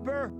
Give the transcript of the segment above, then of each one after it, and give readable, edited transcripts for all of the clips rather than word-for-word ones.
Thumper.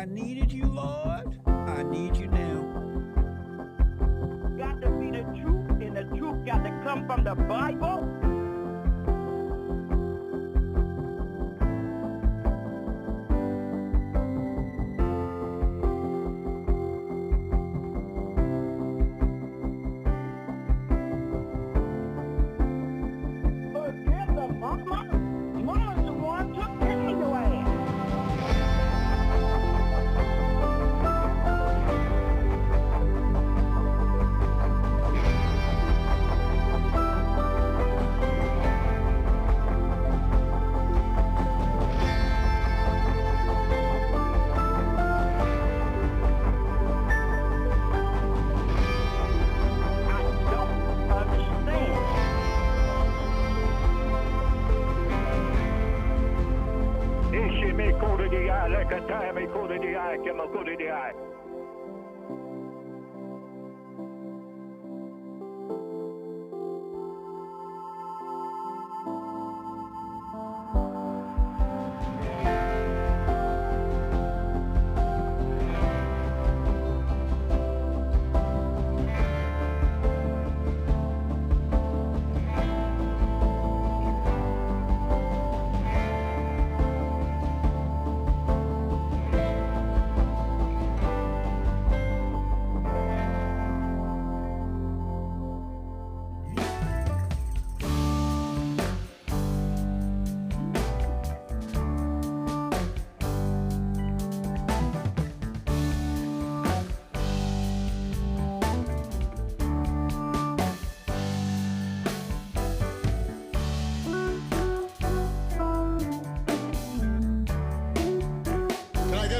I needed you, Lord. I need you now. Got to be the truth, and the truth got to come from the Bible. Forget the mama. Mama's the one took care of your ass.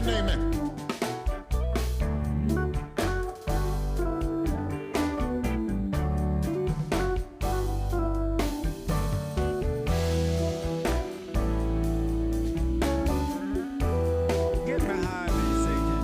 your name in. Get behind me, Satan.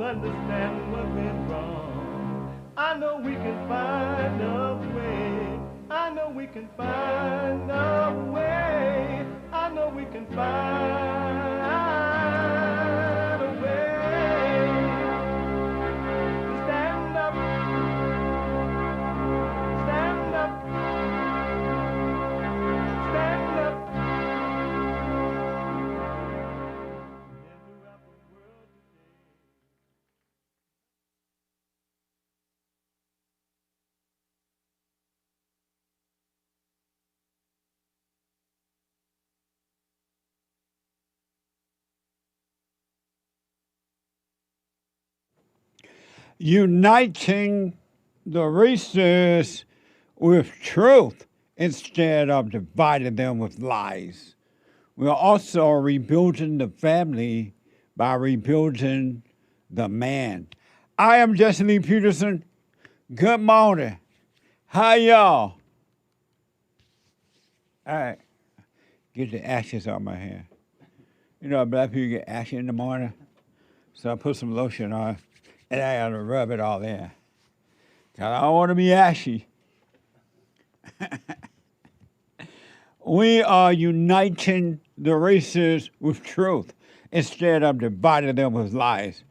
understand what went wrong. I know we can find a way. I know we can find a way. I know we can find a way to stand up, stand up, stand up. And throughout the world today. Uniting the races with truth instead of dividing them with lies. We are also rebuilding the family by rebuilding the man. I am Jesse Lee Peterson. Good morning. Hi, y'all. All right. Get the ashes out of my hair. You know, black people get ashy in the morning. So I put some lotion on, and I got to rub it all in. Because I don't want to be ashy. We are uniting the races with truth instead of dividing them with lies,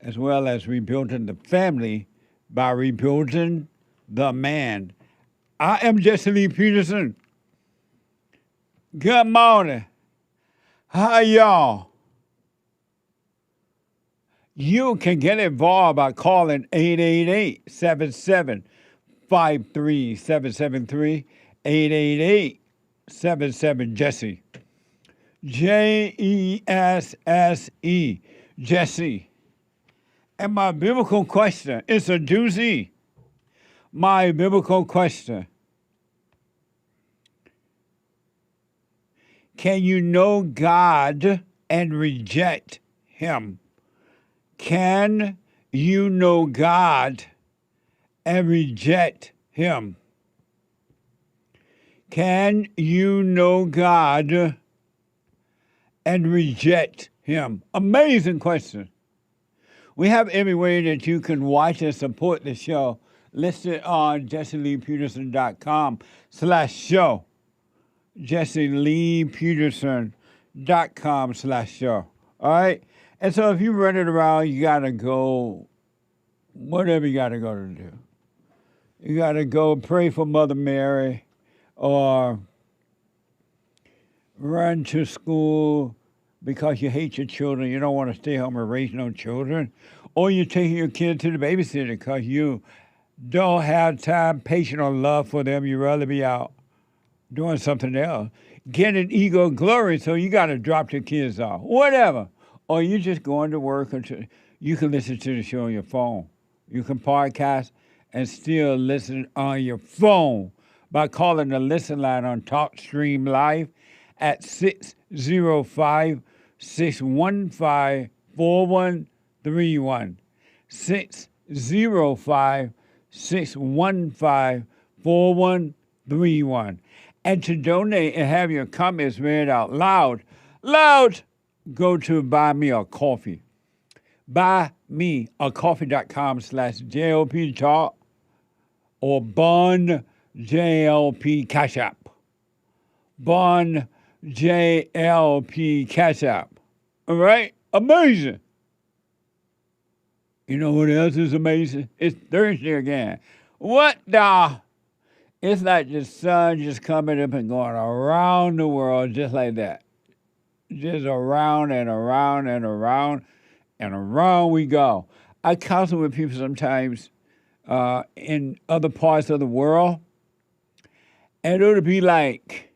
as well as rebuilding the family by rebuilding the man. I am Jesse Lee Peterson. Good morning. Hi, y'all. You can get involved by calling 888-7753-773, 888-77-JESSE. Jesse, Jesse. And my biblical question is a doozy. My biblical question. Can you know God and reject him? Can you know God and reject him? Can you know God and reject him? Amazing question. We have every way that you can watch and support the show listed on jesseleepeterson.com/show. jesseleepeterson.com/show. All right? And so if you're running around, you got to go, whatever you got to go to do. You got to go pray for Mother Mary or run to school because you hate your children. You don't want to stay home and raise no children. Or you're taking your kid to the babysitter because you don't have time, patience, or love for them. You'd rather be out doing something else. Getting ego glory, so you got to drop your kids off. Whatever. Or you just going to work. You can listen to the show on your phone. You can podcast and still listen on your phone by calling the listen line on TalkStream Live at 605-615-4131. 605-615-4131. And to donate and have your comments read out loud, go to Buy Me a Coffee. BuyMeACoffee.com/JLP Talk or Bond JLP Cash App. Bond JLP Cash App. All right? Amazing. You know what else is amazing? It's Thursday again. What the? It's like the sun just coming up and going around the world just like that. Just around and around and around and around we go. I counsel with people sometimes in other parts of the world, and it'll be like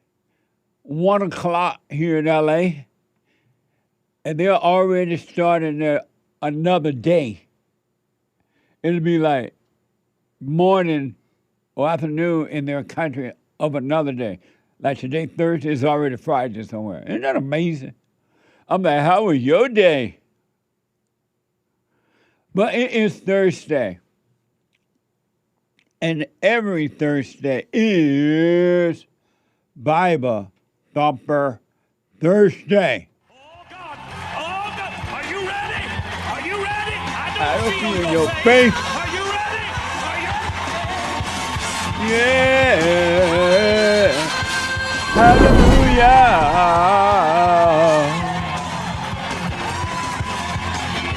1 o'clock here in LA, and they're already starting another day. It'll be like morning or afternoon in their country of another day. Like today, Thursday, is already Friday somewhere. Isn't that amazing? I'm like, how was your day? But it is Thursday. And every Thursday is Bible Thumper Thursday. Oh, God. Oh, God. Are you ready? Are you ready? I don't see in your say face. it. Are you ready? Yeah. Hallelujah.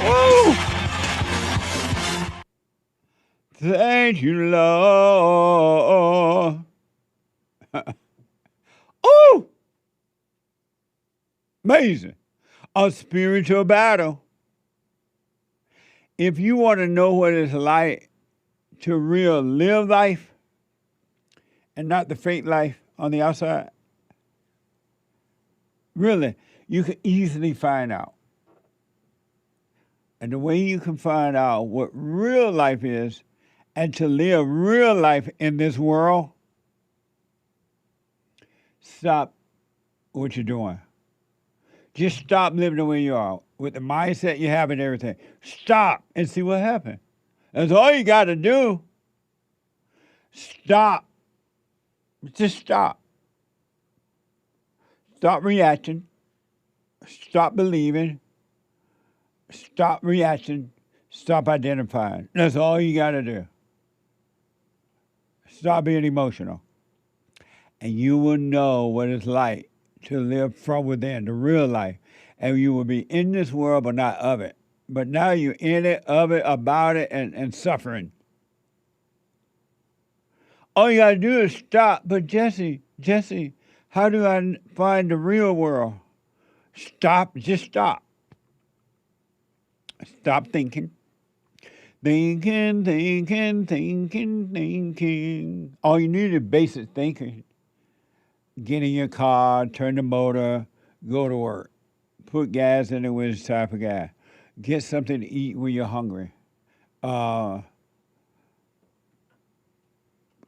Woo. Thank you, Lord. Oh, amazing. A spiritual battle. If you want to know what it's like to real live life and not the fake life on the outside, really, you can easily find out. And the way you can find out what real life is and to live real life in this world, stop what you're doing. Just stop living the way you are with the mindset you have and everything. Stop and see what happens. That's all you got to do. Stop. Just stop. Stop reacting. Stop believing. Stop reacting. Stop identifying. That's all you got to do. Stop being emotional. And you will know what it's like to live from within, the real life. And you will be in this world, but not of it. But now you're in it, of it, about it, and suffering. All you got to do is stop. But Jesse, how do I find the real world? Stop, just stop. Stop thinking. Thinking. All you need is basic thinking. Get in your car, turn the motor, go to work. Put gas in it when it's time for gas. Get something to eat when you're hungry.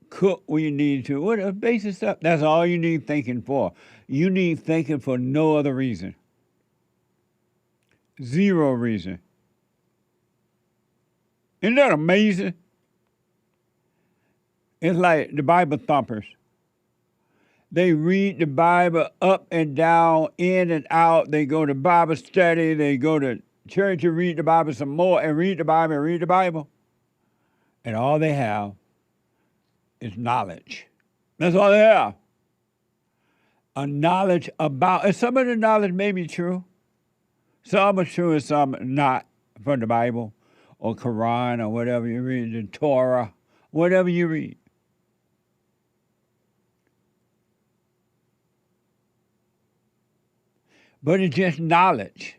Cook when you need to. What basic stuff? That's all you need thinking for. You need thinking for no other reason. Zero reason. Isn't that amazing? It's like the Bible thumpers. They read the Bible up and down, in and out. They go to Bible study. They go to church and read the Bible some more and read the Bible and read the Bible. And all they have is knowledge. That's all they have. A knowledge about, and some of the knowledge may be true. Some are true and some not from the Bible or Quran or whatever you read, the Torah, whatever you read. But it's just knowledge.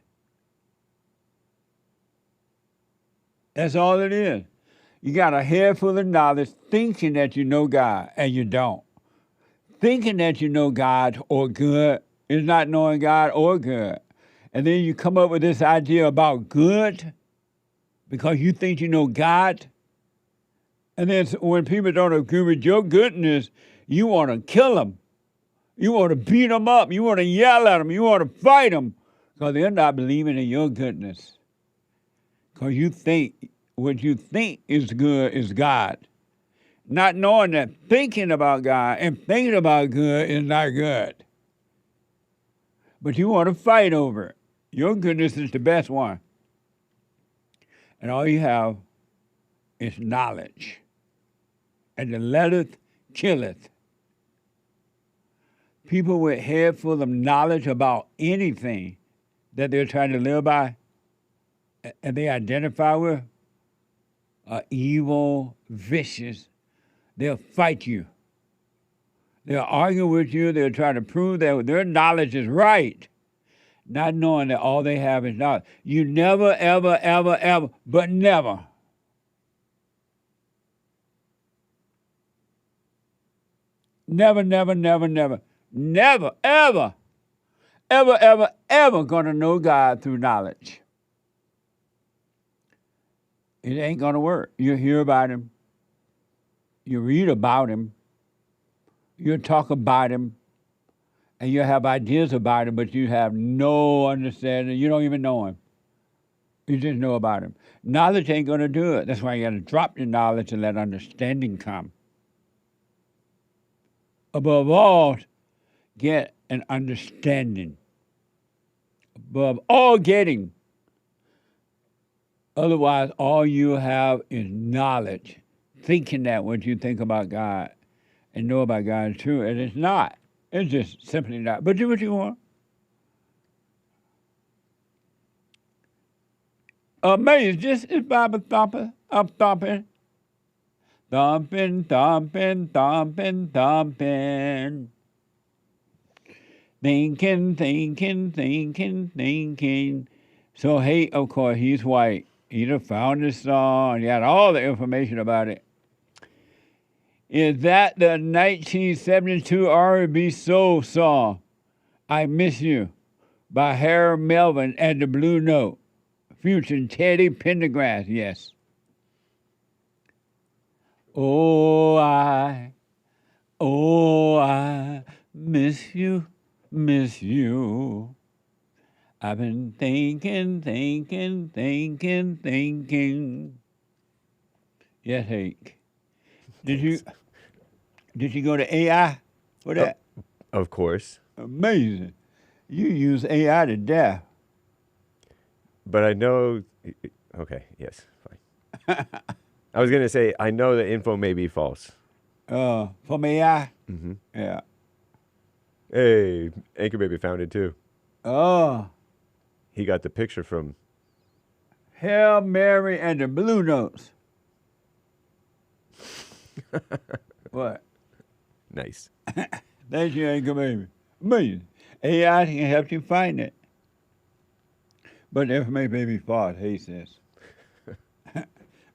That's all it is. You got a head full of knowledge thinking that you know God, and you don't. Thinking that you know God or good is not knowing God or good. And then you come up with this idea about good because you think you know God. And then when people don't agree with your goodness, you want to kill them. You want to beat them up. You want to yell at them. You want to fight them because they're not believing in your goodness. Because you think what you think is good is God. Not knowing that thinking about God and thinking about good is not good. But you want to fight over it. Your goodness is the best one. And all you have is knowledge. And the letteth killeth. People with head full of knowledge about anything that they're trying to live by and they identify with are evil, vicious. They'll fight you. They'll argue with you. They'll try to prove that their knowledge is right, not knowing that all they have is knowledge. You never, ever, but never. Never, ever going to know God through knowledge. It ain't going to work. You hear about him. You read about him. You talk about him. And you have ideas about him, but you have no understanding. You don't even know him. You just know about him. Knowledge ain't going to do it. That's why you got to drop your knowledge and let understanding come. Above all, get an understanding. Above all getting. Otherwise, all you have is knowledge. Thinking that what you think about God and know about God is true, and it's not. It's just simply not. But do what you want. Amazing. Just it's Bible thumping. I'm thumping. Thumping. Thinking. So, hey, of course, he's white. He done found this song. He had all the information about it. Is that the 1972 R&B soul song, I Miss You, by Harold Melvin and the Blue Note, featuring Teddy Pendergrass, yes. Oh, I miss you. I've been thinking. Yes, Hank. Did you go to AI for that? Of course. Amazing. You use AI to death. But I know. Okay, yes, fine. I was going to say, I know the info may be false. From AI? Mm-hmm. Yeah. Hey, Anchor Baby found it too. Oh, He got the picture from. Hail Mary and the Blue Notes. What? Nice. Thank you, Anchor Baby. Amazing. AI can help you find it. But the information may be false, he says.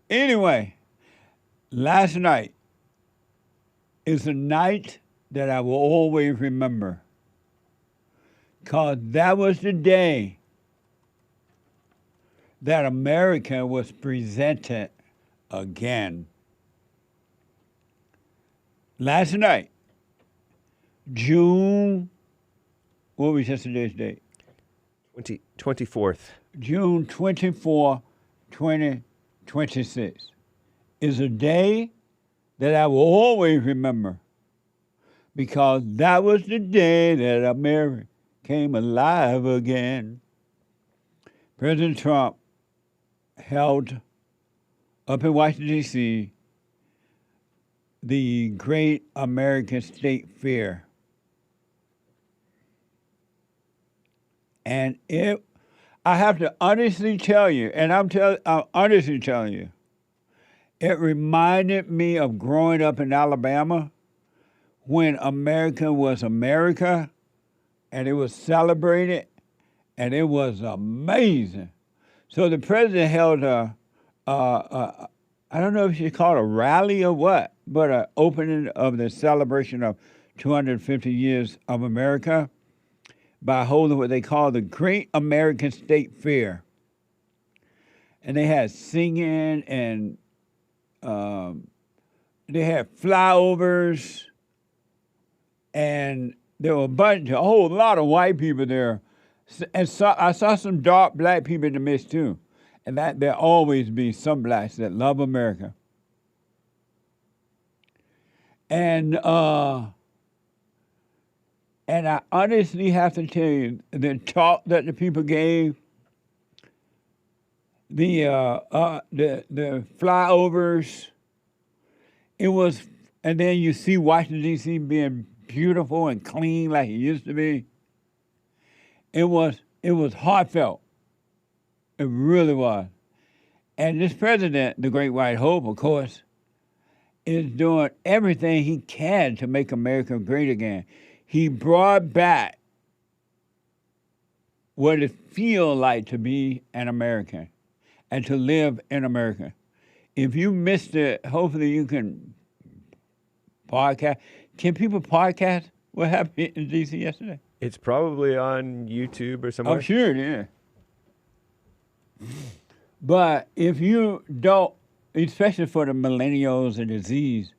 Anyway, last night is a night that I will always remember. Because that was the day that America was presented again. Last night, June, what was yesterday's date? 24th. June 24, 2026 is a day that I will always remember because that was the day that America came alive again. President Trump held up in Washington, D.C., the Great American State Fair. And I have to honestly tell you, and I'm honestly telling you, it reminded me of growing up in Alabama when America was America and it was celebrated and it was amazing. So the president held I don't know if you call it a rally or what, but an opening of the celebration of 250 years of America by holding what they call the Great American State Fair. And they had singing and they had flyovers and there were a whole lot of white people there. And I saw some dark black people in the midst too. And that there'll always be some blacks that love America. And I honestly have to tell you, the talk that the people gave, the flyovers, it was, and then you see Washington, D.C. being beautiful and clean like it used to be. It was heartfelt. It really was. And this president, the Great White Hope, of course, is doing everything he can to make America great again. He brought back what it feels like to be an American and to live in America. If you missed it, hopefully you can podcast. Can people podcast what happened in D.C. yesterday? It's probably on YouTube or somewhere. I'm sure it is. But if you don't, especially for the millennials and the Z's,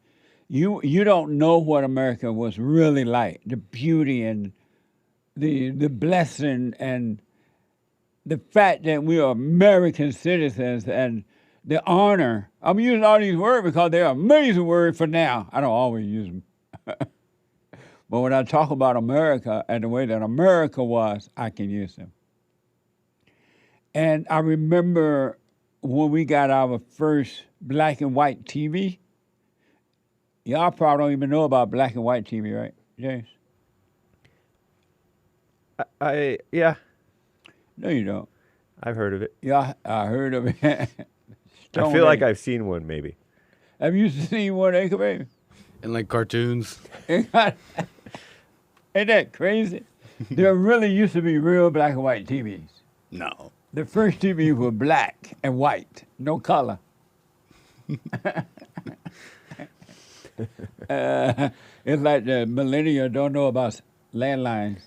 you don't know what America was really like, the beauty and the blessing and the fact that we are American citizens and the honor. I'm using all these words because they're amazing words for now. I don't always use them. But when I talk about America and the way that America was, I can use them. And I remember when we got our first black and white TV. Y'all probably don't even know about black and white TV, right, James? Yeah, No, you don't. I've heard of it. Yeah, I heard of it. I feel like I've seen one maybe. Have you seen one, Anchor Baby? And like cartoons. Ain't that crazy? There really used to be real black and white TVs. No. The first TVs were black and white, no color. It's like the millennial don't know about landlines,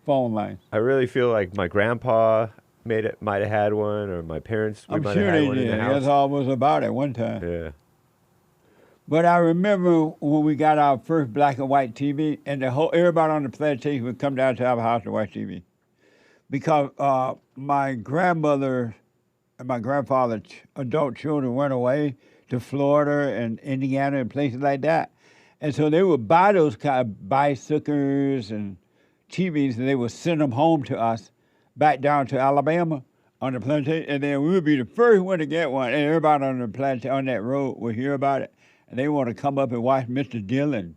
phone lines. I really feel like my grandpa might have had one, or my parents I'm might sure have had they one in did. the house. That's all it was about at one time. Yeah. But I remember when we got our first black and white TV, and everybody on the plantation would come down to our house to watch TV. because my grandmother and my grandfather's adult children went away to Florida and Indiana and places like that. And so they would buy those kind of bicycles and TVs, and they would send them home to us back down to Alabama on the plantation. And then we would be the first one to get one. And everybody on the plantation, on that road, would hear about it. And they want to come up and watch Mr. Dillon.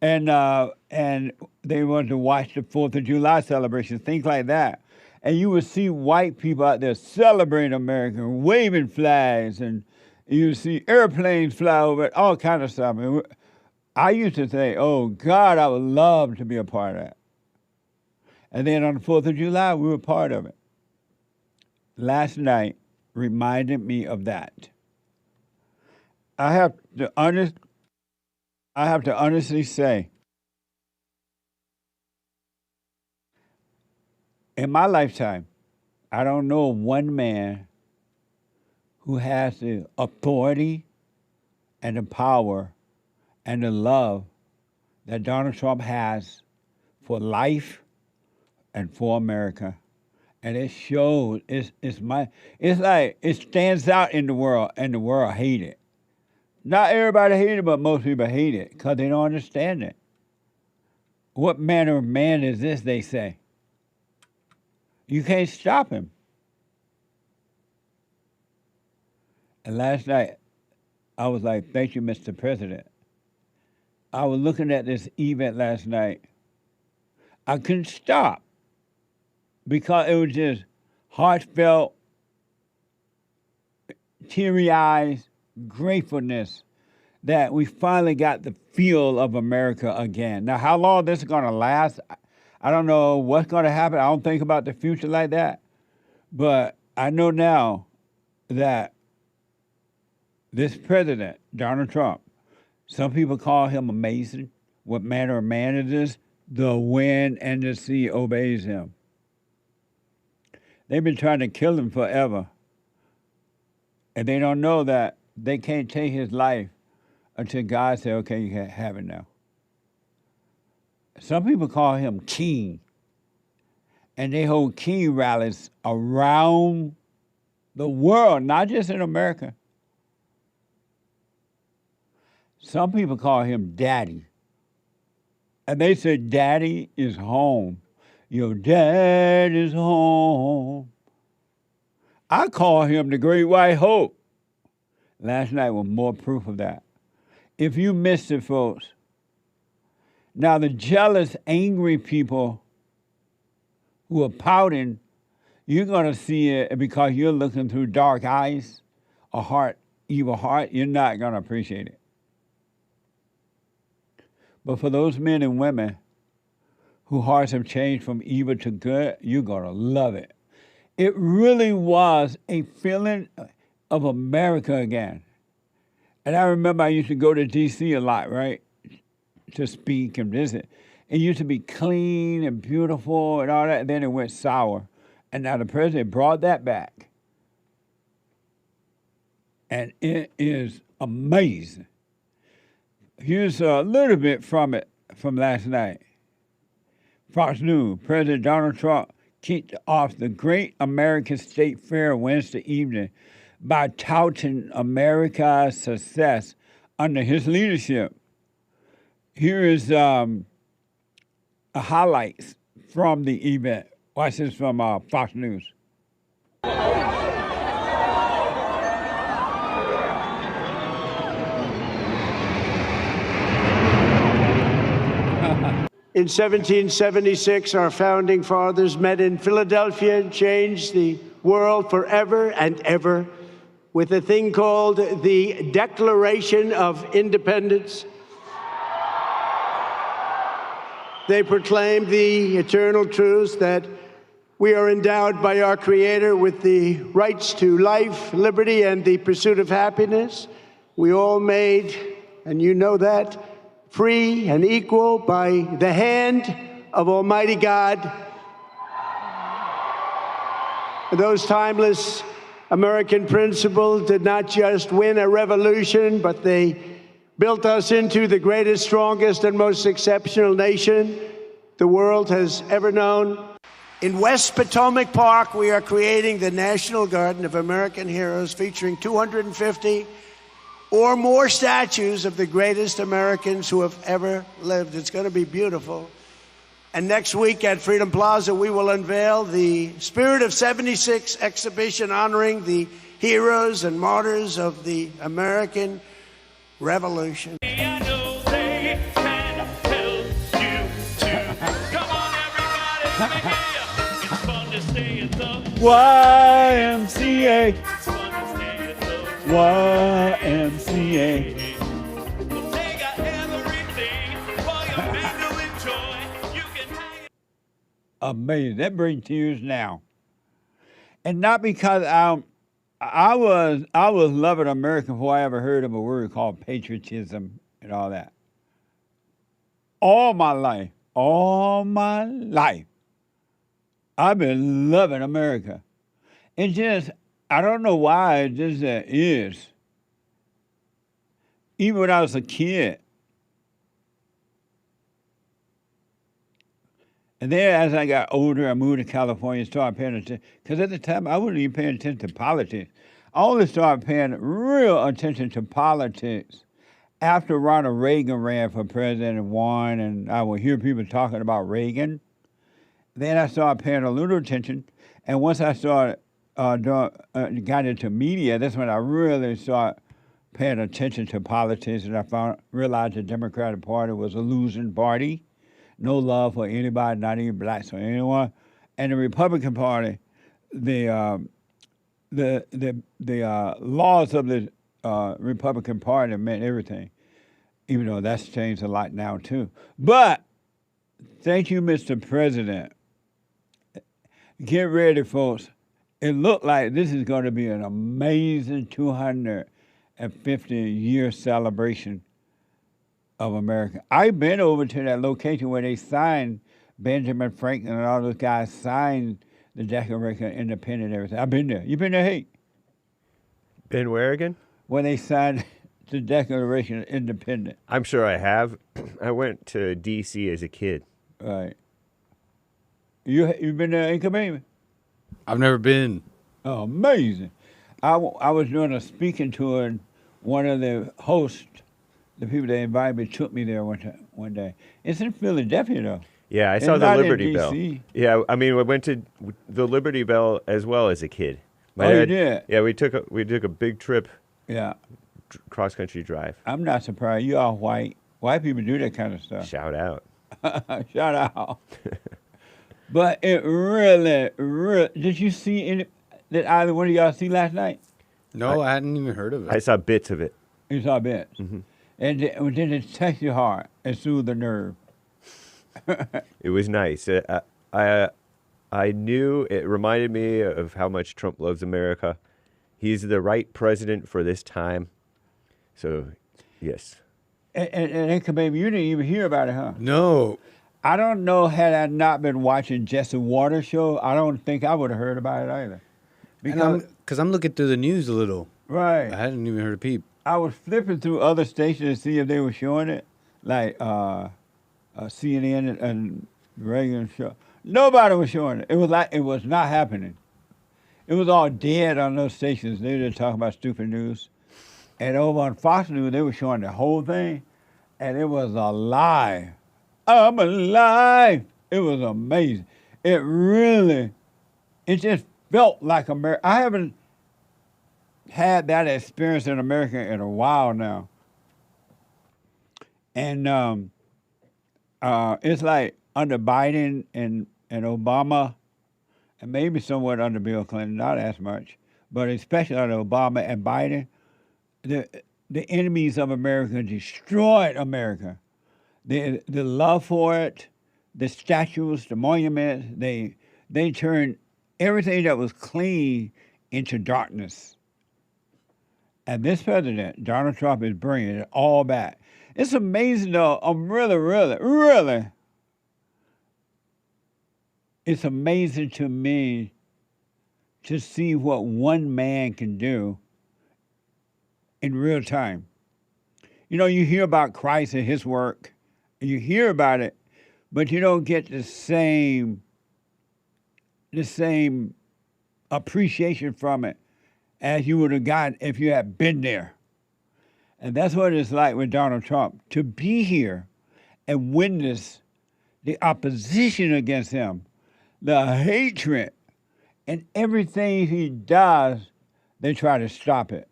and they wanted to watch the 4th of July celebrations, things like that. And you would see white people out there celebrating America, waving flags, and you would see airplanes fly over it, all kind of stuff. And I used to say, oh, God, I would love to be a part of that. And then on the 4th of July, we were part of it. Last night reminded me of that. I have to honestly say, in my lifetime, I don't know one man who has the authority and the power and the love that Donald Trump has for life and for America. And it shows, it's like it stands out in the world, and the world hate it. Not everybody hate it, but most people hate it because they don't understand it. What manner of man is this, they say? You can't stop him. And last night, I was like, thank you, Mr. President. I was looking at this event last night. I couldn't stop because it was just heartfelt, teary eyes, gratefulness that we finally got the feel of America again. Now, how long this is going to last, I don't know what's going to happen. I don't think about the future like that. But I know now that this president, Donald Trump, some people call him amazing. What manner of man it is? The wind and the sea obeys him. They've been trying to kill him forever. And they don't know that they can't take his life until God says, okay, you can have it now. Some people call him king. And they hold king rallies around the world, not just in America. Some people call him daddy. And they say daddy is home. Your dad is home. I call him the great white hope. Last night was more proof of that. If you missed it, folks, now the jealous, angry people who are pouting, you're going to see it because you're looking through dark eyes, a heart, evil heart. You're not going to appreciate it. But for those men and women whose hearts have changed from evil to good, you're going to love it. It really was a feeling of America again. And I remember I used to go to D.C. a lot, right, to speak and visit. It used to be clean and beautiful and all that, and then it went sour. And now the president brought that back. And it is amazing. Here's a little bit from it from last night. Fox News, President Donald Trump kicked off the Great American State Fair Wednesday evening by touting America's success under his leadership. Here is highlights from the event. Watch this from Fox News. In 1776, our founding fathers met in Philadelphia and changed the world forever and ever with a thing called the Declaration of Independence. They proclaimed the eternal truth that we are endowed by our Creator with the rights to life, liberty, and the pursuit of happiness. We all made, and you know that, free and equal by the hand of Almighty God. Those timeless American principles did not just win a revolution, but they built us into the greatest, strongest, and most exceptional nation the world has ever known. In West Potomac Park, we are creating the National Garden of American Heroes, featuring 250 or more statues of the greatest Americans who have ever lived. It's going to be beautiful. And next week at Freedom Plaza, we will unveil the Spirit of 76 exhibition honoring the heroes and martyrs of the American Revolution. I know they can help you too. Come on, everybody, let me hear you. It's fun to stay at the YMCA. It's fun to stay at the YMCA. They got everything for your men to enjoy. You can hang it. Amazing. That brings tears now. And not because I was loving America before I ever heard of a word called patriotism and all that. All my life, I've been loving America. It just, I don't know why, it just is. Even when I was a kid. And then as I got older, I moved to California and started paying attention. Because at the time, I wasn't even paying attention to politics. I only started paying real attention to politics after Ronald Reagan ran for president and won, and I would hear people talking about Reagan. Then I started paying a little attention. And once I started, got into media, that's when I really started paying attention to politics, and I realized the Democratic Party was a losing party. No love for anybody, not even blacks or anyone. And the Republican Party, the laws of the Republican Party meant everything, even though that's changed a lot now too. But thank you, Mr. President. Get ready, folks. It looked like this is going to be an amazing 250-year celebration of America. I've been over to that location where they signed Benjamin Franklin and all those guys signed the Declaration of Independence and everything. I've been there. You been there, Hey? Been where again? When they signed the Declaration of Independence. I'm sure I have. I went to D.C. as a kid. Right. You been there, Inca Baby? I've never been. Oh, amazing. I was doing a speaking tour, and one of the hosts, the people that invited me, took me there one day. It's in Philadelphia, though. Yeah, I It's saw the not in Liberty Bell. DC. Yeah, I mean, I went to the Liberty Bell as well as a kid. My Oh, you dad- did? Yeah, we took a big trip, Yeah. cross country drive. I'm not surprised. You all white. White people do that kind of stuff. Shout out. Shout out. But it really, did you see any that either one of y'all see last night? No, I hadn't even heard of it. I saw bits of it. You saw bits. Mm-hmm. And then it touched your heart and soothed the nerve. It was nice. I knew it reminded me of how much Trump loves America. He's the right president for this time. So, yes. And Inca Baby, you didn't even hear about it, huh? No. I don't know, had I not been watching Jesse Waters' show, I don't think I would have heard about it either. Because I'm looking through the news a little. Right. I hadn't even heard a peep. I was flipping through other stations to see if they were showing it, like CNN and Reagan show. Nobody was showing it. It was like it was not happening. It was all dead on those stations. They were just talking about stupid news. And over on Fox News, they were showing the whole thing, and it was alive. I'm alive. It was amazing. It just felt like America. I haven't had that experience in America in a while now. And it's like under Biden and Obama, and maybe somewhat under Bill Clinton, not as much, but especially under Obama and Biden, the enemies of America destroyed America. The love for it, the statues, the monuments, they turned everything that was clean into darkness. And this president, Donald Trump, is bringing it all back. It's amazing, though. I'm really, it's amazing to me to see what one man can do in real time. You know, you hear about Christ and his work, and you hear about it, but you don't get the same appreciation from it as you would have gotten if you had been there. And that's what it's like with Donald Trump. To be here and witness the opposition against him, the hatred, and everything he does, they try to stop it.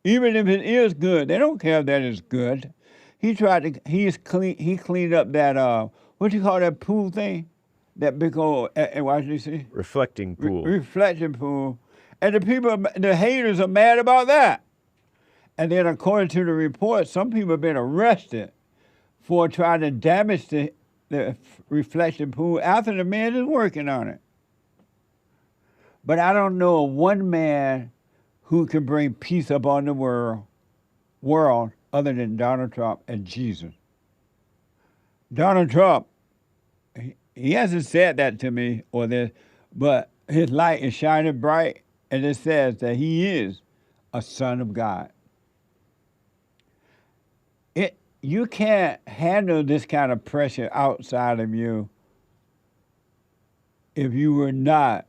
Even if it is good, they don't care that it's good. He cleaned up that, what do you call that pool thing? That big old, in Washington DC? Reflecting pool. Reflection pool. And the haters are mad about that. And then according to the report, some people have been arrested for trying to damage the reflection pool after the man is working on it. But I don't know of one man who can bring peace upon the world other than Donald Trump and Jesus. Donald Trump, he hasn't said that to me or this, but his light is shining bright, and it says that he is a son of God. You can't handle this kind of pressure outside of you if you were not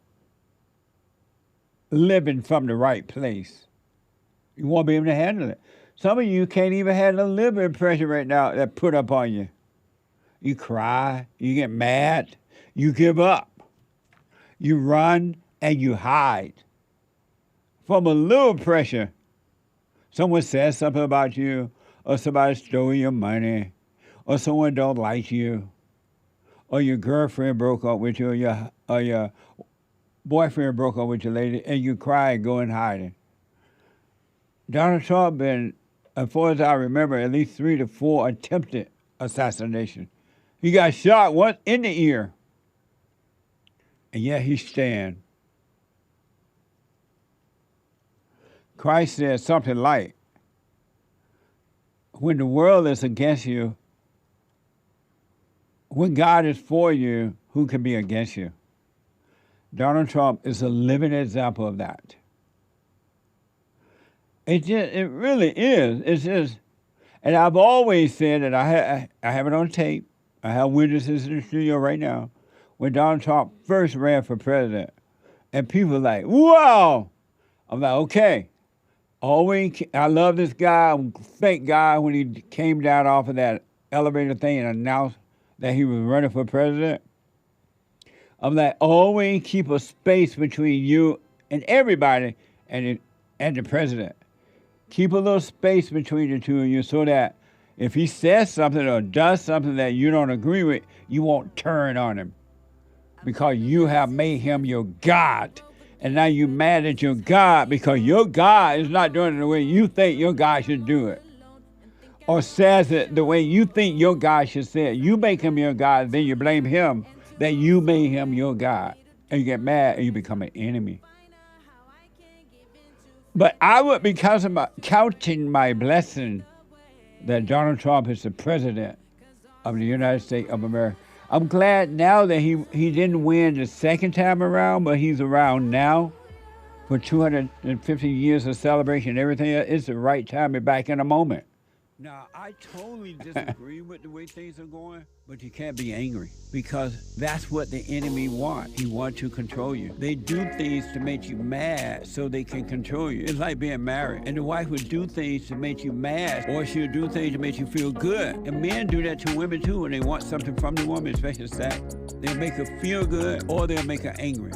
living from the right place. You won't be able to handle it. Some of you can't even handle the living pressure right now that put up on you. You cry, you get mad, you give up. You run and you hide from a little pressure. Someone says something about you, or somebody stole your money, or someone don't like you, or your girlfriend broke up with you, or your boyfriend broke up with your lady, and you cry and go in hiding. Donald Trump been, as far as I remember, at least 3 to 4 attempted assassination. He got shot once in the ear, and yet he stand. Christ said something like, when the world is against you, when God is for you, who can be against you? Donald Trump is a living example of that. It really is. It's just, and I've always said that I have it on tape. I have witnesses in the studio right now. When Donald Trump first ran for president, and people are like, wow! I'm like, okay. I love this guy. Thank God when he came down off of that elevator thing and announced that he was running for president. I'm like, always keep a space between you and everybody and the president. Keep a little space between the two of you so that if he says something or does something that you don't agree with, you won't turn on him because you have made him your God. And now you're mad at your God because your God is not doing it the way you think your God should do it. Or says it the way you think your God should say it. You make him your God, then you blame him that you made him your God. And you get mad and you become an enemy. But I would be counting my blessing that Donald Trump is the president of the United States of America. I'm glad now that he didn't win the second time around, but he's around now for 250 years of celebration and everything. It's the right time to be back in a moment. Now, I totally disagree with the way things are going, but you can't be angry because that's what the enemy wants. He wants to control you. They do things to make you mad so they can control you. It's like being married. And the wife would do things to make you mad, or she'll do things to make you feel good. And men do that to women too when they want something from the woman, especially sex. They'll make her feel good or they'll make her angry.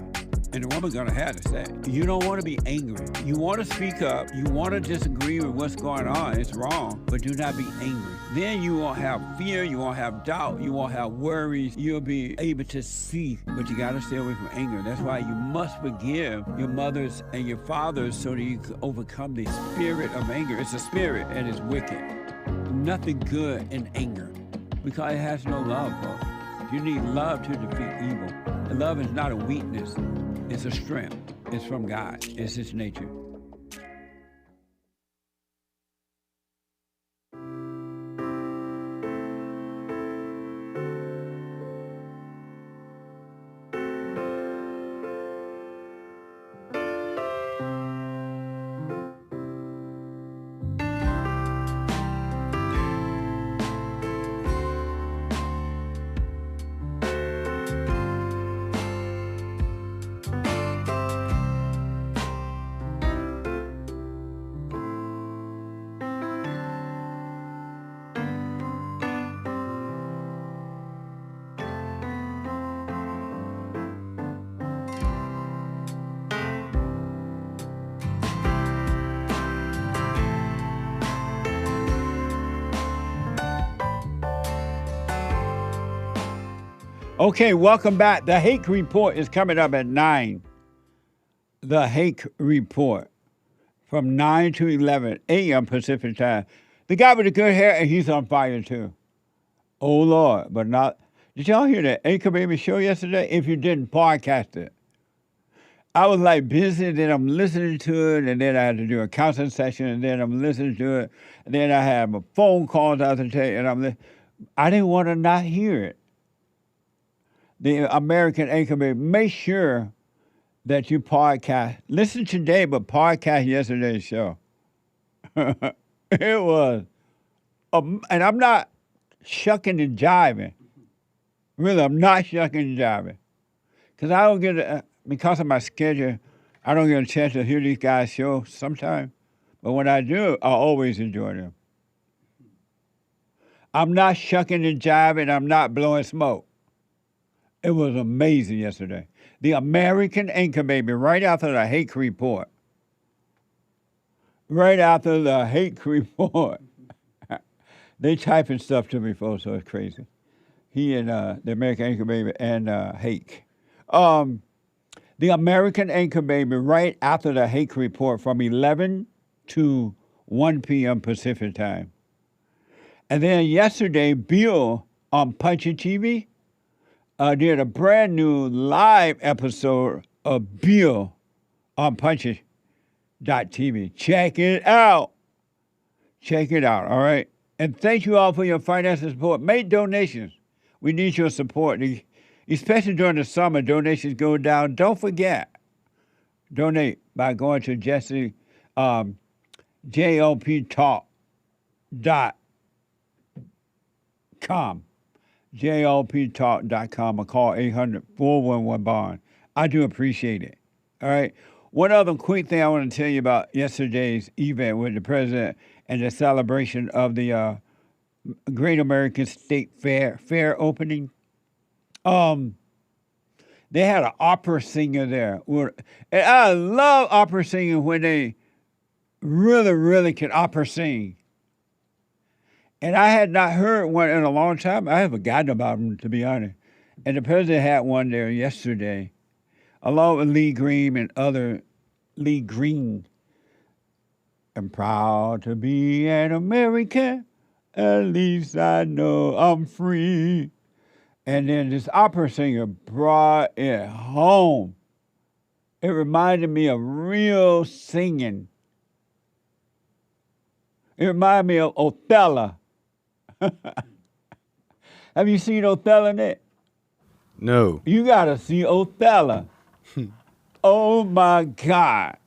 And the woman's gonna have to say, you don't want to be angry. You want to speak up. You want to disagree with what's going on. It's wrong, but do not be angry. Then you won't have fear. You won't have doubt. You won't have worries. You'll be able to see, but you got to stay away from anger. That's why you must forgive your mothers and your fathers so that you can overcome the spirit of anger. It's a spirit and it's wicked. Nothing good in anger because it has no love, folks. You need love to defeat evil. And love is not a weakness. It's a strength. It's from God. It's his nature. Okay, welcome back. The Hake Report is coming up at 9. The Hake Report from 9 to 11 a.m. Pacific time. The guy with the good hair, and he's on fire too. Oh, Lord, but not. Did y'all hear that Anchor Baby show yesterday? If you didn't, podcast it. I was like busy, then I'm listening to it, and then I had to do a counseling session, and then I'm listening to it, and then I had my phone calls out to take, and I didn't want to not hear it. The American Anchor Baby, make sure that you podcast. Listen today, but podcast yesterday's show. It was, and I'm not shucking and jiving. Really, I'm not shucking and jiving. Because I don't get, because of my schedule, I don't get a chance to hear these guys' show sometimes. But when I do, I always enjoy them. I'm not shucking and jiving. I'm not blowing smoke. It was amazing yesterday. The American Anchor Baby, right after the Hake Report. Right after the Hake Report. They typing stuff to me, folks, so it's crazy. He and the American Anchor Baby and Hake. The American Anchor Baby, right after the Hake Report from 11 to 1 p.m. Pacific time. And then yesterday, Bill on Punchy TV did a brand new live episode of Bill on Punchy.tv. Check it out. Check it out, all right? And thank you all for your financial support. Make donations. We need your support. Especially during the summer, donations go down. Don't forget, donate by going to JLPtalk.com. JLPtalk.com or call 800-411-BOND. I do appreciate it. All right. One other quick thing I want to tell you about yesterday's event with the president and the celebration of the Great American State Fair opening. They had an opera singer there. And I love opera singing when they really, really can opera sing. And I had not heard one in a long time. I have forgotten about them, to be honest. And the president had one there yesterday, along with Lee Green and other Lee Green. I'm proud to be an American. At least I know I'm free. And then this opera singer brought it home. It reminded me of real singing. It reminded me of Othello. Have you seen Othello, Nick? No. You got to see Othello. Oh, my God.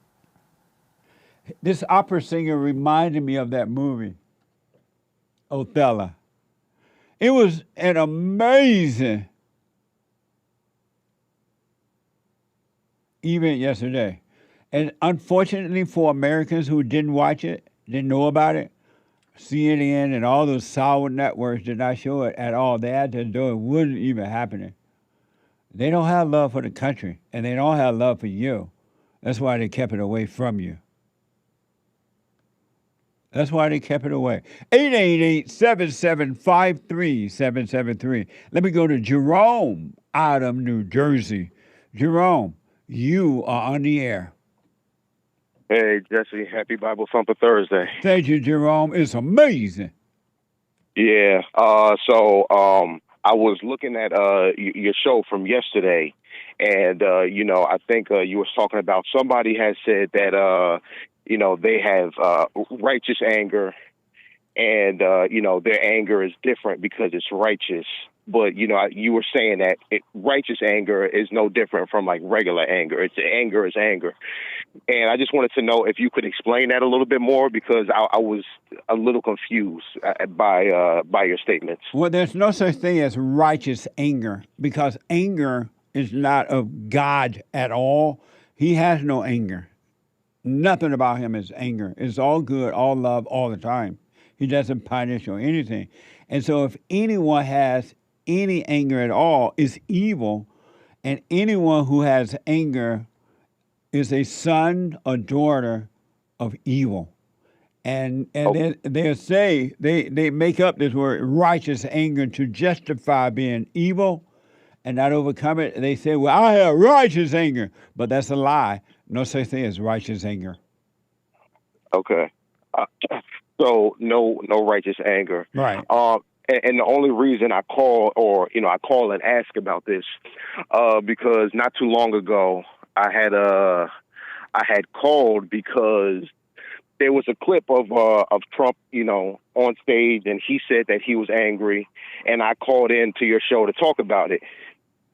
This opera singer reminded me of that movie, Othello. It was an amazing event yesterday. And unfortunately for Americans who didn't watch it, didn't know about it, CNN and all those sour networks did not show it at all. They had to do it. It wasn't even happening. They don't have love for the country, and they don't have love for you. That's why they kept it away from you. That's why they kept it away. 888-7753-773. Let me go to Gerome out of New Jersey. Gerome, you are on the air. Hey, Jesse, happy Bible Thumper Thursday. Thank you, Gerome. It's amazing. Yeah, so I was looking at your show from yesterday, and, I think you were talking about somebody had said that, they have righteous anger, and, their anger is different because it's righteous. But, you were saying that righteous anger is no different from, like, regular anger. Anger is anger. And I just wanted to know if you could explain that a little bit more, because I was a little confused by your statements. Well, there's no such thing as righteous anger, because anger is not of God at all. He has no anger. Nothing about him is anger. It's all good, all love, all the time. He doesn't punish or anything. And so if anyone has any anger at all, it's evil. And anyone who has anger is a son or daughter of evil. And they say, they make up this word righteous anger to justify being evil and not overcome it, they say, well, I have righteous anger. But that's a lie. No such thing as righteous anger. Okay. Uh, so no righteous anger. Right. And the only reason I call, or I call and ask about this, because not too long ago I had called because there was a clip of Trump, on stage, and he said that he was angry, and I called in to your show to talk about it.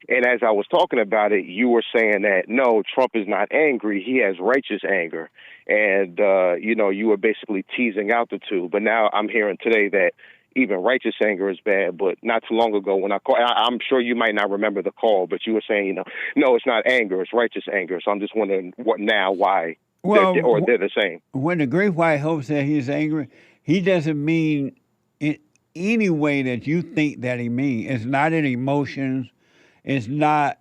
And as I was talking about it, you were saying that no, Trump is not angry; he has righteous anger, and you were basically teasing out the two. But now I'm hearing today that even righteous anger is bad. But not too long ago when I called, I'm sure you might not remember the call, but you were saying, no, it's not anger, it's righteous anger. So I'm just wondering why. Well, they're the same. When the Great White Hope said he's angry, he doesn't mean in any way that you think that he means. It's not in emotions. It's not.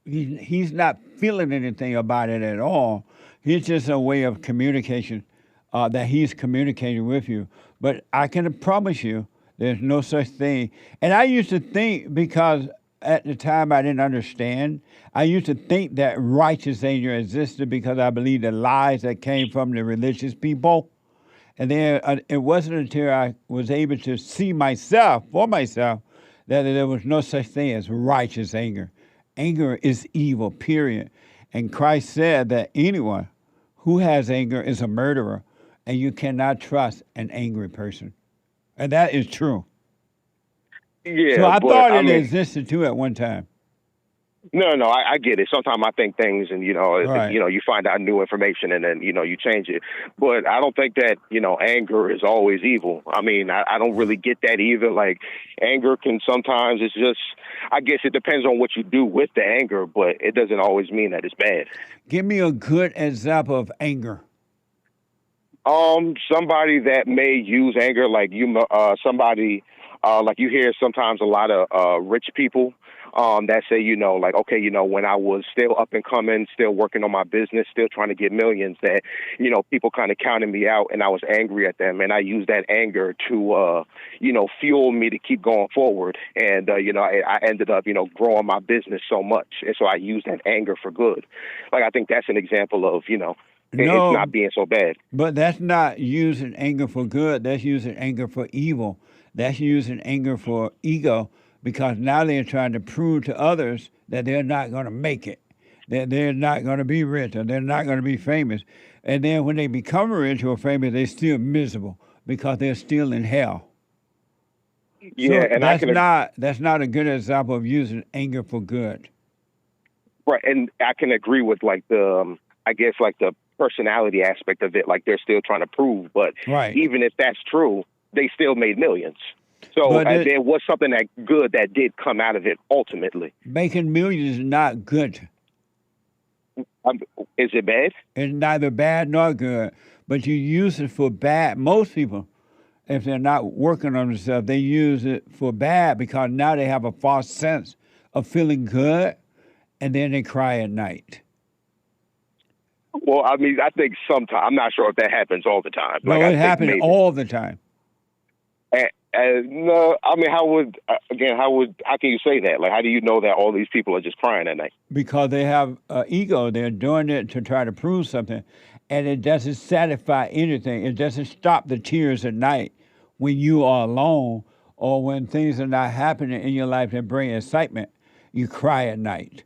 He's not feeling anything about it at all. It's just a way of communication that he's communicating with you. But I can promise you, there's no such thing. And I used to think, because at the time I didn't understand, I used to think that righteous anger existed because I believed the lies that came from the religious people. And then it wasn't until I was able to see for myself, that there was no such thing as righteous anger. Anger is evil, period. And Christ said that anyone who has anger is a murderer, and you cannot trust an angry person. And that is true. Yeah. So I thought it existed too at one time. No, I get it. Sometimes I think things, and Right. you find out new information, and then you change it. But I don't think that anger is always evil. I mean, I don't really get that either. Like, anger can sometimes, it's just, I guess it depends on what you do with the anger, but it doesn't always mean that it's bad. Give me a good example of anger. Somebody that may use anger, like somebody, like you hear sometimes a lot of rich people that say, like, okay, when I was still up and coming, still working on my business, still trying to get millions, that, people kind of counted me out, and I was angry at them. And I used that anger to, fuel me to keep going forward. And, I ended up, growing my business so much. And so I used that anger for good. Like, I think that's an example of, it's not being so bad. But that's not using anger for good. That's using anger for evil. That's using anger for ego, because now they're trying to prove to others that they're not going to make it, that they're not going to be rich, or they're not going to be famous. And then when they become rich or famous, they're still miserable because they're still in hell. Yeah, so and that's not a good example of using anger for good. Right, and I can agree with like the personality aspect of it. Like, they're still trying to prove, but Right. even if that's true, they still made millions. So there was something that good that did come out of it ultimately. Making millions is not good. Is it bad? It's neither bad nor good, but you use it for bad. Most people, if they're not working on themselves, they use it for bad because now they have a false sense of feeling good, and then they cry at night. Well, I mean, I think sometimes, I'm not sure if that happens all the time. No, it happens all the time. No, I mean, how can you say that? Like, how do you know that all these people are just crying at night? Because they have ego. They're doing it to try to prove something, and it doesn't satisfy anything. It doesn't stop the tears at night when you are alone or when things are not happening in your life that bring excitement. You cry at night.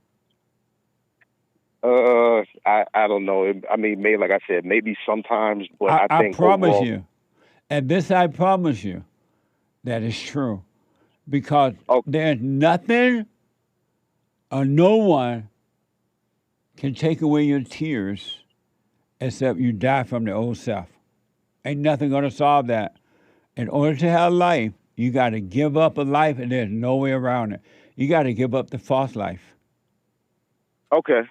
I don't know. I mean, maybe, like I said, maybe sometimes, but I think I promise overall, you, and this I promise you, that is true, because there's nothing or no one can take away your tears except you die from the old self. Ain't nothing going to solve that. In order to have life, you got to give up a life, and there's no way around it. You got to give up the false life. Okay.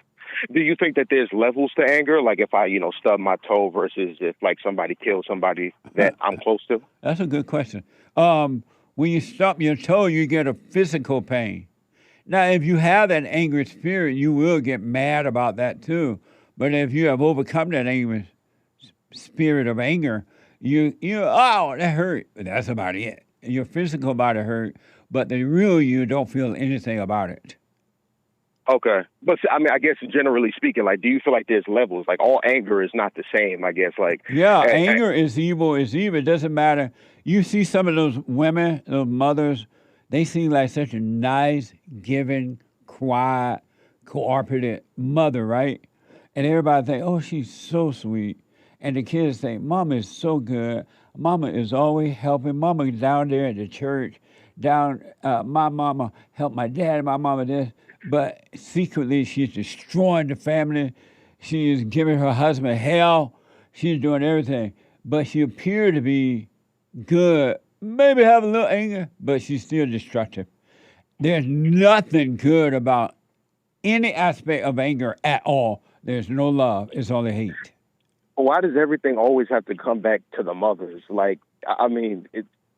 Do you think that there's levels to anger? Like, if I, stub my toe versus if, like, somebody kills somebody that I'm close to? That's a good question. When you stub your toe, you get a physical pain. Now, if you have that angry spirit, you will get mad about that too. But if you have overcome that angry spirit of anger, oh, that hurt. But that's about it. Your physical body hurt, but the real you don't feel anything about it. Okay. But I mean, I guess generally speaking, like, do you feel like there's levels? Like, all anger is not the same, I guess. Like, Yeah, anger is evil. It's evil. It doesn't matter. You see some of those women, those mothers, they seem like such a nice, giving, quiet, cooperative mother, right? And everybody think, oh, she's so sweet. And the kids think, Mama is so good. Mama is always helping. Mama is down there at the church. My mama helped my dad, my mama this. But secretly, she's destroying the family. She is giving her husband hell. She's doing everything. But she appeared to be good, maybe have a little anger, but she's still destructive. There's nothing good about any aspect of anger at all. There's no love. It's only hate. why does everything always have to come back to the mothers? Like, I mean,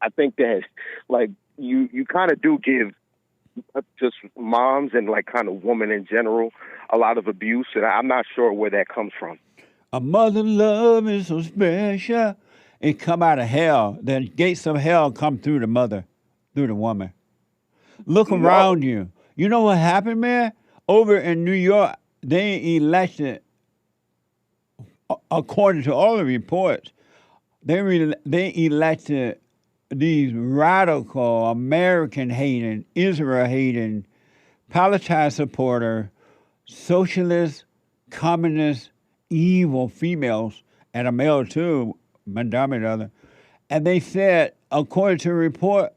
I think that, like, you kind of do give just moms and, like, kind of women in general a lot of abuse, and I'm not sure where that comes from. A mother love is so special. It come out of hell. The gates of hell come through the mother, through the woman. Look around you. You know what happened, man? Over in New York, they elected, according to all the reports, they elected these radical, American-hating, Israel-hating, Palestine supporter, socialist, communist, evil females, and a male too, Madame other. And they said, according to a report,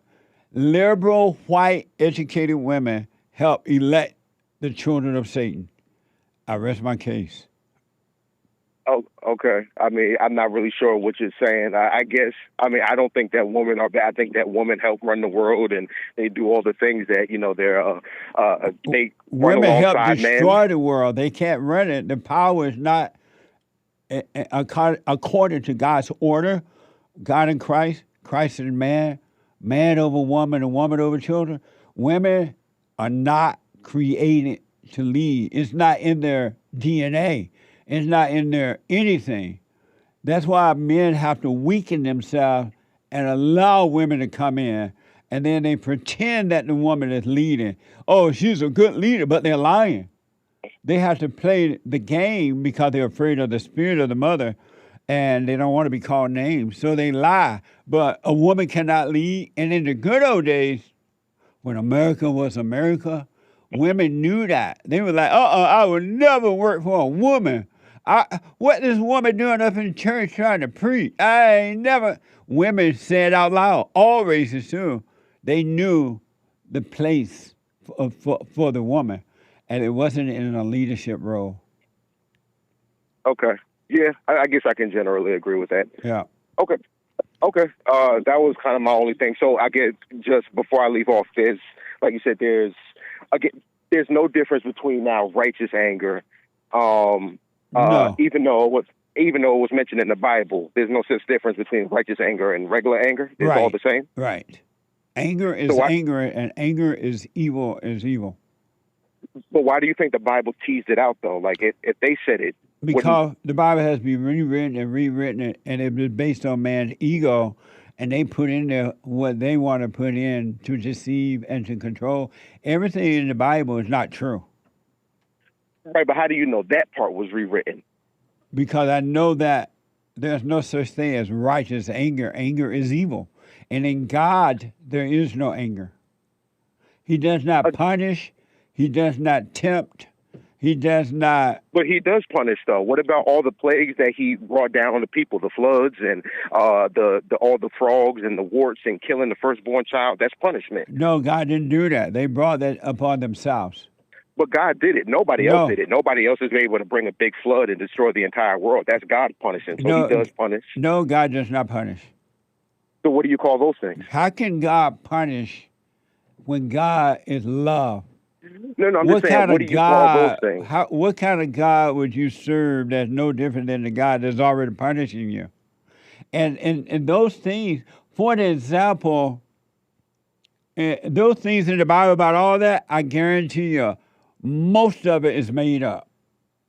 liberal, white, educated women help elect the children of Satan. I rest my case. Oh, okay. I mean, I'm not really sure what you're saying. I guess, I mean, I don't think that women are bad. I think that women help run the world, and they do all the things that, you know, they women help men. destroy the world. They can't run it. The power is not according to God's order. God in Christ, Christ in man, man over woman, and woman over children. Women are not created to lead. It's not in their DNA. It's not in their anything. That's why men have to weaken themselves and allow women to come in. And then they pretend that the woman is leading. Oh, she's a good leader, but they're lying. They have to play the game because they're afraid of the spirit of the mother, and they don't want to be called names. So they lie. But a woman cannot lead. And in the good old days, when America was America, women knew that. They were like, I would never work for a woman. What this woman doing up in church trying to preach? I ain't never. Women said out loud, all races too. They knew the place for the woman, and it wasn't in a leadership role. Okay. Yeah, I guess I can generally agree with that. Yeah. Okay. That was kind of my only thing. So I guess just before I leave off, there's, like you said, there's no difference between now righteous anger. No. Even though it was mentioned in the Bible, there's no such difference between righteous anger and regular anger. It's all the same. Right. Anger is anger, and anger is evil. But why do you think the Bible teased it out, though? Like, if they said it, because the Bible has to be rewritten, and it was based on man's ego, and they put in there what they want to put in to deceive and to control. Everything in the Bible is not true. Right, but how do you know that part was rewritten? Because I know that there's no such thing as righteous anger. Anger is evil. And in God, there is no anger. He does not punish. He does not tempt. He does not. But he does punish, though. What about all the plagues that he brought down on the people, the floods and all the frogs and the warts and killing the firstborn child? That's punishment. No, God didn't do that. They brought that upon themselves. But God did it. Nobody else did it. Nobody else is able to bring a big flood and destroy the entire world. That's God punishing. So he does punish. No, God does not punish. So what do you call those things? How can God punish when God is love? No, I'm just saying, what do you call those things? What kind of God would you serve that's no different than the God that's already punishing you? And those things, for example, those things in the Bible about all that, I guarantee you, most of it is made up.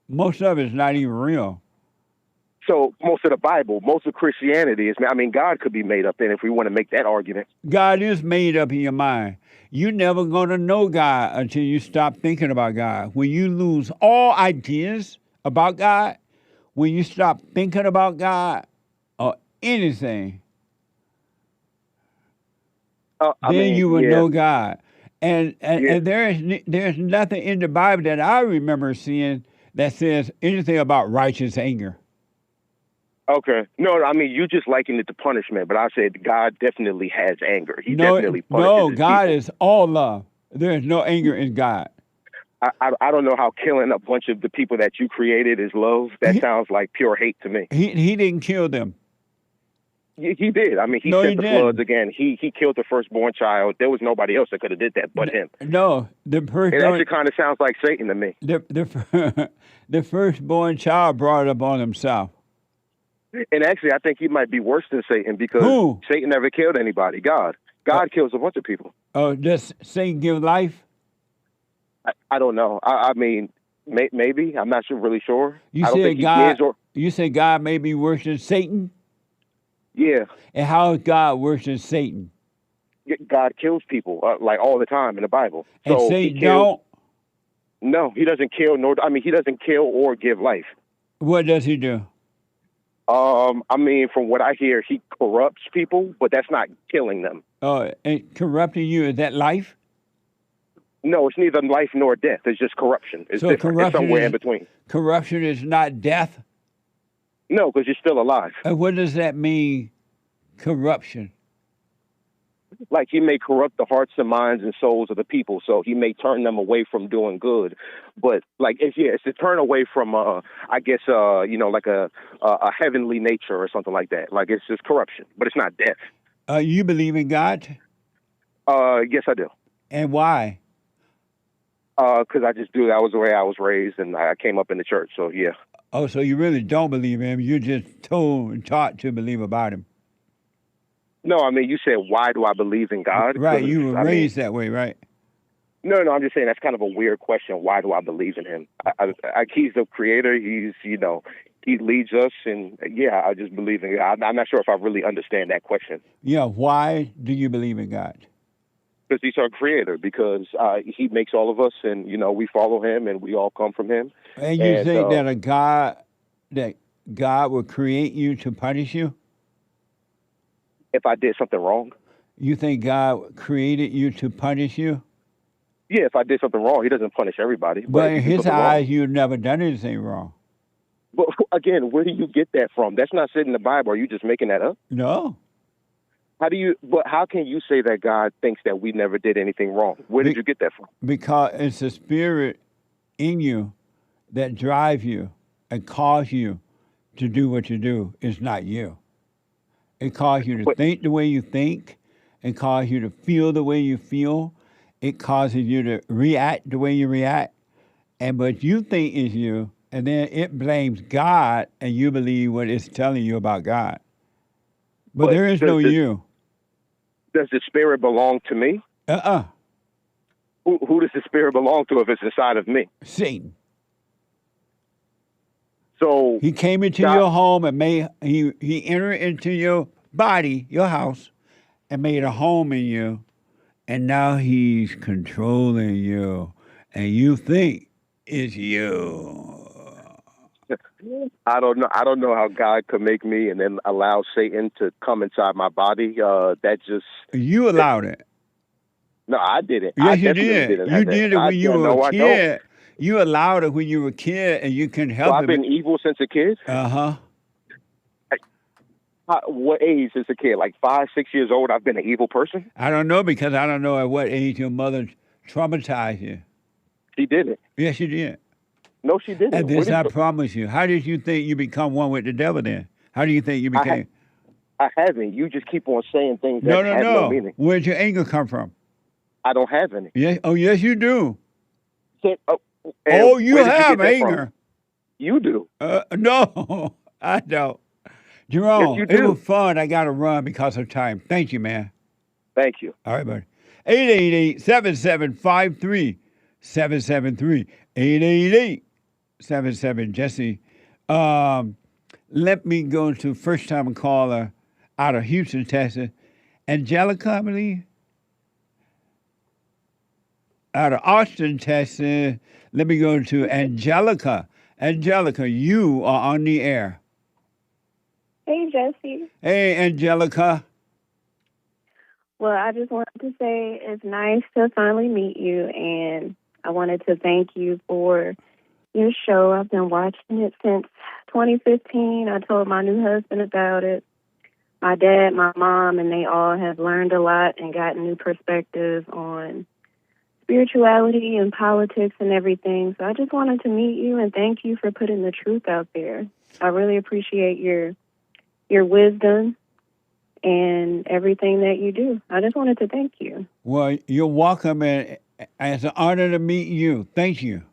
Most of it is not even real. So most of the Bible, most of Christianity is, I mean, God could be made up then if we want to make that argument. God is made up in your mind. You're never going to know God until you stop thinking about God. When you lose all ideas about God, when you stop thinking about God or anything, then you will know God. And there's nothing in the Bible that I remember seeing that says anything about righteous anger. Okay. No, I mean, you just liken it to punishment, but I said God definitely has anger. He definitely punishes his God people. is all love. There is no anger in God. I don't know how killing a bunch of the people that you created is love. That sounds like pure hate to me. He didn't kill them. He did. I mean, he sent the floods again. He killed the firstborn child. There was nobody else that could have did that but him. No, It actually kind of sounds like Satan to me. The firstborn child brought it upon himself. And actually, I think he might be worse than Satan because Satan never killed anybody. God kills a bunch of people. Oh, does Satan give life? I don't know. I mean, maybe. I'm not really sure. You I don't said think God. He is You said God may be worse than Satan. Yeah. And how is God worse than Satan? God kills people like all the time in the Bible. And So Satan don't? No, he doesn't kill. He doesn't kill or give life. What does he do? I mean, from what I hear, he corrupts people, but that's not killing them. Oh, and corrupting you, is that life? No, it's neither life nor death. It's just corruption. It's different. It's somewhere in between. Corruption is not death? No, because you're still alive. And what does that mean, corruption? Like he may corrupt the hearts and minds and souls of the people, so he may turn them away from doing good. But like, it's to turn away from, I guess, like a heavenly nature or something like that. Like it's just corruption, but it's not death. You believe in God? Yes, I do. And why? Because I just do. That was the way I was raised, and I came up in the church. So yeah. Oh, so you really don't believe in him? You're just told and taught to believe about him. No, I mean, you said, why do I believe in God? Right, you were raised that way, right? No, I'm just saying that's kind of a weird question. Why do I believe in him? He's the creator. He's, he leads us. And, yeah, I just believe in God. I'm not sure if I really understand that question. Yeah, why do you believe in God? Because he's our creator, because he makes all of us, and, we follow him, and we all come from him. And you think that God will create you to punish you? If I did something wrong. You think God created you to punish you? Yeah, if I did something wrong, he doesn't punish everybody. But in his eyes, you've never done anything wrong. But again, where do you get that from? That's not said in the Bible. Are you just making that up? No. But how can you say that God thinks that we never did anything wrong? Where did you get that from? Because it's the spirit in you that drives you and cause you to do what you do. It's not you. It causes you to think the way you think. It causes you to feel the way you feel. It causes you to react the way you react. But you think it's you, and then it blames God, and you believe what it's telling you about God. But there is no you. Does the spirit belong to me? Who does the spirit belong to if it's inside of me? Satan. So he came into your home and he entered into your body, your house, and made a home in you, and now he's controlling you, and you think it's you. I don't know how God could make me and then allow Satan to come inside my body. You allowed it. No, I didn't. Yes, you did. You did it when you were a kid. You allowed it when you were a kid, and you couldn't help it. I've been evil since a kid? Uh-huh. What age is a kid? Like 5, 6 years old, I've been an evil person? I don't know, because I don't know at what age your mother traumatized you. She didn't. Yes, she did. No, she didn't. And this I promise you. How did you think you become one with the devil then? How do you think you became? I haven't. You just keep on saying things that have no meaning. Where'd your anger come from? I don't have any. Yeah. Oh, yes, you do. You have anger. You do. No, I don't. Gerome, yes, you do. It was fun. I got to run because of time. Thank you, man. Thank you. All right, buddy. 888-7753-773. 888-77 Jesse. Let me go to first-time caller out of Houston, Texas. Angelika, I believe. Out of Austin, Texas. Let me go to Angelika. Angelika, you are on the air. Hey, Jesse. Hey, Angelika. Well, I just wanted to say it's nice to finally meet you, and I wanted to thank you for your show. I've been watching it since 2015. I told my new husband about it. My dad, my mom, and they all have learned a lot and gotten new perspectives on spirituality and politics and everything. So I just wanted to meet you and thank you for putting the truth out there. I really appreciate your wisdom and everything that you do. I just wanted to thank you. Well, you're welcome, and it's an honor to meet you. Thank you.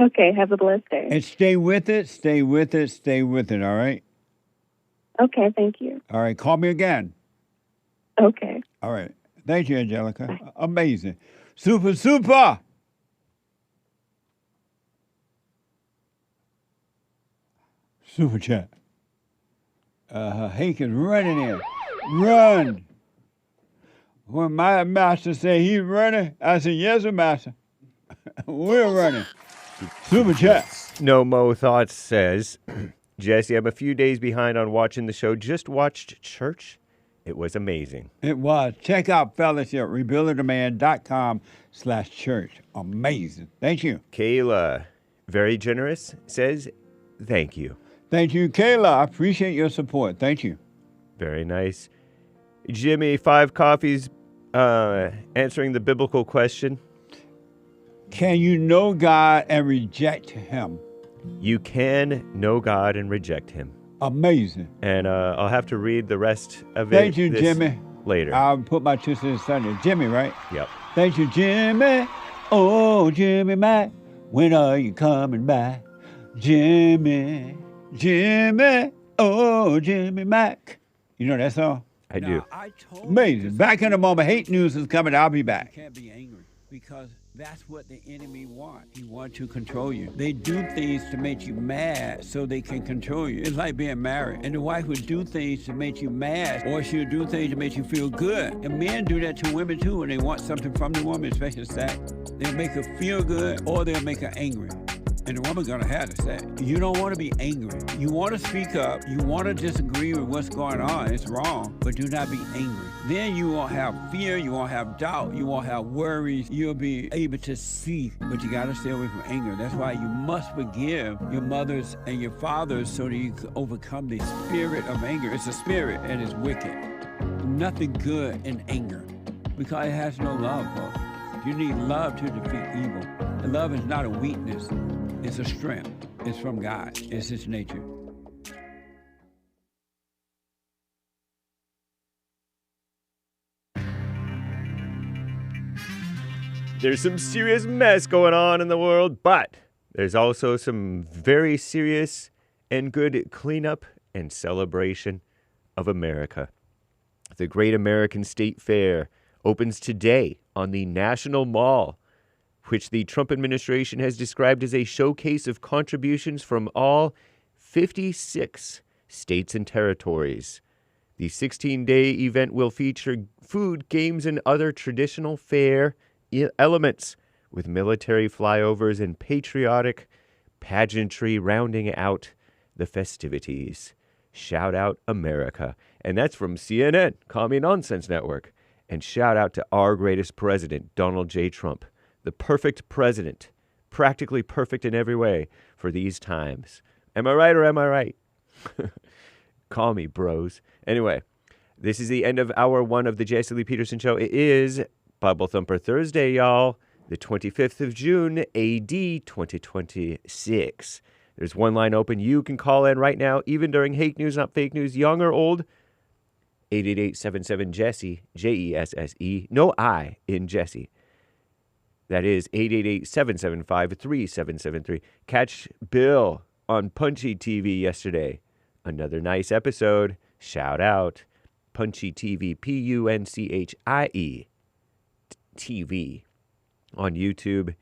Okay, have a blessed day. And stay with it, stay with it, stay with it, all right? Okay, thank you. All right, call me again. Okay. All right. Thank you, Angelika. Amazing. Super, super. Super chat. Hank is running in. Run. When my master said he's running, I said, yes, sir, master. We're running. Super chat. No Mo Thoughts says, Jesse, I'm a few days behind on watching the show. Just watched church. It was amazing. It was. Check out Fellowship, rebuildingdemand.com/church. Amazing. Thank you. Kayla, very generous, says, thank you. Thank you, Kayla. I appreciate your support. Thank you. Very nice. Jimmy, 5 coffees, answering the biblical question. Can you know God and reject him? You can know God and reject him. Amazing. And I'll have to read the rest of Thank you, Jimmy. Later. I'll put my 2 cents Sunday. Jimmy, right? Yep. Thank you, Jimmy. Oh, Jimmy Mac, when are you coming back? Jimmy, Jimmy, oh, Jimmy Mac. You know that song? I do. Amazing. Back in a moment. Hate news is coming. I'll be back. You can't be angry because that's what the enemy wants. He wants to control you. They do things to make you mad so they can control you. It's like being married. And the wife would do things to make you mad, or she'll do things to make you feel good. And men do that to women too when they want something from the woman, especially sex. They'll make her feel good or they'll make her angry. And the woman's gonna have to say, you don't want to be angry. You want to speak up. You want to disagree with what's going on. It's wrong, but do not be angry. Then you won't have fear. You won't have doubt. You won't have worries. You'll be able to see, but you got to stay away from anger. That's why you must forgive your mothers and your fathers so that you can overcome the spirit of anger. It's a spirit and it's wicked. Nothing good in anger because it has no love, folks. You need love to defeat evil. And love is not a weakness. It's a strength. It's from God. It's his nature. There's some serious mess going on in the world, but there's also some very serious and good cleanup and celebration of America. The Great American State Fair opens today on the National Mall, which the Trump administration has described as a showcase of contributions from all 56 states and territories. The 16-day event will feature food, games, and other traditional fair elements, with military flyovers and patriotic pageantry rounding out the festivities. Shout out America. And that's from CNN, Commie Nonsense Network. And shout out to our greatest president, Donald J. Trump, the perfect president, practically perfect in every way for these times. Am I right or am I right? Call me, bros. Anyway, this is the end of hour 1 of the Jesse Lee Peterson Show. It is Bible Thumper Thursday, y'all, the 25th of June, AD 2026. There's one line open. You can call in right now, even during hate news, not fake news, young or old. 888-77-JESSE, Jesse. No I in Jesse. That is 888-775-3773. Catch Bill on Punchy TV yesterday. Another nice episode. Shout out. Punchy TV, Punchie TV on YouTube.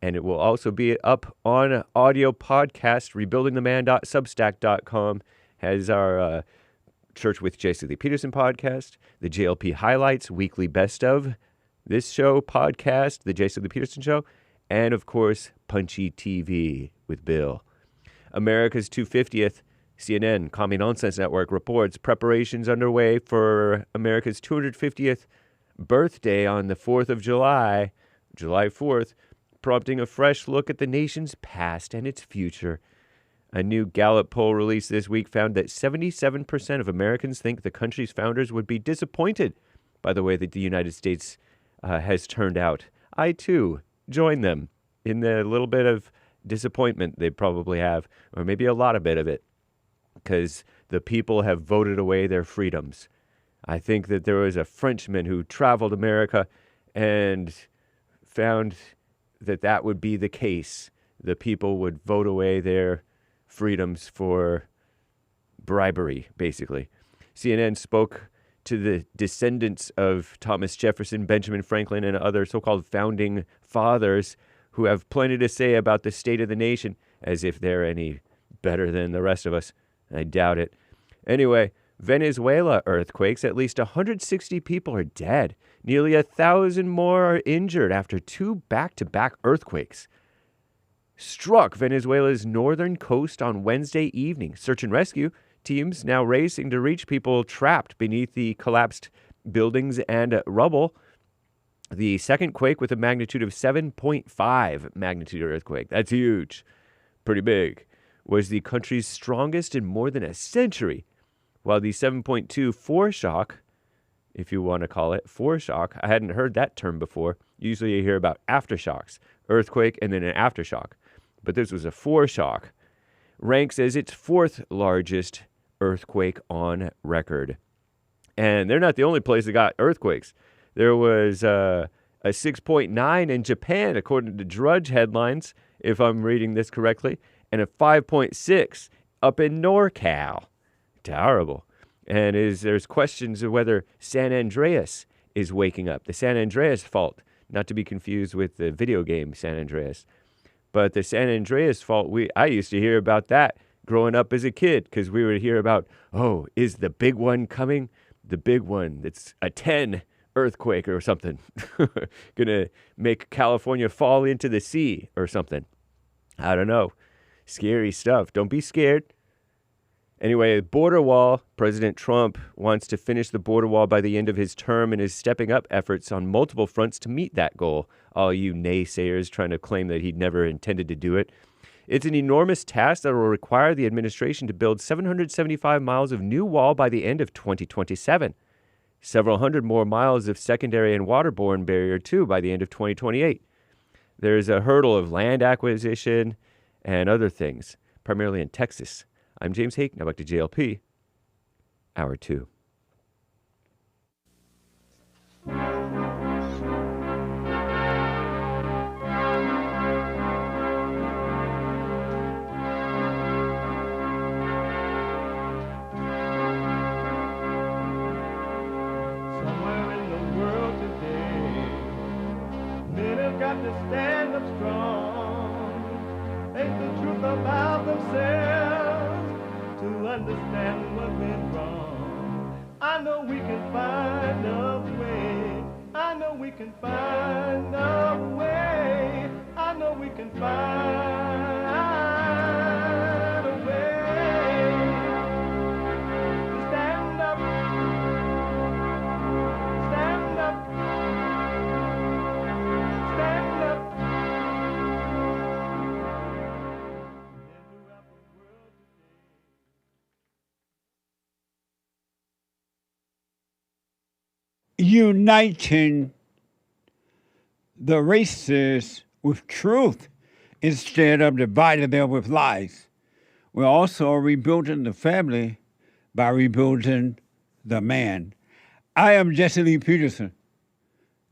And it will also be up on audio podcast. Rebuildingtheman.substack.com has our Church with Jesse Lee Peterson podcast, the JLP Highlights, weekly best of this show podcast, the Jesse Lee Peterson Show, and of course, Punchy TV with Bill. America's 250th CNN, Commie Nonsense Network, reports preparations underway for America's 250th birthday on the 4th of July, July 4th, prompting a fresh look at the nation's past and its future. A new Gallup poll released this week found that 77% of Americans think the country's founders would be disappointed by the way that the United States has turned out. I, too, join them in the little bit of disappointment they probably have, or maybe a lot of bit of it, because the people have voted away their freedoms. I think that there was a Frenchman who traveled America and found that would be the case. The people would vote away their freedoms for bribery, basically. CNN spoke to the descendants of Thomas Jefferson, Benjamin Franklin, and other so-called founding fathers who have plenty to say about the state of the nation, as if they're any better than the rest of us. I doubt it. Anyway, Venezuela earthquakes. At least 160 people are dead. Nearly 1,000 more are injured after 2 back-to-back earthquakes struck Venezuela's northern coast on Wednesday evening. Search and rescue teams now racing to reach people trapped beneath the collapsed buildings and rubble. The second quake with a magnitude of 7.5 magnitude earthquake, that's huge, pretty big, was the country's strongest in more than a century, while the 7.2 foreshock, if you want to call it foreshock, I hadn't heard that term before. Usually you hear about aftershocks, earthquake and then an aftershock, but this was a foreshock, ranks as its 4th largest earthquake on record. And they're not the only place that got earthquakes. There was a 6.9 in Japan, according to Drudge headlines, if I'm reading this correctly, and a 5.6 up in NorCal. Terrible. And there's questions of whether San Andreas is waking up. The San Andreas fault, not to be confused with the video game San Andreas. But the San Andreas fault, I used to hear about that growing up as a kid, because we would hear about, oh, is the big one coming? The big one that's a 10 earthquake or something. Gonna make California fall into the sea or something. I don't know. Scary stuff. Don't be scared. Anyway, border wall. President Trump wants to finish the border wall by the end of his term and is stepping up efforts on multiple fronts to meet that goal. All you naysayers trying to claim that he'd never intended to do it. It's an enormous task that will require the administration to build 775 miles of new wall by the end of 2027. Several hundred more miles of secondary and waterborne barrier, too, by the end of 2028. There's a hurdle of land acquisition and other things, primarily in Texas. I'm James Hake. Now back to JLP, Hour 2. Somewhere in the world today, men have got to stand up strong, face the truth about themselves, to understand what went wrong. I know we can find a way. I know we can find a way. I know we can find a way to stand up, stand up, stand up. Uniting the races with truth instead of dividing them with lies. We're also rebuilding the family by rebuilding the man. I am Jesse Lee Peterson.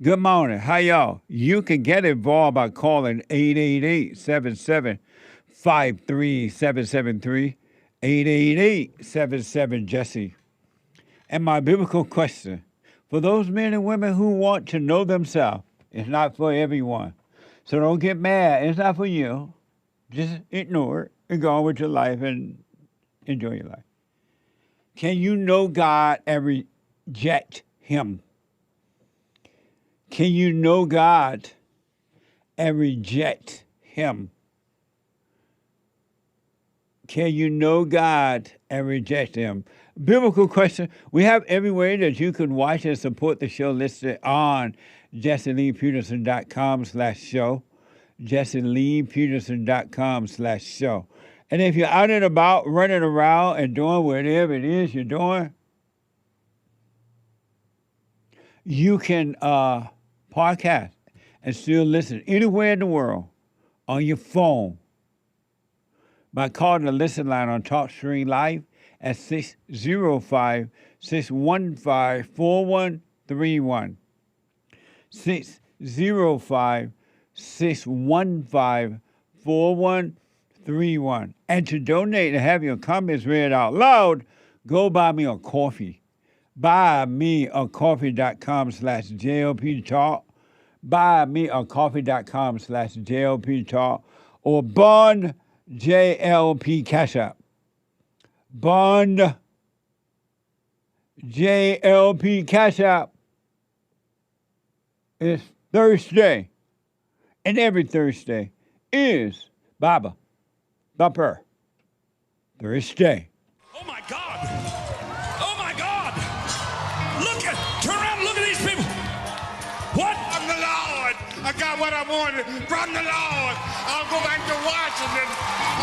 Good morning. How y'all? You can get involved by calling 888-77-53773, 888-77-JESSE. And my biblical question, for those men and women who want to know themselves, it's not for everyone. So don't get mad. It's not for you. Just ignore it and go on with your life and enjoy your life. Can you know God and reject him? Can you know God and reject him? Can you know God and reject him? Biblical question. We have every way that you can watch and support the show listed on JesseLeePeterson.com/show. JesseLeePeterson.com/show. And if you're out and about, running around and doing whatever it is you're doing, you can podcast and still listen anywhere in the world on your phone by calling the listen line on TalkStream Live at 605-615-4131. 605-615-4131. And to donate and have your comments read out loud, go buy me a coffee. Buymeacoffee.com/JLP Talk. Buymeacoffee.com/JLP Talk. Or Bond JLP Cash App. Bond JLP Cash App. It's Thursday. And every Thursday is Baba Thumper Thursday. Oh my God! Oh my God! Turn around and look at these people. What? From the Lord. I got what I wanted from the Lord. I'll go back to Washington.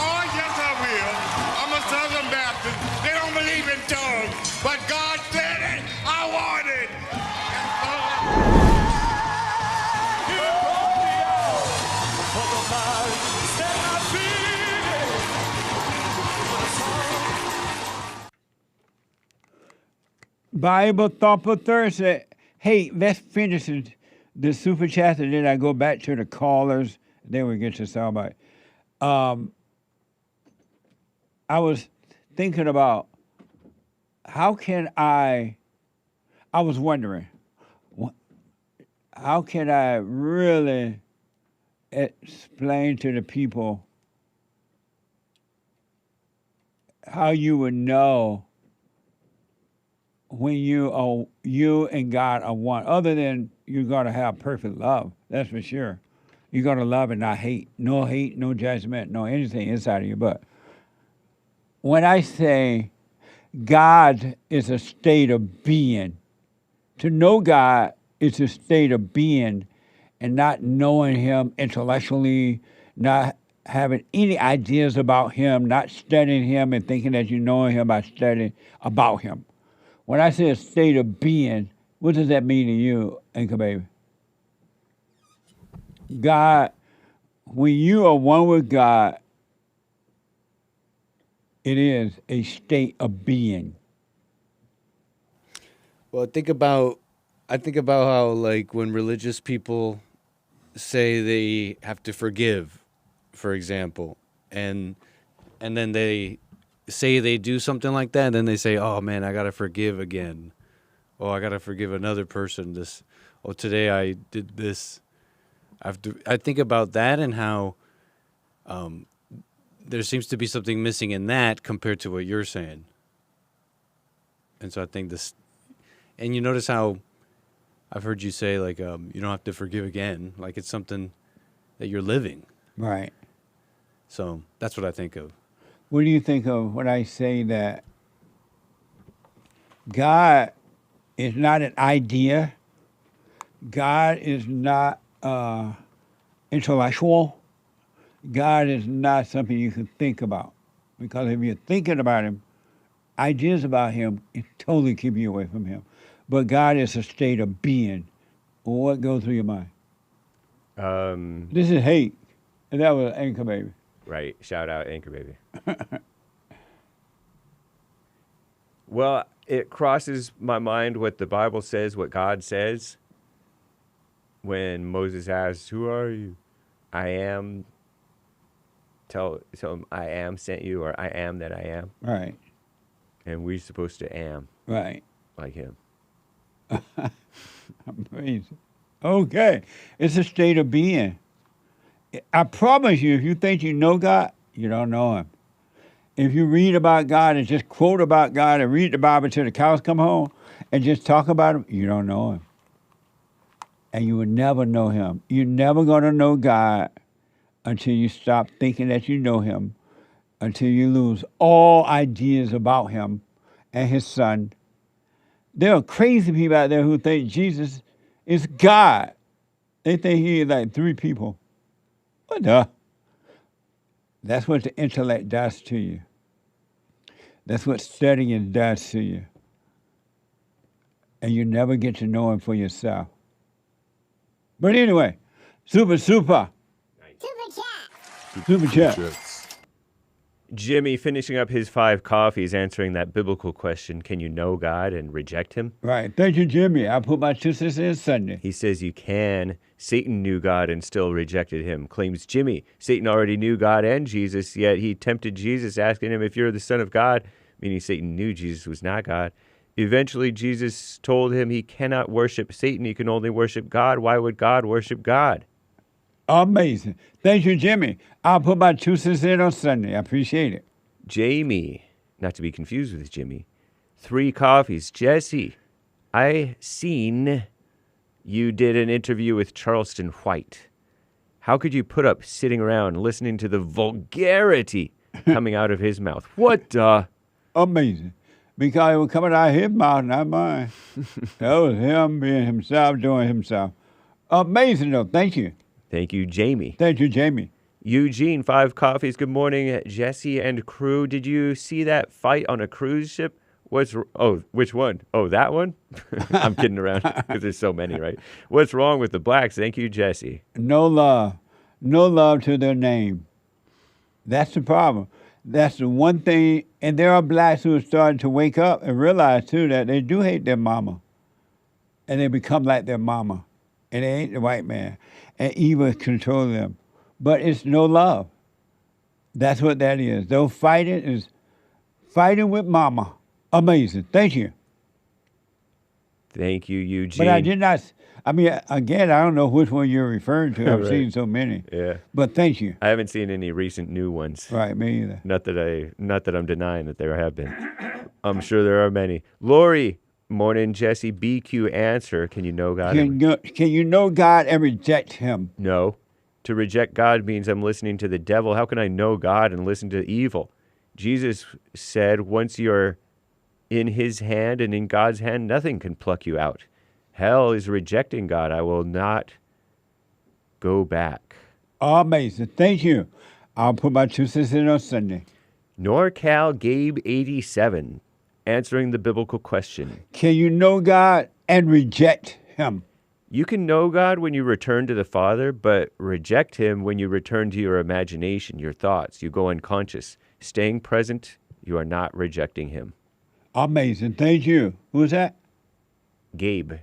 Oh, yes, I will. I'm a Southern Baptist. They don't believe in tongues. But God said it. I want it. Bible Thumper Thursday. Hey, let's finish the super chat and then I go back to the callers. Then we get to somebody. I was thinking about how can I was wondering, how can I really explain to the people how you would know when you and God are one, other than you're going to have perfect love, that's for sure. You're going to love and not hate. No hate, no judgment, no anything inside of you. But when I say God is a state of being, to know God is a state of being and not knowing him intellectually, not having any ideas about him, not studying him and thinking that you know him by studying about him. When I say a state of being, what does that mean to you, Anchor Baby? God, when you are one with God, it is a state of being. Well, I think about how, like, when religious people say they have to forgive, for example, and then they say they do something like that, and then they say, oh man, I gotta forgive again. Oh, I gotta forgive another person. Today I did this. I think about that and how there seems to be something missing in that compared to what you're saying. And so I think this, and you notice how I've heard you say, like, you don't have to forgive again. Like, it's something that you're living. Right. So that's what I think of. What do you think of when I say that God is not an idea? God is not intellectual. God is not something you can think about. Because if you're thinking about him, ideas about him, it totally keep you away from him. But God is a state of being. What goes through your mind? This is hate. And that was Anchor Baby. Right. Shout out Anchor Baby. Well, it crosses my mind what the Bible says, what God says. When Moses asks, who are you? I am. Tell him I am sent you, or I am that I am. Right. And we're supposed to am. Right. Like him. Amazing. Okay. It's a state of being. I promise you, if you think you know God, you don't know him. If you read about God and just quote about God and read the Bible till the cows come home and just talk about him, you don't know him. And you will never know him. You're never going to know God until you stop thinking that you know him, until you lose all ideas about him and his son. There are crazy people out there who think Jesus is God. They think he is like three people. What the? That's what the intellect does to you. That's what studying does to you. And you never get to know him for yourself. But anyway, super. Super chat. Jimmy finishing up his 5 coffees, answering that biblical question, can you know God and reject him? Right. Thank you, Jimmy. I put my 2 cents in Sunday. He says you can. Satan knew God and still rejected him. Claims Jimmy. Satan already knew God and Jesus, yet he tempted Jesus, asking him if you're the Son of God, meaning Satan knew Jesus was not God. Eventually, Jesus told him he cannot worship Satan. He can only worship God. Why would God worship God? Amazing. Thank you, Jimmy. I'll put my 2 cents in on Sunday. I appreciate it. Jamie, not to be confused with Jimmy. 3 coffees. Jesse, I seen you did an interview with Charleston White. How could you put up sitting around listening to the vulgarity coming out of his mouth? What Amazing. Because it was coming out of his mouth, not mine. That was him being himself, doing himself. Amazing, though. Thank you. Thank you, Jamie. Thank you, Jamie. Eugene, 5 coffees. Good morning, Jesse and crew. Did you see that fight on a cruise ship? Which one? Oh, that one? I'm kidding around because there's so many, right? What's wrong with the blacks? Thank you, Jesse. No love. No love to their name. That's the problem. That's the one thing. And there are blacks who are starting to wake up and realize, too, that they do hate their mama. And they become like their mama. And they hate the white man. And evil control them. But it's no love. That's what that is. Though fighting is fighting with mama. Amazing. Thank you. Thank you, Eugene. But I did not, again, I don't know which one you're referring to. I've Right. seen so many. Yeah. But thank you. I haven't seen any recent new ones. Right, me either. Not that I'm denying that there have been. I'm sure there are many. Lori, morning, Jesse. BQ answer. Can you know God? Can you know God and reject him? No. To reject God means I'm listening to the devil. How can I know God and listen to evil? Jesus said, once you're in his hand and in God's hand, nothing can pluck you out. Hell is rejecting God. I will not go back. Amazing. Thank you. I'll put my 2 cents in on Sunday. NorCal Gabe 87, answering the biblical question. Can you know God and reject him? You can know God when you return to the Father, but reject him when you return to your imagination, your thoughts. You go unconscious. Staying present, you are not rejecting him. Amazing. Thank you. Who's that? Gabe.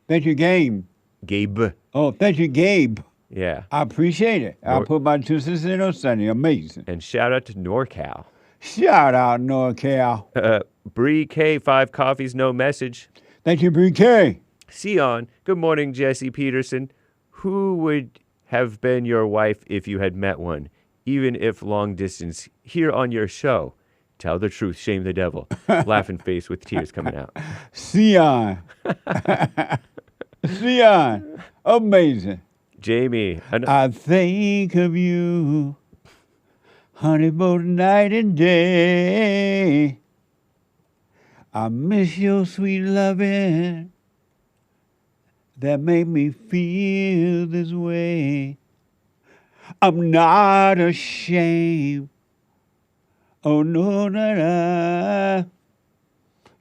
Thank you, Gabe. Gabe. Oh, thank you, Gabe. Yeah. I appreciate it. I'll put my 2 cents in on Sunday. Amazing. And shout out to NorCal. Shout out, NorCal. Bree K, 5 coffees, no message. Thank you, Bree K. Sion, good morning, Jesse Peterson. Who would have been your wife if you had met one, even if long distance, here on your show? Tell the truth, shame the devil. Laughing face with tears coming out. Sion. Sion. Amazing. Jamie. I think of you, honey, both night and day. I miss your sweet loving that made me feel this way. I'm not ashamed. Oh, no, no, no.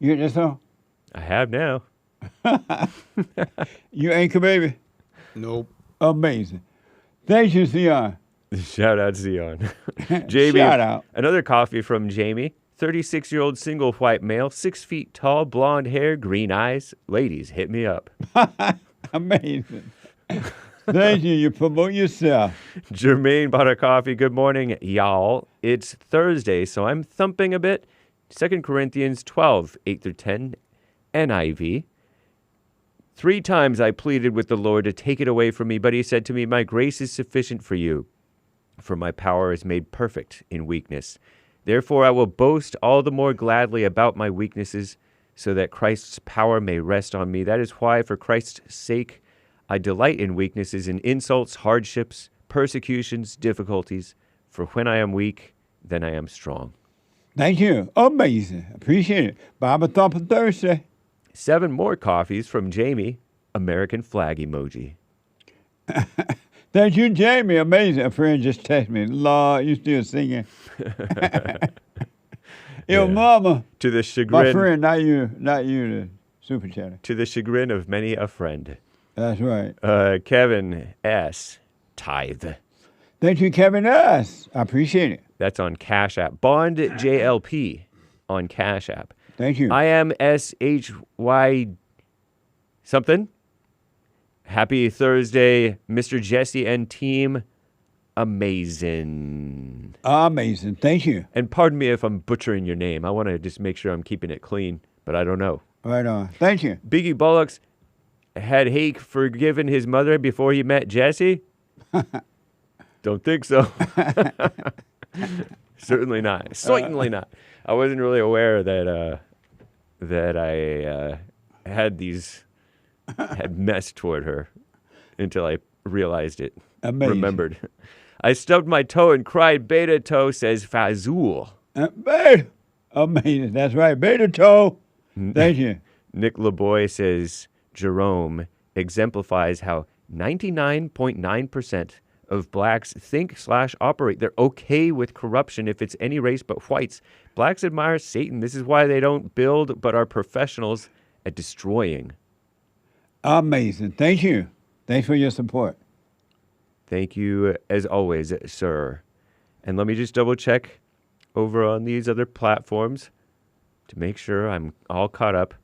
You hear that song? I have now. You anchor, baby? Nope. Amazing. Thank you, Sion. Shout out, Sion. Jamie. Shout out. Another coffee from Jamie. 36-year-old single white male, 6 feet tall, blonde hair, green eyes. Ladies, hit me up. Amazing. Thank you. You promote yourself. Jermaine bought a coffee. Good morning, y'all. It's Thursday, so I'm thumping a bit. 2 Corinthians 12, 8 through 10, NIV. 3 times I pleaded with the Lord to take it away from me, but he said to me, my grace is sufficient for you, For my power is made perfect in weakness. Therefore I will boast all the more gladly about my weaknesses, so that Christ's power may rest on me. That is why, for Christ's sake, I delight in weaknesses, in insults, hardships, persecutions, difficulties. For when I am weak, then I am strong. Thank you. Amazing. Appreciate it. Bible Thumper Thursday. 7 more coffees from Jamie. American flag emoji. Thank you, Jamie. Amazing. A friend just texted me. Lord, you still singing. Yo, mama. To the chagrin. My friend, not you, the super chatter. To the chagrin of many a friend. That's right. Kevin S. Tithe. Thank you, Kevin S. I appreciate it. That's on Cash App. Bond JLP on Cash App. Thank you. I am SHY something. Happy Thursday, Mr. Jesse and team. Amazing. Amazing. Thank you. And pardon me if I'm butchering your name. I want to just make sure I'm keeping it clean, but I don't know. Right on. Thank you. Biggie Bollocks, had Hake forgiven his mother before he met Jesse? Don't think so. Certainly not. Certainly not. I wasn't really aware that I had mess toward her until I realized it. Amazing. Remembered. I stubbed my toe and cried. Beta toe, says Fazul. Amazing. That's right. Beta toe. Thank you. Nick LeBoy says Gerome exemplifies how 99.9% of blacks think/operate. They're okay with corruption if it's any race but whites. Blacks admire Satan. This is why they don't build but are professionals at destroying. Amazing. Thank you. Thanks for your support. Thank you, as always, sir. And let me just double check over on these other platforms to make sure I'm all caught up.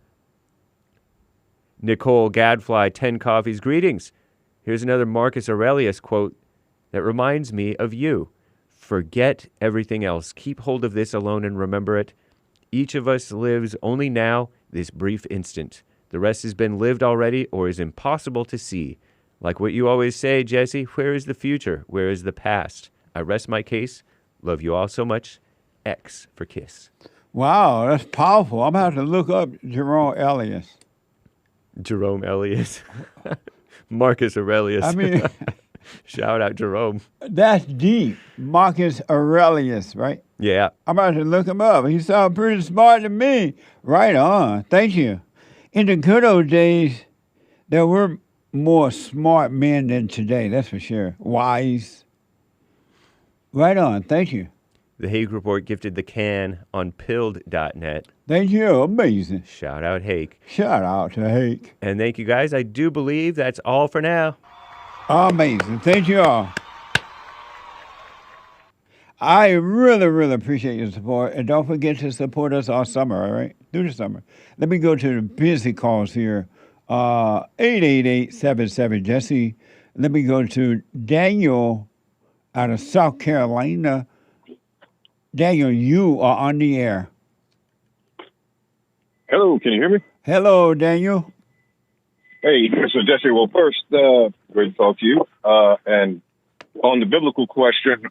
Nicole Gadfly, 10 coffees. Greetings. Here's another Marcus Aurelius quote that reminds me of you. Forget everything else. Keep hold of this alone and remember it. Each of us lives only now, this brief instant. The rest has been lived already or is impossible to see. Like what you always say, Jesse, where is the future? Where is the past? I rest my case. Love you all so much. X for kiss. Wow, that's powerful. I'm going to have to look up Jerome Elias. Gerome Elias. Marcus Aurelius. I mean, shout out Gerome. That's deep. Marcus Aurelius, right? Yeah. I'm about to look him up. He sounds pretty smart to me. Right on. Thank you. In the good old days, there were more smart men than today, that's for sure. Wise. Right on. Thank you. The Hake Report gifted the can on pilled.net. Thank you. Amazing. Shout out Hake. Shout out to Hake. And thank you guys. I do believe that's all for now. Amazing. Thank you all. I really, really appreciate your support. And don't forget to support us all summer, all right? Through the summer. Let me go to the busy calls here. 888-77-JESSE. Let me go to Daniel out of South Carolina. Daniel, you are on the air. Hello, can you hear me? Hello, Daniel. Hey, so Jesse, well, first, great to talk to you. And on the biblical question,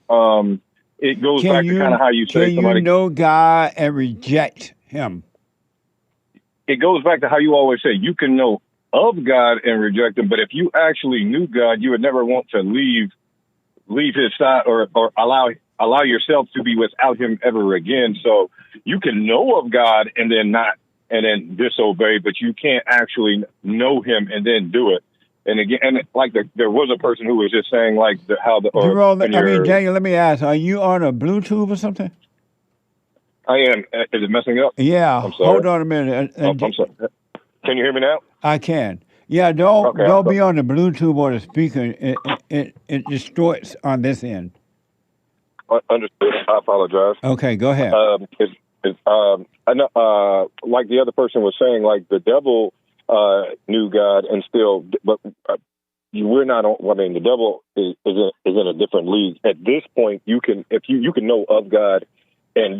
it goes back to kind of how you say somebody... Can you know God and reject him? It goes back to how you always say you can know of God and reject him, but if you actually knew God, you would never want to leave his side or allow yourself to be without him ever again. So you can know of God and then disobey, but you can't actually know him and then do it. And again, there was a person who was just saying Daniel, let me ask, are you on a Bluetooth or something? I am. Is it messing up? Yeah. I'm sorry. Hold on a minute. I'm sorry. Can you hear me now? I can. Yeah, don't be on the Bluetooth or the speaker. It distorts on this end. Understood. I apologize. Okay, go ahead. I know, like the other person was saying, like the devil knew God and still, but we're not on. I mean, the devil is in a different league. At this point, you can know of God and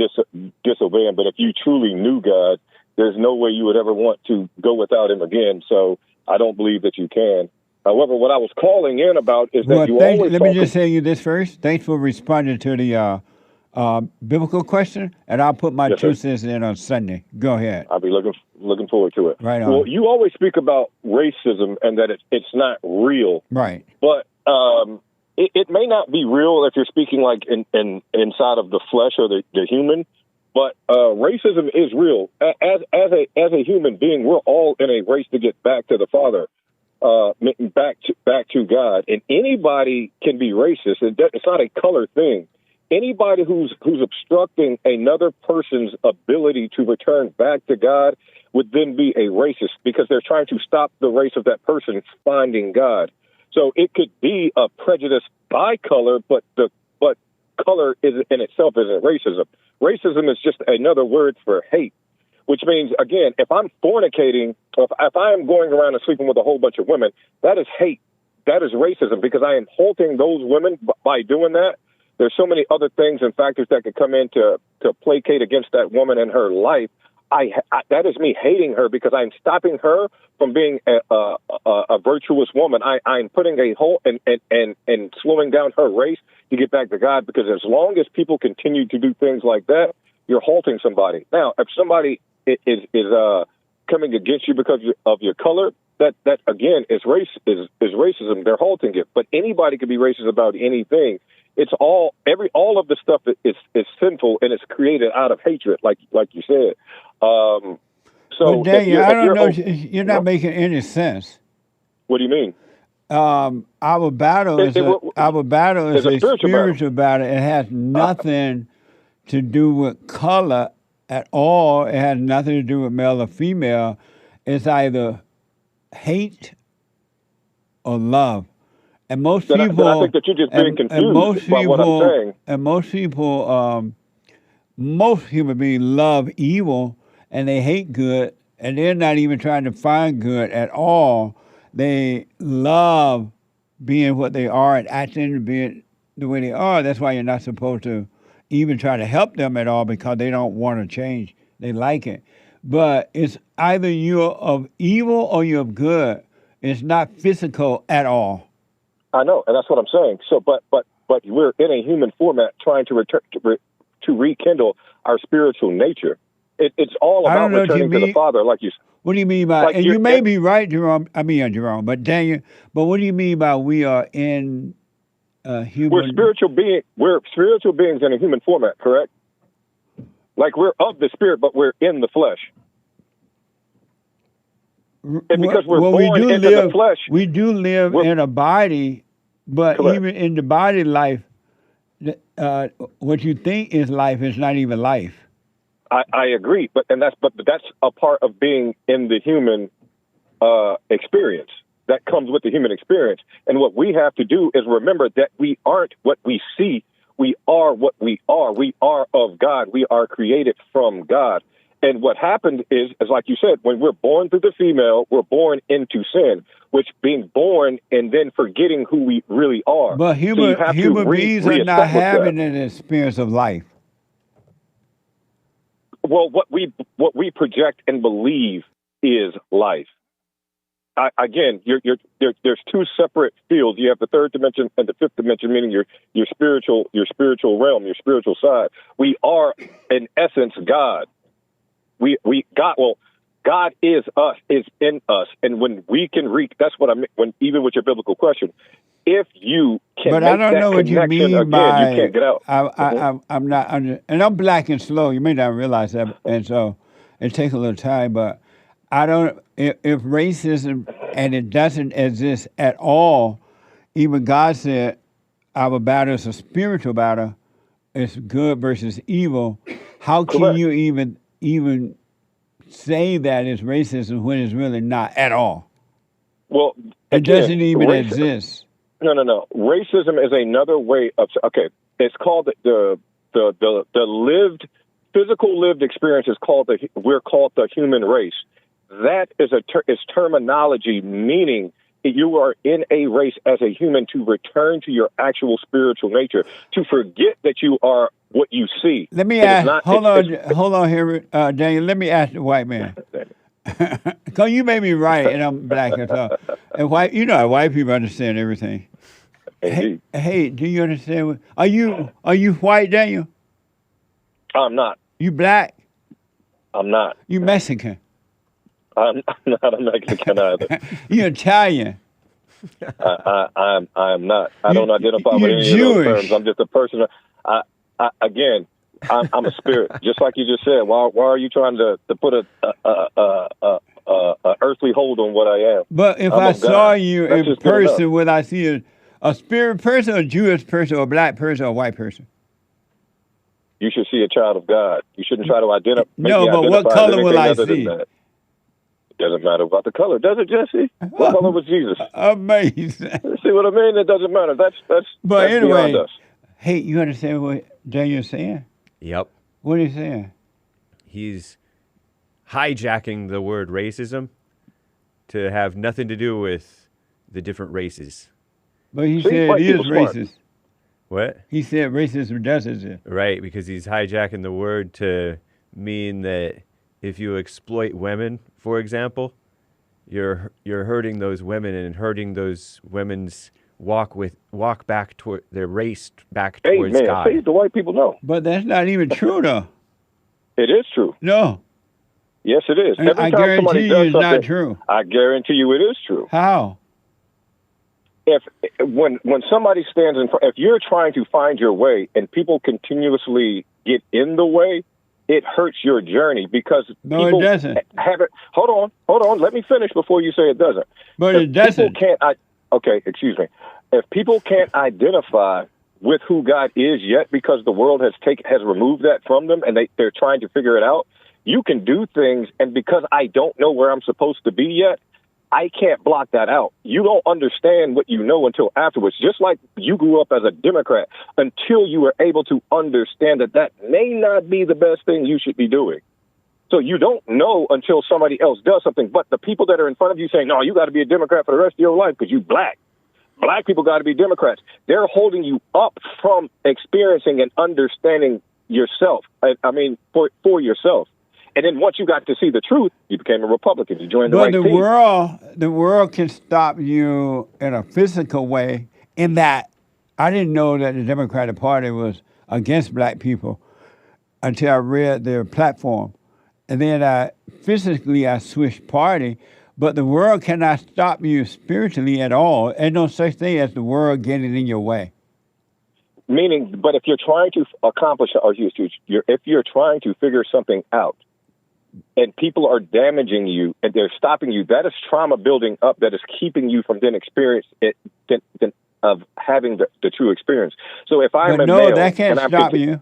disobey him, but if you truly knew God, there's no way you would ever want to go without him again. So I don't believe that you can. However, what I was calling in about is that Well, you thanks. always Let me talk. just say you this first. Thanks for responding to the biblical question, and I'll put my Yes, two sir. cents in on Sunday. Go ahead. I'll be looking forward to it. Right on. Well, you always speak about racism and that it's not real, Right. but it may not be real if you're speaking like in inside of the flesh or the human. But racism is real. As a human being, we're all in a race to get back to the Father, back to God. And anybody can be racist. It's not a color thing. Anybody who's obstructing another person's ability to return back to God would then be a racist because they're trying to stop the race of that person finding God. So it could be a prejudice by color, but color is in itself isn't racism. Racism is just another word for hate, which means, again, if I'm fornicating, if I am going around and sleeping with a whole bunch of women, that is hate. That is racism because I am halting those women by doing that. There's so many other things and factors that could come in to placate against that woman and her life. That is me hating her because I'm stopping her from being a virtuous woman. I'm putting a halt and slowing down her race to get back to God, because as long as people continue to do things like that, you're halting somebody. Now, if somebody is coming against you because of your color, that again is racism. They're halting it. But anybody can be racist about anything. It's all of the stuff is sinful, and it's created out of hatred, like you said. So, but Daniel, I don't know. You're not making any sense. What do you mean? Our battle is a spiritual battle. It has nothing to do with color at all. It has nothing to do with male or female. It's either hate or love. And most people, I think that you're just being confused by what I'm saying. And most people, most human beings love evil and they hate good, and they're not even trying to find good at all. They love being what they are and acting being the way they are. That's why you're not supposed to even try to help them at all, because they don't want to change. They like it. But it's either you're of evil or you're of good. It's not physical at all. I know, and that's what I'm saying. So, but we're in a human format trying to return to rekindle our spiritual nature. It's all about returning to the Father, like you. What do you mean by? And you may be right, Gerome. Jerome. But Daniel, what do you mean by we are in human? We're spiritual beings in a human format, correct? Like we're of the spirit, but we're in the flesh. And because we're born into the flesh, we do live in a body, but correct. Even in the body life, what you think is life is not even life. I agree, but that's a part of being in the human experience. That comes with the human experience. And what we have to do is remember that we aren't what we see. We are what we are. We are of God. We are created from God. And what happened is like you said, when we're born through the female, we're born into sin, which being born and then forgetting who we really are. But human beings are not having an experience of life. Well, what we project and believe is life. Again, there's two separate fields. You have the third dimension and the fifth dimension, meaning your spiritual realm, your spiritual side. We are, in essence, God. God is us, is in us, and when we can reach, that's what I mean. When even with your biblical question, if you can, but make I don't that know what you mean again, by. You can't get out. I'm not under, and I'm black and slow. You may not realize that, and so it takes a little time. But I don't. If racism and it doesn't exist at all, even God said our battle is a spiritual battle. It's good versus evil. How can Correct. you even say that it's racism when it's really not at all? Well, it doesn't even exist. No. Racism is another way of. Okay, it's called the lived physical lived experience is called we're called the human race. That is is terminology, meaning you are in a race as a human to return to your actual spiritual nature, to forget that you are what you see. Let me ask. Hold on here, Daniel. Let me ask the white man. Because you may be right, and I'm black and so. And white, you know, white people understand everything. Indeed. Hey, do you understand? Are you white, Daniel? I'm not. You black? I'm not. You Mexican? I'm not a Mexican either. You Italian? I'm not. I don't identify with you're any of Jewish. those terms. I'm just a person. Again, I'm a spirit, just like you just said. Why are you trying to put a earthly hold on what I am? But if I'm I of God. saw you That's in just good person, enough. would I see a spirit person, a Jewish person, or a black person, or a white person? You should see a child of God. You shouldn't try to identify. No, but what color will I see? It doesn't matter about the color, does it, Jesse? What color was Jesus? Amazing. See what I mean? It doesn't matter. That's But anyway, beyond us. hey, you understand what Daniel's saying? Yep. What is he saying? He's hijacking the word racism to have nothing to do with the different races. But he See, said white it is people smart. racist. What? He said racism does exist. Right, because he's hijacking the word to mean that if you exploit women, for example, you're hurting those women and hurting those women's walk back toward their race back towards Amen. God. See, the white people know. But that's not even true, though. It is true. No. Yes, it is. And Every I time somebody guarantee does you it's not something, true. I guarantee you it is true. How? When somebody stands in front, if you're trying to find your way and people continuously get in the way, it hurts your journey because No, people it doesn't. have it. Hold on. Let me finish before you say it doesn't. But If it doesn't. People can't. Okay, excuse me. If people can't identify with who God is yet because the world has removed that from them and they're trying to figure it out, you can do things, and because I don't know where I'm supposed to be yet, I can't block that out. You don't understand what you know until afterwards. Just like you grew up as a Democrat until you were able to understand that may not be the best thing you should be doing. So you don't know until somebody else does something. But the people that are in front of you saying, no, you got to be a Democrat for the rest of your life because you black. Black people got to be Democrats. They're holding you up from experiencing and understanding yourself. I mean, for yourself. And then once you got to see the truth, you became a Republican. You joined the right team. But the world can stop you in a physical way in that I didn't know that the Democratic Party was against black people until I read their platform. And then I switched party. But the world cannot stop you spiritually at all. Ain't no such thing as the world getting in your way. Meaning, but if you're trying to accomplish, if you're trying to figure something out, and people are damaging you and they're stopping you, that is trauma building up that is keeping you from then of having the true experience. So if I'm a male, that can't stop you.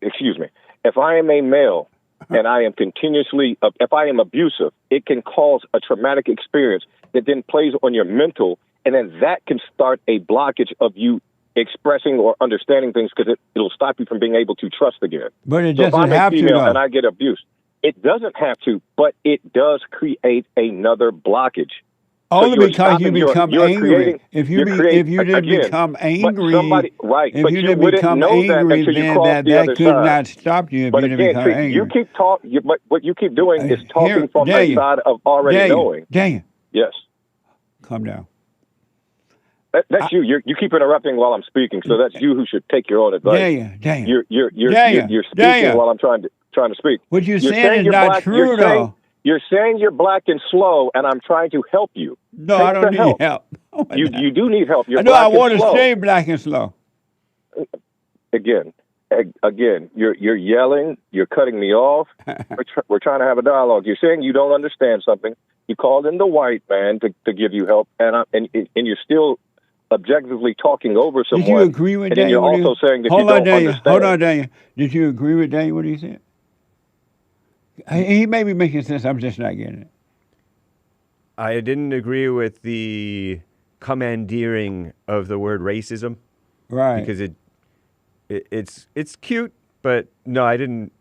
Excuse me. If I am a male and I am continuously, if I am abusive, it can cause a traumatic experience that then plays on your mental, and then that can start a blockage of you expressing or understanding things because it'll stop you from being able to trust again. But it So if doesn't I'm a have to, female though. and I get abused, it doesn't have to, but it does create another blockage. Only you're because you stopping- you're- become you're angry. creating- If you're you creating- didn't again, become but angry, somebody, right, if but you you didn't wouldn't become know that angry, until you then crossed the that other could side. not stop you if But you didn't again, become see, angry. you keep what you keep doing is talking from a Daniel, side of already knowing. Daniel, Yes. calm down. That's you. You keep interrupting while I'm speaking, so that's you who should take your own advice. Daniel. You're speaking while I'm trying to speak. What you're You're saying is you're not black, true, though. You're saying you're black and slow, and I'm trying to help you. No, Take I don't the need help. Oh, my You God. do need help. You're I know black I want and to slow. stay black and slow. Again, you're yelling. You're cutting me off. We're trying to have a dialogue. You're saying you don't understand something. You called in the white man to give you help, and you're still objectively talking over someone. Did you agree with and then Daniel? you're also saying that Hold you don't Daniel. understand. Hold on, Daniel. Did you agree with Daniel what he said? He may be making sense. I'm just not getting it. I didn't agree with the commandeering of the word racism. Right. Because it's cute, but no, I didn't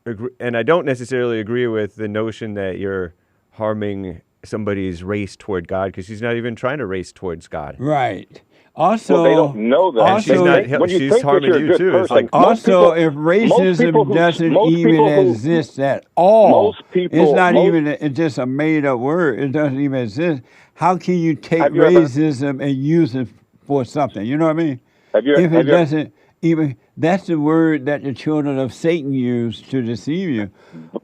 agree, and I don't necessarily agree with the notion that you're harming somebody's race toward God because she's not even trying to race towards God. Right. Also, Well, they don't know that. And she's also, not. When you She's think that harming you're a you good too. It's person, like most also, people- if most people racism who- doesn't most even people who- exist at all, most people- it's not most- even. It's just a made-up word. It doesn't even exist. How can you take Have you ever- racism and use it for something? You know what I mean? Have you? If have it you- doesn't even, that's the word that the children of Satan use to deceive you.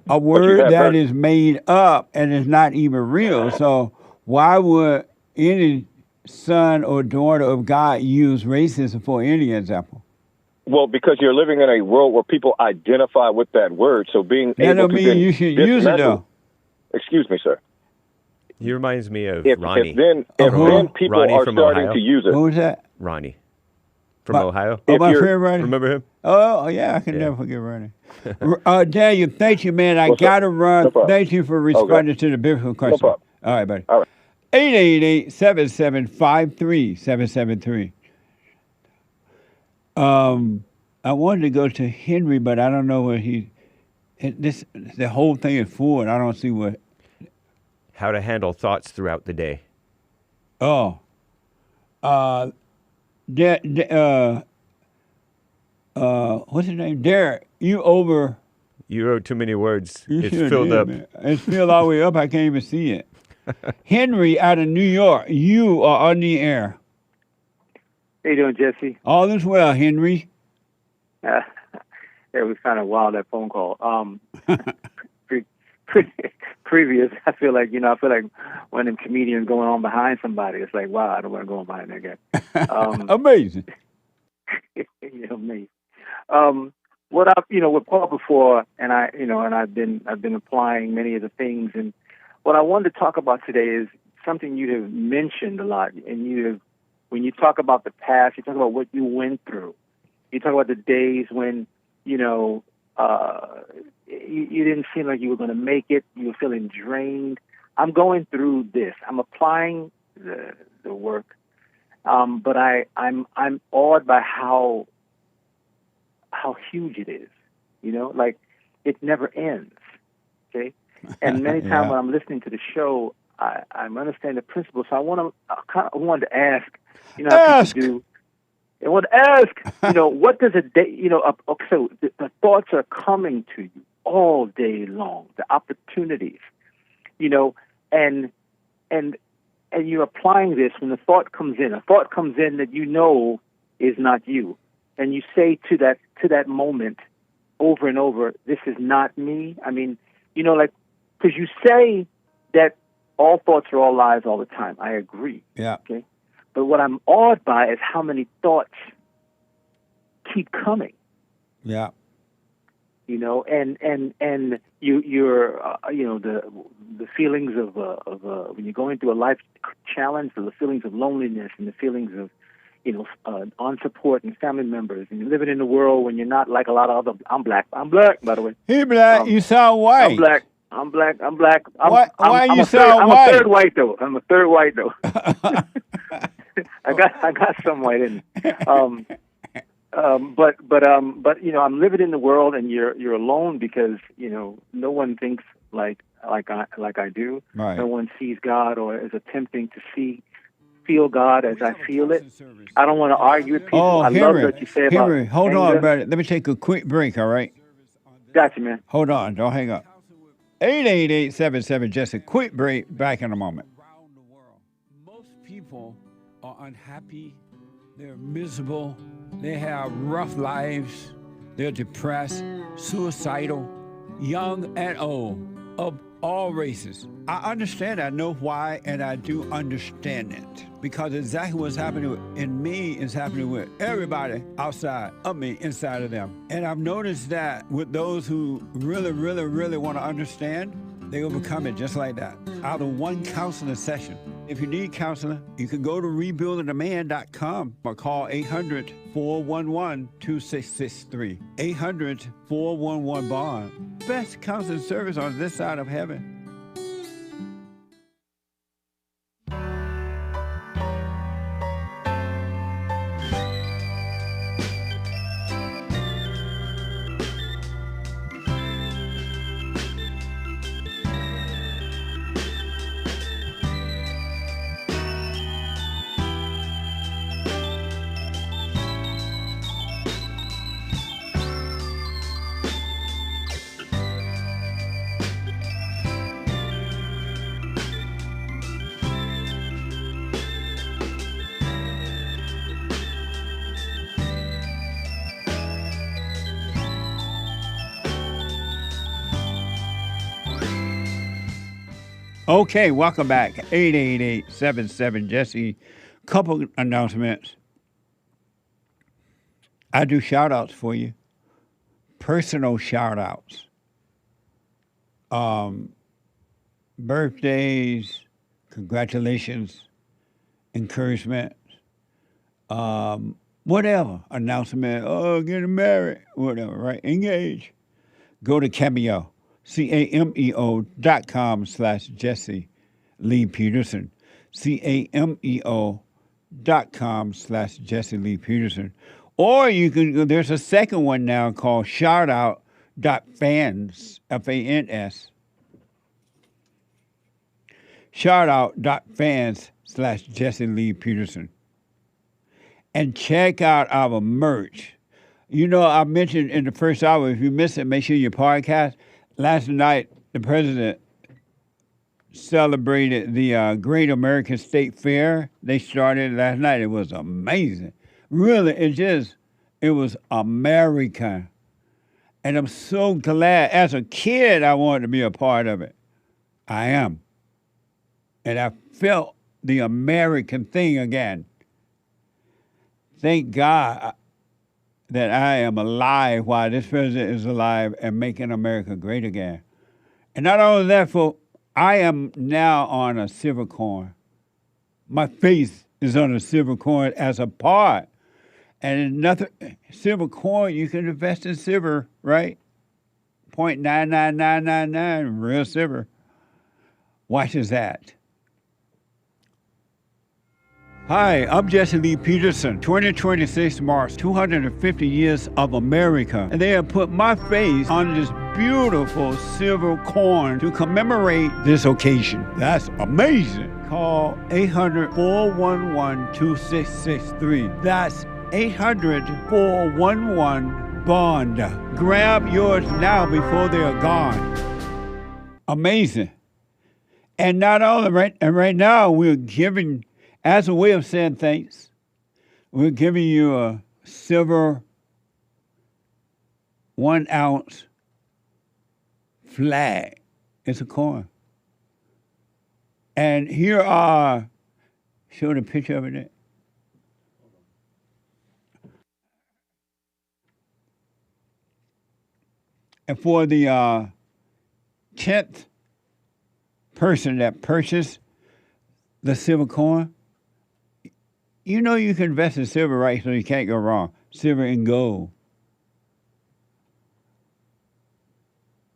A word have that heard- is made up and is not even real. So why would any son or daughter of God use racism for any example? Well, because you're living in a world where people identify with that word, so being That able don't to mean then you should use it dismantle- though. Excuse me, sir. he reminds me of If Ronnie. then people Ronnie are from starting Ohio. to use it, What was that? Ronnie from My- Ohio. Oh, If my you're- friend Ronnie. Remember him? Oh, yeah, I can Yeah. never forget Ronnie. Daniel, thank you, man. I What's up? got to run. No problem. Thank you for responding to the biblical question. problem. All right, buddy. All right. 888-775-3773. I wanted to go to Henry, but I don't know where the whole thing is full, and I don't see what. How to handle thoughts throughout the day. Oh. What's his name? Derek, you wrote too many words. You It's sure filled did, up. man. It's filled all the way up. I can't even see it. Henry out of New York, you are on the air. How you doing, Jesse? All is well, Henry. It was kind of wild, that phone call. Previous, I feel like when them comedians going on behind somebody, it's like, wow, I don't want to go on behind that guy. Amazing. Amazing. What I've with Paul before, and I've been applying many of the things, and what I wanted to talk about today is something you have mentioned a lot, and when you talk about the past, you talk about what you went through. You talk about the days when you didn't seem like you were going to make it. You were feeling drained. I'm going through this. I'm applying the work, but I'm awed by how huge it is. Like it never ends. Okay, and many times Yeah. when I'm listening to the show, I'm understanding the principles. So I wanted to ask. Ask. People do. I want to ask, what does a day, so the thoughts are coming to you all day long, the opportunities, and you're applying this when the thought comes in. A thought comes in that is not you, and you say to that moment over and over, this is not me. I mean, because you say that all thoughts are all lies all the time. I agree. Yeah. Okay. But what I'm awed by is how many thoughts keep coming. Yeah. And you're the feelings of when you're going through a life challenge, the feelings of loneliness and the feelings of on support and family members, and you're living in a world when you're not like a lot of other. I'm black, by the way. He black. You sound white. I'm black. Why you I'm sound white? I'm a third white though. I got some white in me. But I'm living in the world, and you're alone because no one thinks like I do. Right. No one sees God or is attempting to feel God as I feel it. I don't want to argue with people. Oh, I love what you say about Henry, hold anger. on, brother. Let me take a quick break, all right? Gotcha, man. Hold on. Don't hang up. 888-77, just a quick break. Back in a moment. Around the world, most people are unhappy. They're miserable. They have rough lives. They're depressed, suicidal, young and old, of all races. I understand. I know why, and I do understand it. Because exactly what's happening in me is happening with everybody outside of me, inside of them. And I've noticed that with those who really, really, really want to understand, they overcome it just like that, out of one counseling session. If you need counseling, you can go to rebuildingaman.com or call 800-411-2663. 800-411-BOND. Best counseling service on this side of heaven. Okay, welcome back. 888-77-JESSE. Couple announcements. I do shout-outs for you. Personal shout-outs. Birthdays, congratulations, encouragement, whatever. Announcement, getting married, whatever, right? Engage. Go to Cameo. CAMEO.com/Jesse Lee Peterson. CAMEO.com/Jesse Lee Peterson. Or you can, there's a second one now called shoutout.fans, F-A-N-S. Shoutout.fans/Jesse Lee Peterson. And check out our merch. You know, I mentioned in the first hour, if you missed it, make sure you podcast. Last night, the president celebrated the Great American State Fair. They started last night. It was amazing. Really, it was American. And I'm so glad. As a kid, I wanted to be a part of it. I am. And I felt the American thing again. Thank God that I am alive while this president is alive and making America great again. And not only that, I am now on a silver coin. My face is on a silver coin as a part. And nothing, silver coin, you can invest in silver, right? 0.99999, real silver. Watch that. Hi, I'm Jesse Lee Peterson. 2026 marks 250 years of America, and they have put my face on this beautiful silver coin to commemorate this occasion. That's amazing. Call 800-411-2663. That's 800-411-BOND. Grab yours now before they are gone. Amazing. And not only right now, we're giving, as a way of saying thanks, we're giving you a silver 1 ounce flag. It's a coin. And here are, show the picture of it. And for the 10th person that purchased the silver coin, you know you can invest in silver, right? So you can't go wrong. Silver and gold.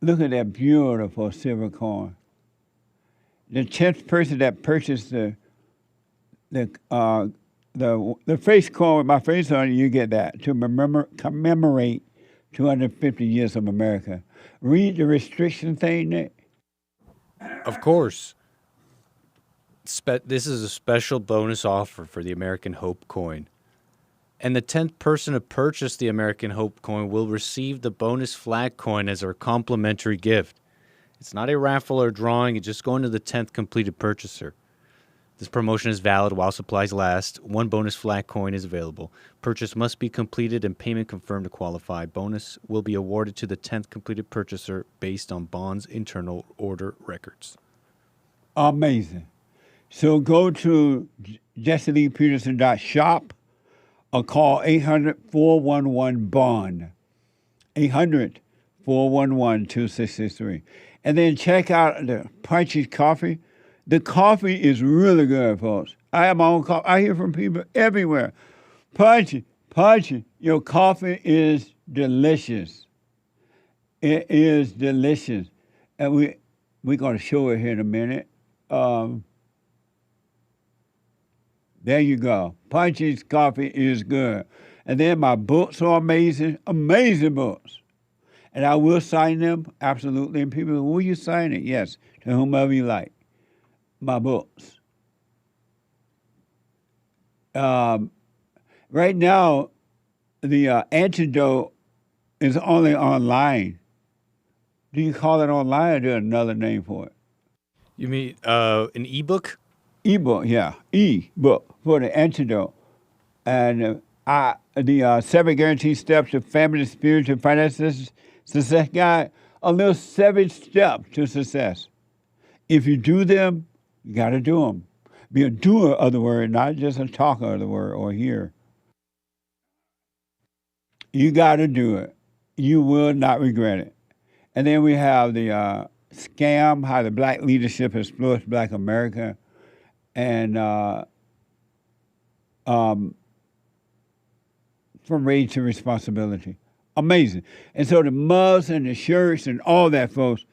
Look at that beautiful silver coin. The 10th person that purchased the face coin with my face on it, you get that to commemorate 250 years of America. Read the restriction thing, Nick. Of course. This is a special bonus offer for the American Hope coin. And the 10th person to purchase the American Hope coin will receive the bonus flag coin as our complimentary gift. It's not a raffle or drawing. It's just going to the 10th completed purchaser. This promotion is valid while supplies last. 1 bonus flag coin is available. Purchase must be completed and payment confirmed to qualify. Bonus will be awarded to the 10th completed purchaser based on Bond's internal order records. Amazing. So go to jesseleepeterson.shop or call 800-411-BOND. 800-411-2663. And then check out the Punchy's coffee. The coffee is really good, folks. I have my own coffee. I hear from people everywhere. Punchy, your coffee is delicious. It is delicious. And we're going to show it here in a minute. There you go. Punchy's coffee is good. And then my books are amazing, amazing books. And I will sign them, absolutely. And people, will you sign it? Yes, to whomever you like. My books. Right now, the antidote is only online. Do you call it online or do you have another name for it? You mean an ebook? Ebook, yeah. E-book for the antidote. And the 7 guaranteed steps to family, spiritual, financial success guide, a little 7 steps to success. if you do them, you got to do them. Be a doer of the word, not just a talker of the word or hearer. You got to do it. You will not regret it. And then we have the scam, how the black leadership exploits black America, and from rage to responsibility. Amazing. And so the mugs and the shirts and all that, folks,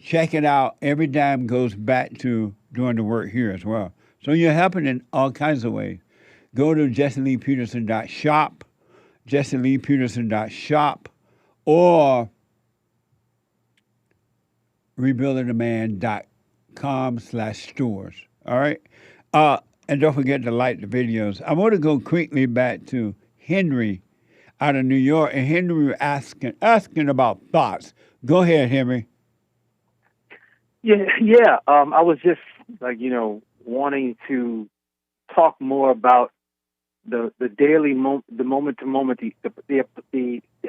check it out. Every dime goes back to doing the work here as well. So you're helping in all kinds of ways. Go to jesseleepeterson.shop, jesseleepeterson.shop, or rebuildingtheman.com/stores. All right? And don't forget to like the videos. I want to go quickly back to Henry out of New York. And Henry was asking about thoughts. Go ahead, Henry. Yeah. I was just wanting to talk more about the daily the moment to moment, the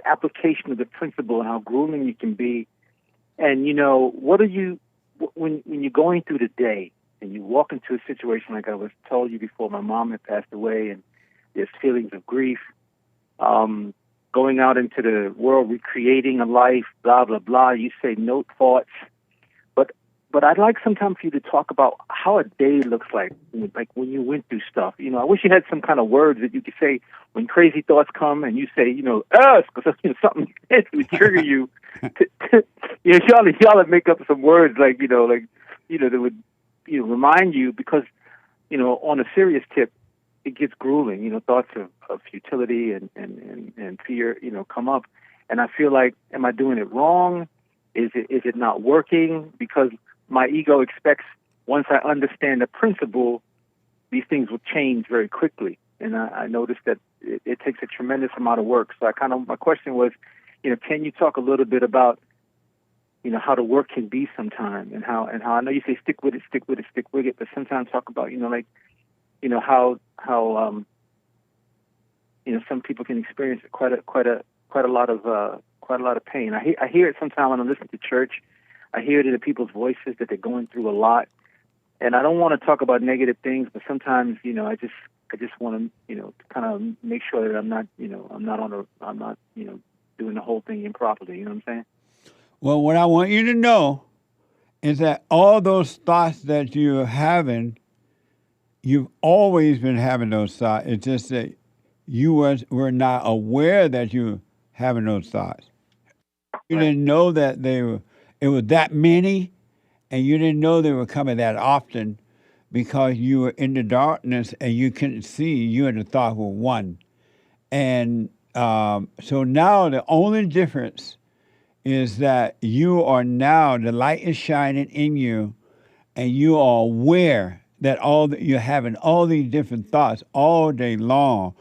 application of the principle and how grueling you can be. And what are you when you're going through the day and you walk into a situation like I was told you before, my mom had passed away, and there's feelings of grief, going out into the world, recreating a life, blah blah blah. You say note thoughts. But I'd like sometime for you to talk about how a day looks like when you went through stuff. I wish you had some kind of words that you could say when crazy thoughts come, and you say, us, because something would trigger you. Y'all would make up some words that would remind you, because on a serious tip, it gets grueling. Thoughts of futility and fear come up, and I feel like, am I doing it wrong? Is it not working? Because my ego expects, once I understand the principle, these things will change very quickly. And I noticed that it takes a tremendous amount of work. So my question was, can you talk a little bit about, how the work can be sometime, and how I know you say stick with it, but sometimes talk about, how some people can experience quite a lot of pain. I hear it sometimes when I listen to church. I hear it in the people's voices that they're going through a lot, and I don't want to talk about negative things, but sometimes I just want to kind of make sure that I'm not doing the whole thing improperly. You know what I'm saying? Well, what I want you to know is that all those thoughts that you're having, you've always been having those thoughts. It's just that you were not aware that you were having those thoughts. You didn't know that it was that many, and you didn't know they were coming that often because you were in the darkness and you couldn't see. You and the thought were one. And so now the only difference is that you are now, the light is shining in you, and you are aware that you're having all these different thoughts all day long,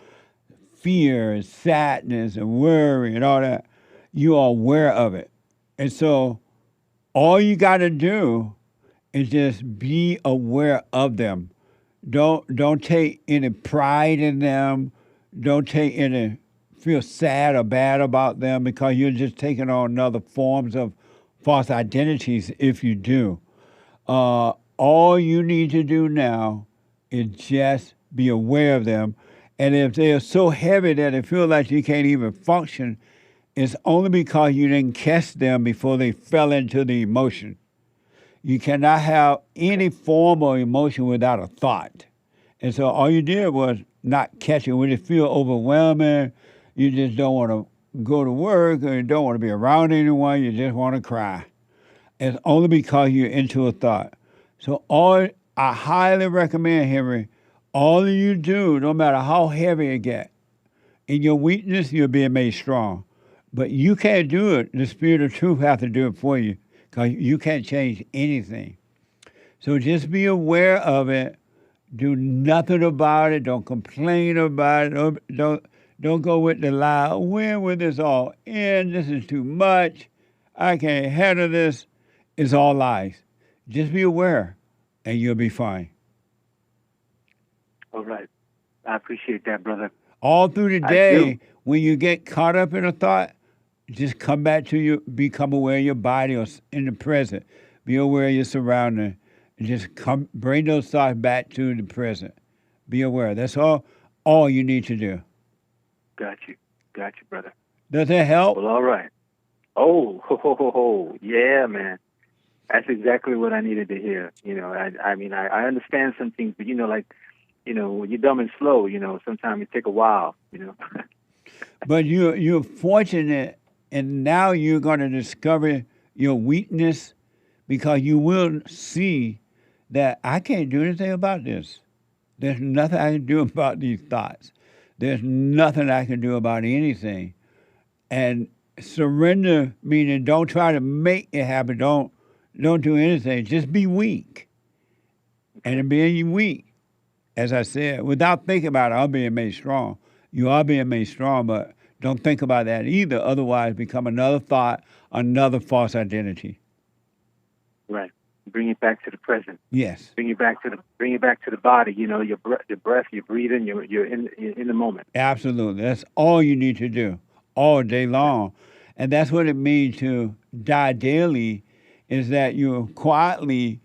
fear and sadness and worry and all that. You are aware of it. And so all you got to do is just be aware of them. Don't take any pride in them. Don't feel sad or bad about them, because you're just taking on other forms of false identities if you do. All you need to do now is just be aware of them. And if they are so heavy that it feels like you can't even function, it's only because you didn't catch them before they fell into the emotion. You cannot have any form of emotion without a thought. And so all you did was not catch it. When it feel overwhelming, you just don't want to go to work, or you don't want to be around anyone, you just want to cry. It's only because you're into a thought. So I highly recommend, Henry, all you do, no matter how heavy it gets, in your weakness, you're being made strong. But you can't do it. The Spirit of Truth has to do it for you, because you can't change anything. So just be aware of it. Do nothing about it. Don't complain about it. Don't go with the lie. When will this all end? This is too much. I can't handle this. It's all lies. Just be aware, and you'll be fine. All right. I appreciate that, brother. All through the day, when you get caught up in a thought, just come back to become aware of your body or in the present. Be aware of your surroundings. And just bring those thoughts back to the present. Be aware. That's all you need to do. Got you, brother. Does that help? Well, all right. Oh, yeah, man. That's exactly what I needed to hear. I mean, I understand some things, but when you're dumb and slow, sometimes it take a while, But you're fortunate, and now you're going to discover your weakness, because you will see that I can't do anything about this. There's nothing I can do about these thoughts. There's nothing I can do about anything. And surrender, meaning don't try to make it happen. Don't do anything. Just be weak. And in being weak, as I said, without thinking about it, I'm being made strong. You are being made strong, but don't think about that either. Otherwise, become another thought, another false identity. Right. Bring it back to the present. Yes. Bring it back to the body. Your breath, your breathing. You're in the moment. Absolutely. That's all you need to do all day long. And that's what it means to die daily, is that you're quietly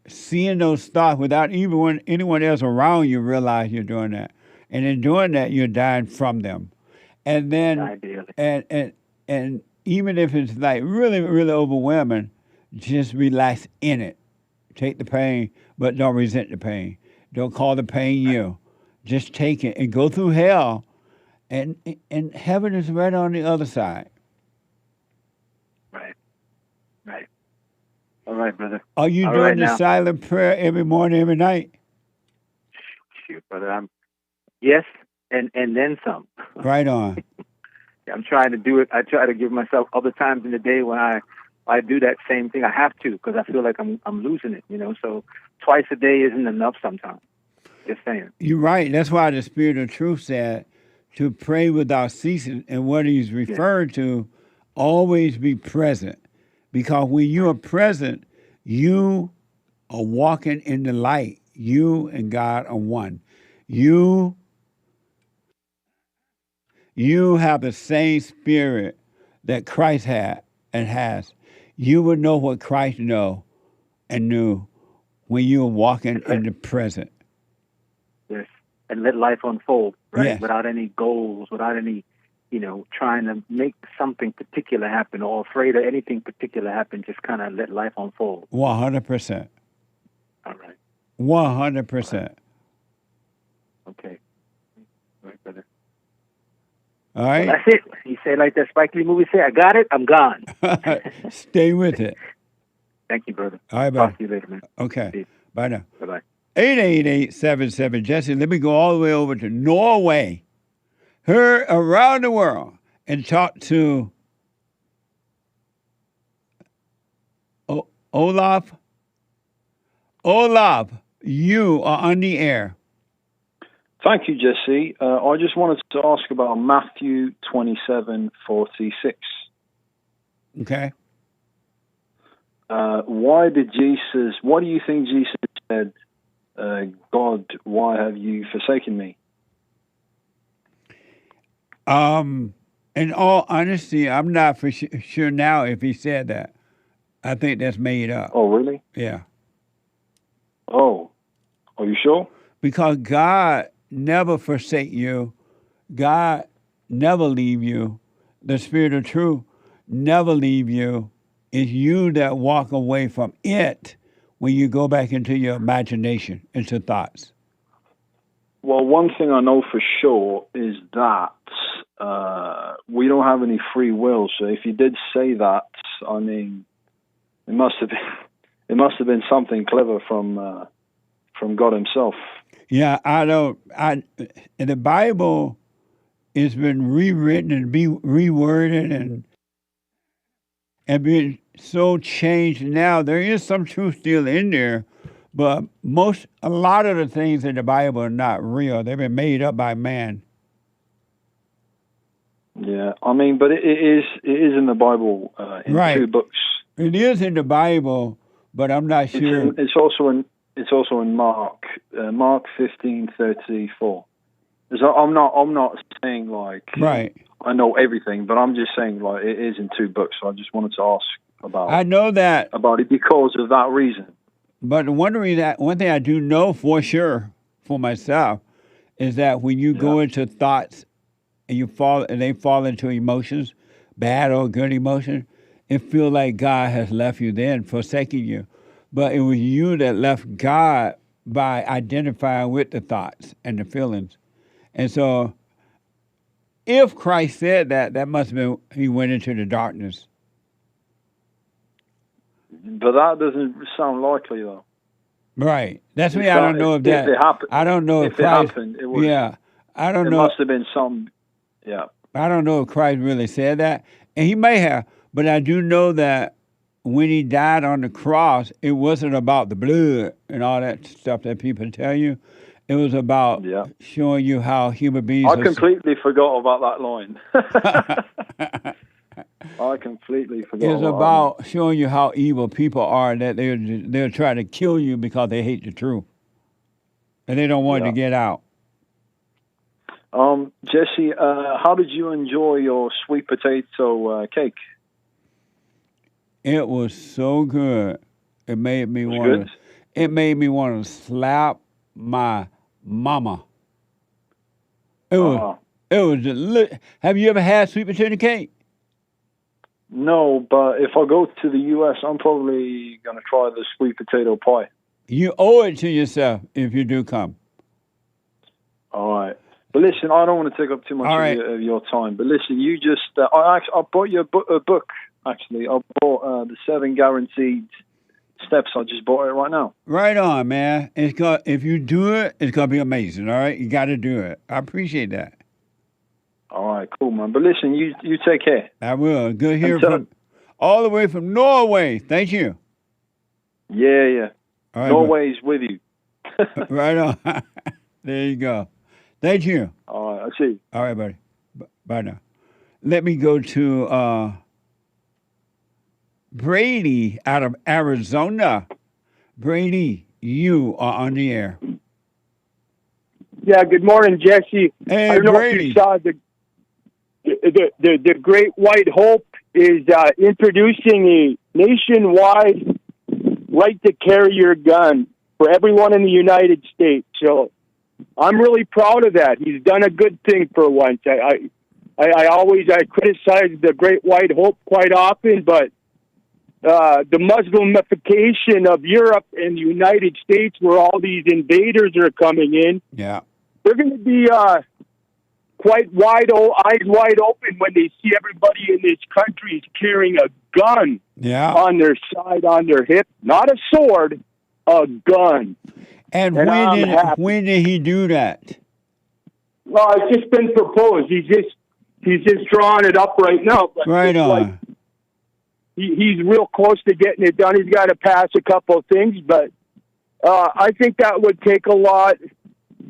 seeing those thoughts without even anyone else around you realize you're doing that. And in doing that, you're dying from them. And then, and even if it's like really, really overwhelming, just relax in it. Take the pain, but don't resent the pain. Don't call the pain you. Just take it and go through hell, and heaven is right on the other side. Right. All right, brother. Are you doing the silent prayer every morning, every night? Shoot, brother. Yes, and then some. Right on. I'm trying to do it. I try to give myself other times in the day when I do that same thing. I have to, because I feel like I'm losing it. So twice a day isn't enough sometimes. Just saying. You're right. That's why the Spirit of Truth said to pray without ceasing. And what he's referring to, always be present. Because when you are present, you are walking in the light. You and God are one. You have the same spirit that Christ had and has. You will know what Christ knew when you are walking in the present. Yes, and let life unfold, right? Yes. Without any goals, without any, trying to make something particular happen or afraid of anything particular happen. Just kind of let life unfold. 100%. All right. 100%. Okay. All right, brother. All right. Well, that's it. You say like that Spike Lee movie say, I got it, I'm gone. Stay with it. Thank you, brother. All right, buddy. Talk to you later, man. Okay. Peace. Bye now. Bye-bye. 888-77 Jesse. Let me go all the way over to Norway. Heard around the world and talk to Olav. Olav, you are on the air. Thank you, Jesse. I just wanted to ask about Matthew 27:46. Okay. What do you think Jesus said, God, why have you forsaken me? In all honesty, I'm not for sure now if he said that. I think that's made up. Oh, really? Yeah. Oh, are you sure? Because God never forsake you. God never leave you. The Spirit of Truth never leave you. It's you that walk away from it when you go back into your imagination, into thoughts. Well, one thing I know for sure is that we don't have any free will. So if you did say that, I mean, it must have been something clever from God Himself. Yeah, in the Bible, it's been rewritten and reworded and been so changed now. There is some truth still in there, but a lot of the things in the Bible are not real. They've been made up by man. Yeah, I mean, but it is in the Bible in right. 2 books. It is in the Bible, but I'm not sure. It's also in Mark 15:34. I'm not saying like right. I know everything, but I'm just saying like it is in 2 books. So I just wanted to ask I know that about it because of that reason. But one thing I do know for sure for myself is that when you go into thoughts and they fall into emotions, bad or good emotions, it feels like God has left you then, forsaking you. But it was you that left God by identifying with the thoughts and the feelings. And so if Christ said that, that must have been he went into the darkness. But that doesn't sound likely, though. Right. That's me. I don't know if that. If it happened, I don't know if it Christ. happened, it was. Yeah. I don't it know. It must have been some. Yeah. I don't know if Christ really said that, and he may have. But I do know that when he died on the cross, it wasn't about the blood and all that stuff that people tell you. It was about showing you how human beings. I completely forgot about that line. I completely forgot. It's about showing you how evil people are, that they'll try to kill you because they hate the truth, and they don't want it to get out. Jesse, how did you enjoy your sweet potato cake? It was so good. It made me want. It made me want to slap my mama. It was. It was. Have you ever had sweet potato cake? No, but if I go to the U.S., I'm probably going to try the sweet potato pie. You owe it to yourself if you do come. All right. But listen, I don't want to take up too much of your time. But listen, you just... I bought you a book, actually. I bought the 7 Guaranteed Steps. I just bought it right now. Right on, man. If you do it, it's going to be amazing, all right? You got to do it. I appreciate that. All right, cool, man. But listen, you take care. I will. Good hearing from all the way from Norway. Thank you. Yeah. All right, Norway's with you. Right on. There you go. Thank you. All right, I see. All right, buddy. Bye now. Let me go to Brady out of Arizona. Brady, you are on the air. Yeah, good morning, Jesse. Hey, I don't know Brady. if you saw the Great White Hope is introducing a nationwide right to carry your gun for everyone in the United States. So I'm really proud of that. He's done a good thing for once. I criticize the Great White Hope quite often, but the Muslimification of Europe and the United States, where all these invaders are coming in, they're going to be quite eyes wide open when they see everybody in this country is carrying a gun on their side, on their hip, not a sword, a gun. And when did he do that? Well, it's just been proposed. He's just drawing it up right now. But right on. Like, he's real close to getting it done. He's got to pass a couple of things, but I think that would take a lot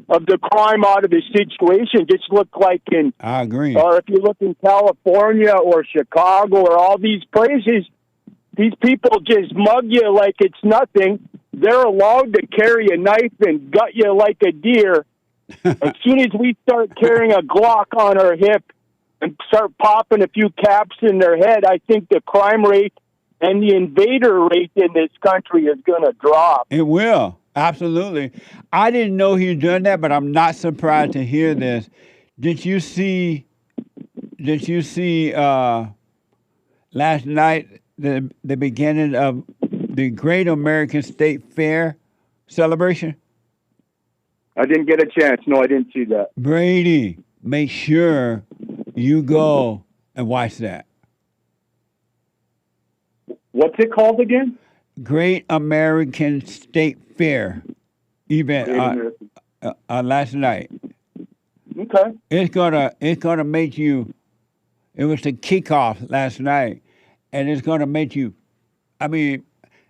of the crime out of the situation. Just look like I agree. Or if you look in California or Chicago or all these places, these people just mug you like it's nothing. They're allowed to carry a knife and gut you like a deer. As soon as we start carrying a Glock on our hip and start popping a few caps in their head, I think the crime rate and the invader rate in this country is going to drop. It will. Absolutely. I didn't know he had done that, but I'm not surprised to hear this. Did you see last night the beginning of the Great American State Fair celebration? I didn't get a chance. No, I didn't see that. Brady, make sure you go and watch that. What's it called again? Great American State Fair event last night. Okay. It's gonna make you. It was the kickoff last night, and it's gonna make you. I mean,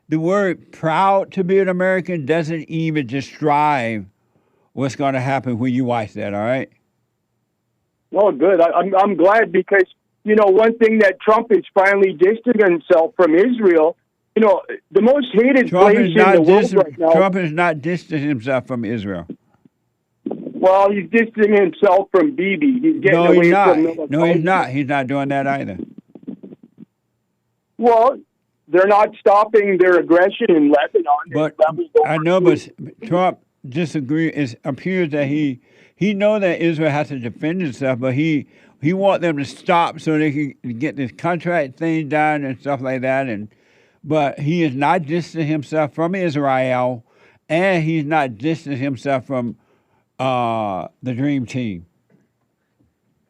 the word "proud to be an American" doesn't even describe what's gonna happen when you watch that. All right. Oh, good. I'm glad because one thing that Trump is finally distancing himself from Israel. The most hated place in the world right now. Trump is not distancing himself from Israel. Well, he's distancing himself from Bibi. He's getting away from military. No, he's not. He's not doing that either. Well, they're not stopping their aggression in Lebanon. But Rebels over I know, but Trump disagrees. It appears that he knows that Israel has to defend itself, but he wants them to stop so they can get this contract thing done and stuff like that. But he is not distancing himself from Israel, and he's not distancing himself from the Dream Team.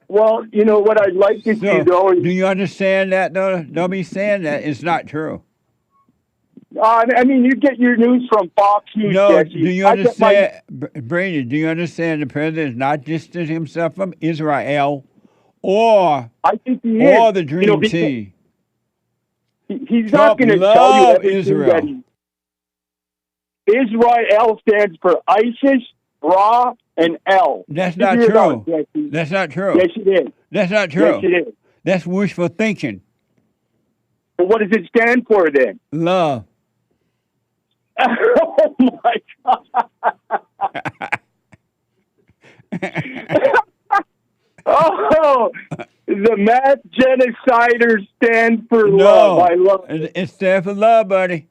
Well, you know what I'd like to see, though. Do you understand that, though? Don't be saying that. It's not true. I mean, you get your news from Fox News. No, Jesse. do you understand, Brady, do you understand the president is not distancing himself from Israel or I think he or is. the Dream Team? He's not going to tell you everything Israel. that Israel stands for ISIS, Ra, and L. That's not Figure it true. out, Jesse. That's not true. Yes, it is. That's not true. Yes, it is. That's wishful thinking. But what does it stand for then? Love. Oh my God. Oh, the mass genociders stand for love. I love it. It stands for love, buddy.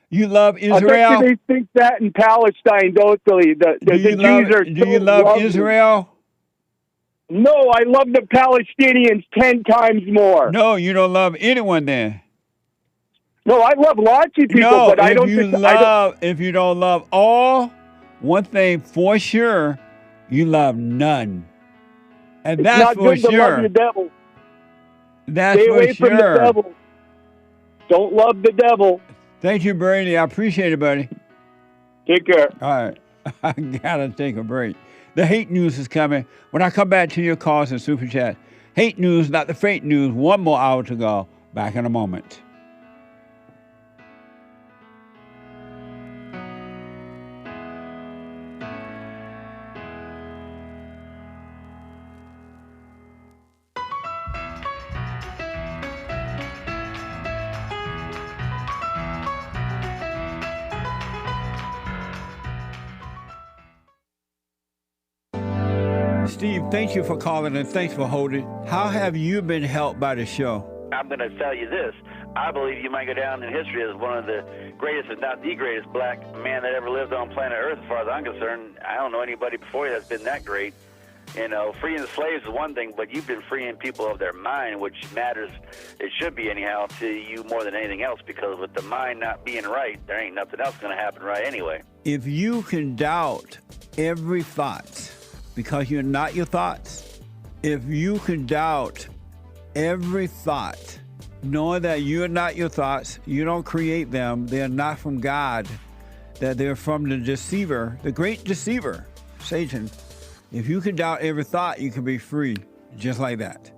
You love I Israel. bet you they think that in Palestine, don't they? The Jews are Do you love lovely. Israel? No, I love the Palestinians 10 times more. No, you don't love anyone then. No, I love lots of people, No, but I don't think if you don't love all, one thing for sure, you love none. And it's that's not for good to sure. love the devil. That's Stay for away sure. from the devil. Don't love the devil. Thank you, Brady. I appreciate it, buddy. Take care. All right. I gotta take a break. The hate news is coming. When I come back to your calls and super chat, hate news, not the fake news. 1 more hour to go. Back in a moment. Steve, thank you for calling and thanks for holding. How have you been helped by the show? I'm going to tell you this. I believe you might go down in history as one of the greatest, if not the greatest, black man that ever lived on planet Earth, as far as I'm concerned. I don't know anybody before you that's been that great. You know, freeing the slaves is one thing, but you've been freeing people of their mind, which matters, it should be anyhow, to you more than anything else, because with the mind not being right, there ain't nothing else going to happen right anyway. If you can doubt every thought because you're not your thoughts, if you can doubt every thought, knowing that you're not your thoughts, you don't create them, they're not from God, that they're from the deceiver, the great deceiver, Satan. If you can doubt every thought, you can be free, just like that.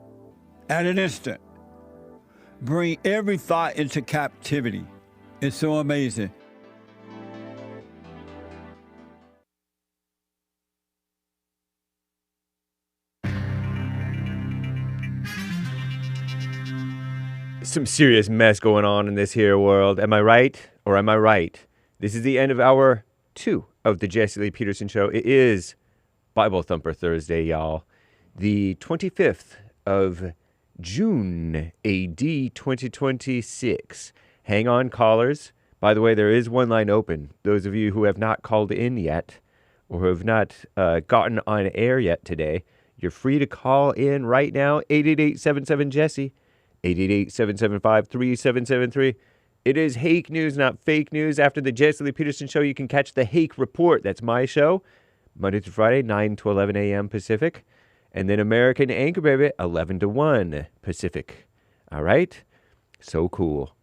At an instant. Bring every thought into captivity. It's so amazing. Some serious mess going on in this here world. Am I right or am I right? This is the end of hour 2 of the Jesse Lee Peterson Show. It is Bible Thumper Thursday, y'all. The 25th of June, AD 2026. Hang on, callers. By the way, there is one line open. Those of you who have not called in yet or who have not gotten on air yet today, you're free to call in right now, 888-77-JESSE. 888-775-3773. It is Hake News, not fake news. After the Jesse Lee Peterson Show, you can catch the Hake Report. That's my show, Monday through Friday, 9 to 11 a.m. Pacific. And then American Anchor Baby, 11 to 1 Pacific. All right? So cool.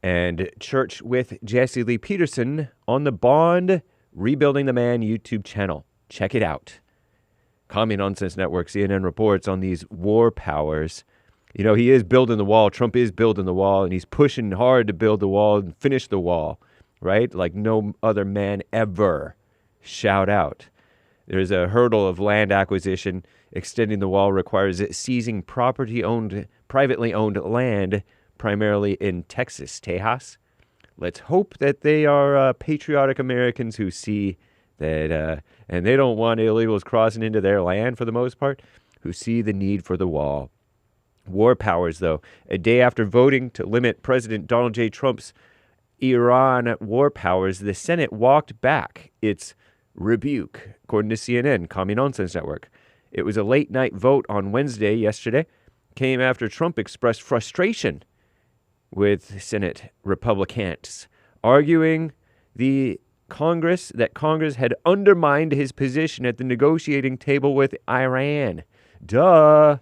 And Church with Jesse Lee Peterson on the Bond Rebuilding the Man YouTube channel. Check it out. Commie Nonsense Network, CNN reports on these war powers. You know, he is building the wall. Trump is building the wall, and he's pushing hard to build the wall and finish the wall, right? Like no other man ever. Shout out. There's a hurdle of land acquisition. Extending the wall requires seizing privately owned land, primarily in Texas, Tejas. Let's hope that they are patriotic Americans who see that, and they don't want illegals crossing into their land for the most part, who see the need for the wall. War powers, though. A day after voting to limit President Donald J. Trump's Iran war powers, the Senate walked back its rebuke, according to CNN, Commie Nonsense Network. It was a late-night vote on Wednesday, yesterday, came after Trump expressed frustration with Senate Republicans, arguing that Congress had undermined his position at the negotiating table with Iran. Duh.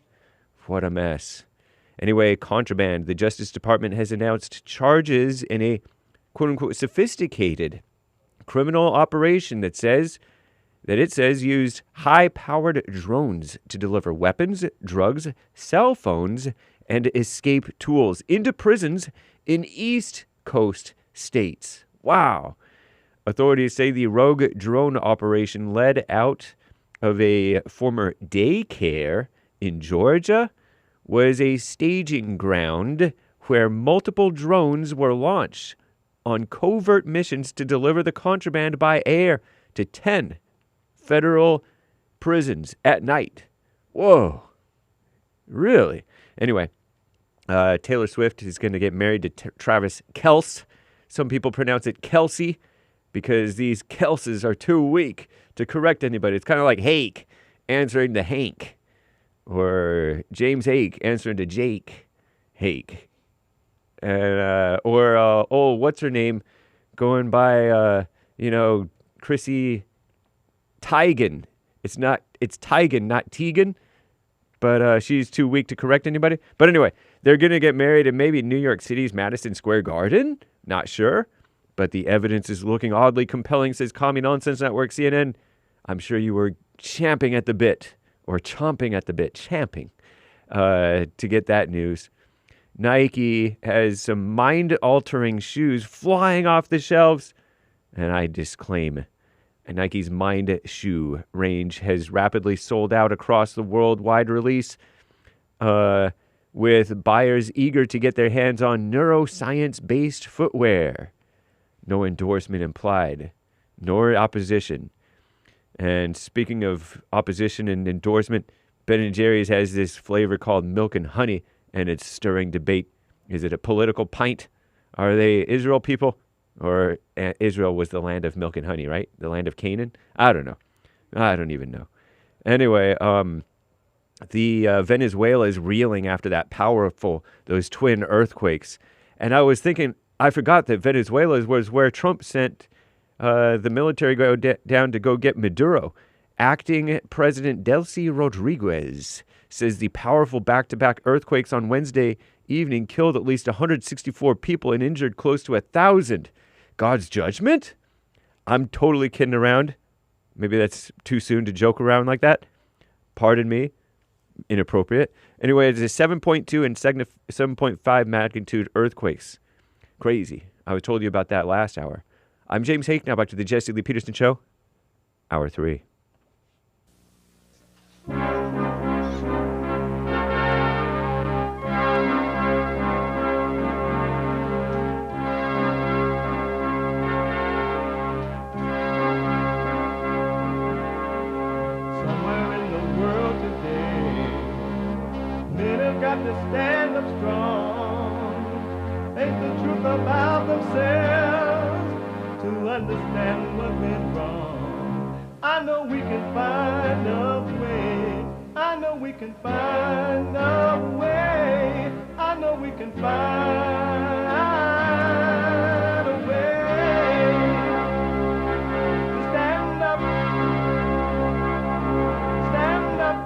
What a mess. Anyway, contraband. The Justice Department has announced charges in a quote-unquote sophisticated criminal operation that it says used high-powered drones to deliver weapons, drugs, cell phones, and escape tools into prisons in East Coast states. Wow. Authorities say the rogue drone operation led out of a former daycare in Georgia, was a staging ground where multiple drones were launched on covert missions to deliver the contraband by air to 10 federal prisons at night. Whoa. Really? Anyway, Taylor Swift is going to get married to Travis Kelce. Some people pronounce it Kelsey because these Kelces are too weak to correct anybody. It's kind of like Hake answering to Hank, or James Hake answering to Jake Hake. And, what's her name? Going by, Chrissy Teigen. It's Teigen, not Tegan. But she's too weak to correct anybody. But anyway, they're going to get married in maybe New York City's Madison Square Garden. Not sure. But the evidence is looking oddly compelling, says Commie Nonsense Network, CNN. I'm sure you were chomping at the bit to get that news. Nike has some mind-altering shoes flying off the shelves. And I disclaim, Nike's Mind shoe range has rapidly sold out across the worldwide release, with buyers eager to get their hands on neuroscience-based footwear. No endorsement implied, nor opposition. And speaking of opposition and endorsement, Ben & Jerry's has this flavor called milk and honey, and it's stirring debate. Is it a political pint? Are they Israel people? Or Israel was the land of milk and honey, right? The land of Canaan? I don't know. I don't even know. Anyway, Venezuela is reeling after those twin earthquakes. And I was thinking, I forgot that Venezuela was where Trump sent the military down to go get Maduro. Acting President Delcy Rodriguez says the powerful back-to-back earthquakes on Wednesday evening killed at least 164 people and injured close to 1,000. God's judgment? I'm totally kidding around. Maybe that's too soon to joke around like that. Pardon me. Inappropriate. Anyway, it's a 7.2 and 7.5 magnitude earthquakes. Crazy. I told you about that last hour. I'm James Hake. Now back to the Jesse Lee Peterson Show. Hour 3. To stand up strong, face the truth about themselves, to understand what went wrong. I know we can find a way. I know we can find a way. I know we can find a way to stand up, stand up.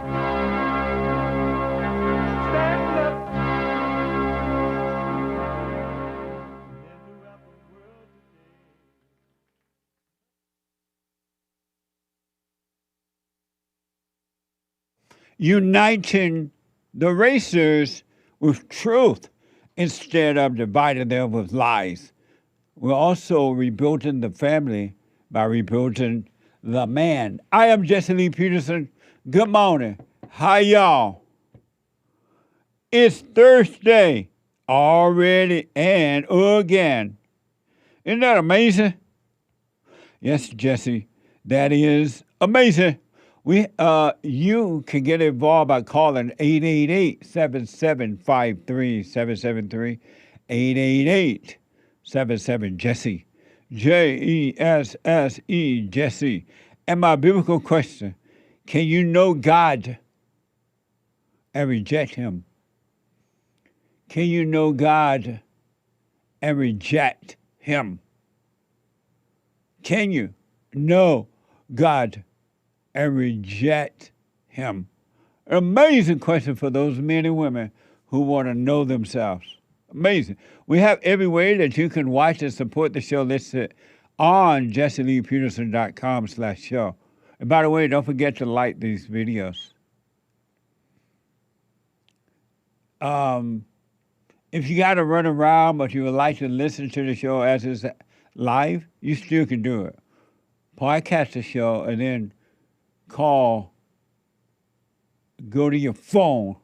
Uniting the racers with truth instead of dividing them with lies. We're also rebuilding the family by rebuilding the man. I am Jesse Lee Peterson. Good morning. Hi, y'all. It's Thursday already and again. Isn't that amazing? Yes, Jesse, that is amazing. You can get involved by calling 888-7753-773, 888-77-JESSE, Jesse, Jesse. And my biblical question, can you know God and reject him? Can you know God and reject him? Can you know God and reject him? An amazing question for those men and women who want to know themselves. Amazing. We have every way that you can watch and support the show listed on jesseleepeterson.com/show. And by the way, don't forget to like these videos. If you got to run around, but you would like to listen to the show as it's live, you still can do it. Podcast the show and then go to your phone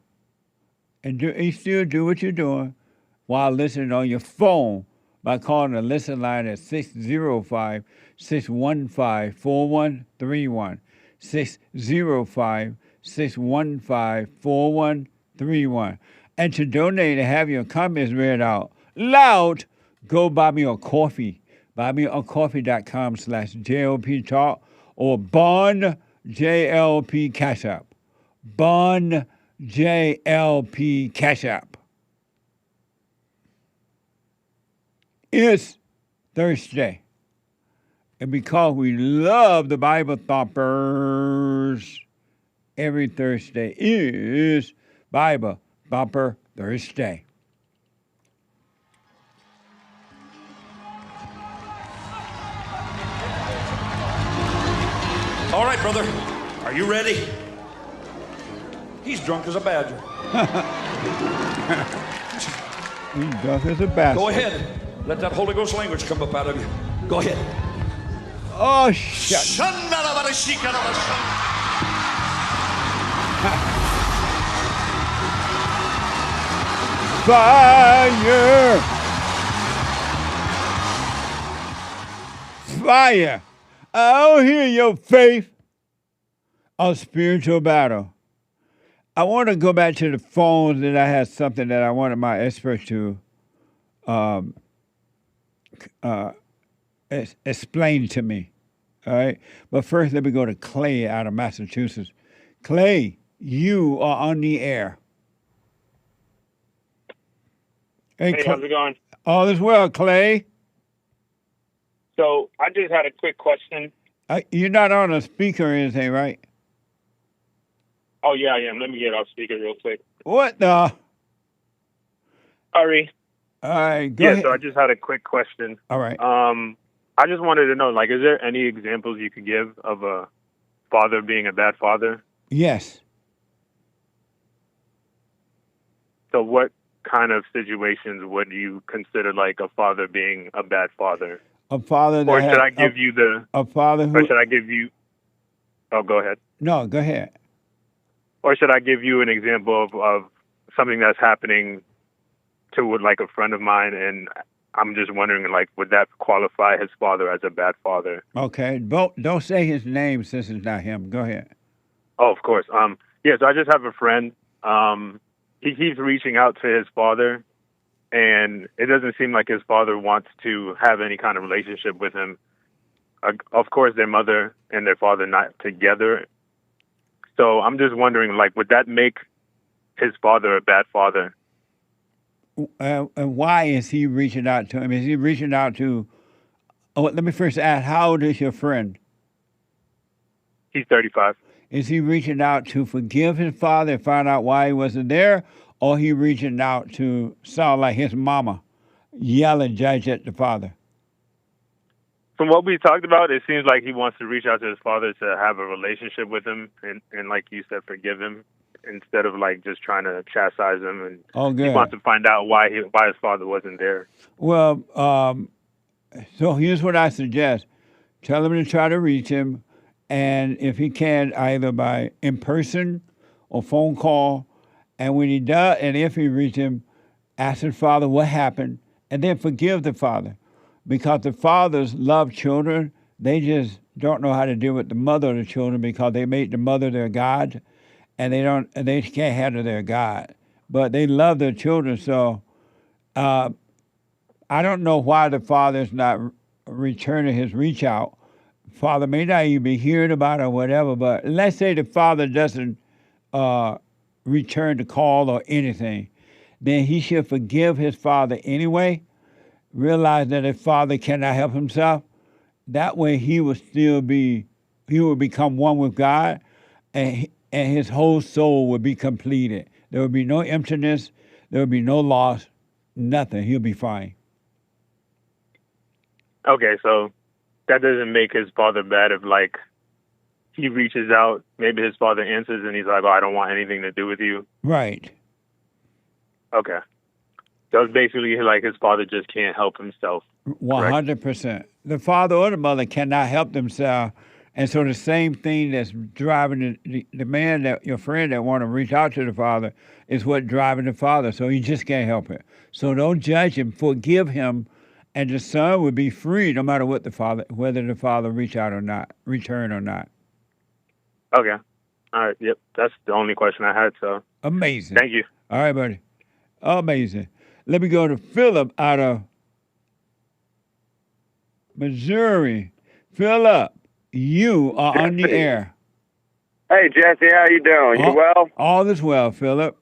and you still do what you're doing while listening on your phone by calling the listen line at 605-615-4131. 605-615-4131. And to donate and have your comments read out loud, go buy me a coffee. BuyMeACoffee.com/JLP Talk or Bond JLP Cash App. Bond JLP Cash App. It's Thursday. And because we love the Bible Thumpers, every Thursday is Bible Thumper Thursday. All right, brother. Are you ready? He's drunk as a badger. He's drunk as a bastard. Go ahead. Let that Holy Ghost language come up out of you. Go ahead. Oh, shut. Fire! Fire! I'll hear your faith of spiritual battle. I want to go back to the phones, and I had something that I wanted my expert to explain to me. All right? But first, let me go to Clay out of Massachusetts. Clay, you are on the air. Hey, how's it going? All is well, Clay. So I just had a quick question. You're not on a speaker or anything, right? Oh, yeah, I am. Let me get off speaker real quick. What the? Sorry. All right, go yeah, ahead. so I just had a quick question. All right. I just wanted to know, like, is there any examples you could give of a father being a bad father? Yes. So what kind of situations would you consider, like, a father being a bad father? A father that Or should I give you the... A father who... Or should I give you... Oh, go ahead. No, go ahead. Or should I give you an example of something that's happening to, like, a friend of mine, and I'm just wondering, like, would that qualify his father as a bad father? Okay. Don't say his name since it's not him. Go ahead. Oh, of course. Yeah, so I just have a friend. He keeps reaching out to his father, and it doesn't seem like his father wants to have any kind of relationship with him. Of course, their mother and their father not together. So I'm just wondering, like, would that make his father a bad father? And why is he reaching out to him? Is he reaching out to... Oh, let me first ask, how old is your friend? He's 35. Is he reaching out to forgive his father and find out why he wasn't there? Or he reaching out to sound like his mama, yell and judge at the father? From what we talked about, it seems like he wants to reach out to his father to have a relationship with him and like you said, forgive him instead of like just trying to chastise him. And he wants to find out why his father wasn't there. Well, so here's what I suggest. Tell him to try to reach him. And if he can, either by in person or phone call. And when he does, and if he reaches him, ask his father what happened, and then forgive the father. Because the fathers love children. They just don't know how to deal with the mother of the children because they made the mother their God, and they can't handle their God. But they love their children, so I don't know why the father's not returning his reach out. Father may not even be hearing about it or whatever, but let's say the father doesn't return the call or anything, then he should forgive his father anyway, realize that his father cannot help himself. That way he will become one with God, and his whole soul will be completed. There will be no emptiness, there will be no loss, nothing. He'll be fine. Okay, so that doesn't make his father bad if, like, he reaches out, maybe his father answers, and he's like, oh, I don't want anything to do with you. Right. Okay. So it's basically like his father just can't help himself. 100%. The father or the mother cannot help themselves. And so the same thing that's driving the man, that your friend that want to reach out to the father, is what driving the father. So he just can't help it. So don't judge him, forgive him, and the son will be free no matter what whether the father return or not. Okay. All right. Yep. That's the only question I had. So amazing. Thank you. All right, buddy. Amazing. Let me go to Phillip out of Missouri. Phillip, you are on the air. Hey, Jesse, how you doing? You well? All is well, Phillip.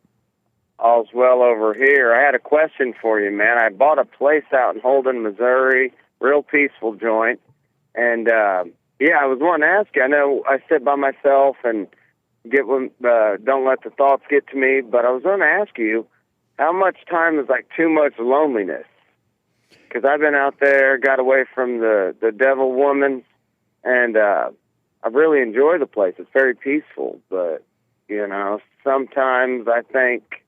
All's well over here. I had a question for you, man. I bought a place out in Holden, Missouri, real peaceful joint. And, I was wanting to ask you. I know I sit by myself and don't let the thoughts get to me, but I was going to ask you, how much time is like too much loneliness? Because I've been out there, got away from the devil woman, and I really enjoy the place. It's very peaceful, but, sometimes I think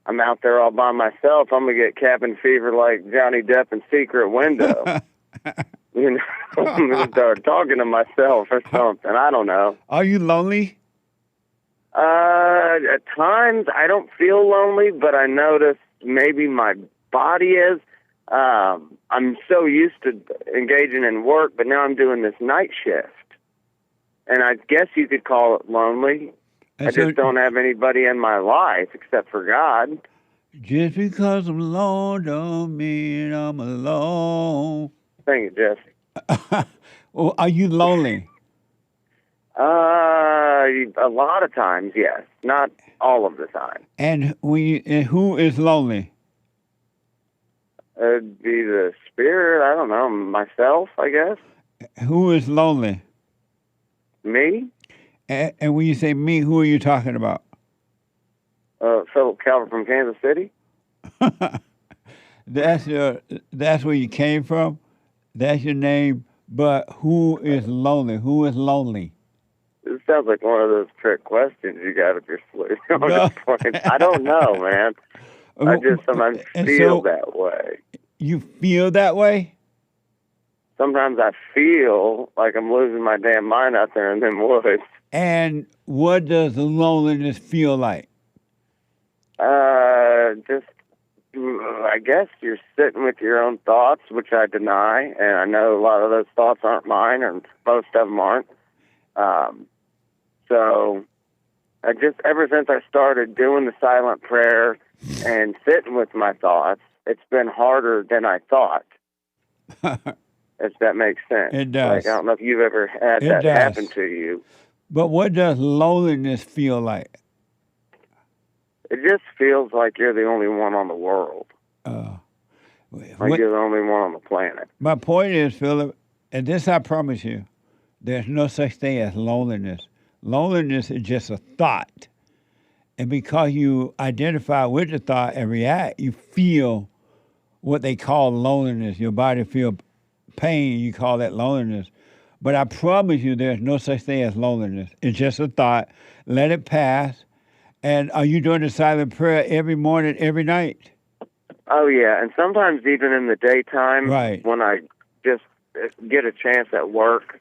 I'm out there all by myself, I'm going to get cabin fever like Johnny Depp in Secret Window. I'm going to start talking to myself or something. I don't know. Are you lonely? At times I don't feel lonely, but I notice maybe my body is. I'm so used to engaging in work, but now I'm doing this night shift. And I guess you could call it lonely. I just don't have anybody in my life except for God. Just because I'm alone don't mean I'm alone. Thank you, Jesse. Well, are you lonely? A lot of times, yes. Not all of the time. And who is lonely? It'd be the spirit, I don't know, myself, I guess. Who is lonely? Me? And when you say me, who are you talking about? Phillip Calvert from Kansas City. That's where you came from? That's your name? But who is lonely? Who is lonely? It sounds like one of those trick questions you got up your sleeve. I don't know, man. I just sometimes feel that way. You feel that way? Sometimes I feel like I'm losing my damn mind out there in them woods. And what does loneliness feel like? Just, I guess you're sitting with your own thoughts, which I deny, and I know a lot of those thoughts aren't mine, or most of them aren't. So I just, ever since I started doing the silent prayer and sitting with my thoughts, it's been harder than I thought. If that makes sense. It does. Like, I don't know if you've ever had that happen to you. But what does loneliness feel like? It just feels like you're the only one on the world. Like you're the only one on the planet. My point is, Phillip, and this I promise you, there's no such thing as loneliness. Loneliness is just a thought. And because you identify with the thought and react, you feel what they call loneliness. Your body feels pain, you call that loneliness. But I promise you there's no such thing as loneliness. It's just a thought. Let it pass. And are you doing the silent prayer every morning, every night? Oh, yeah. And sometimes even in the daytime, when I just get a chance at work,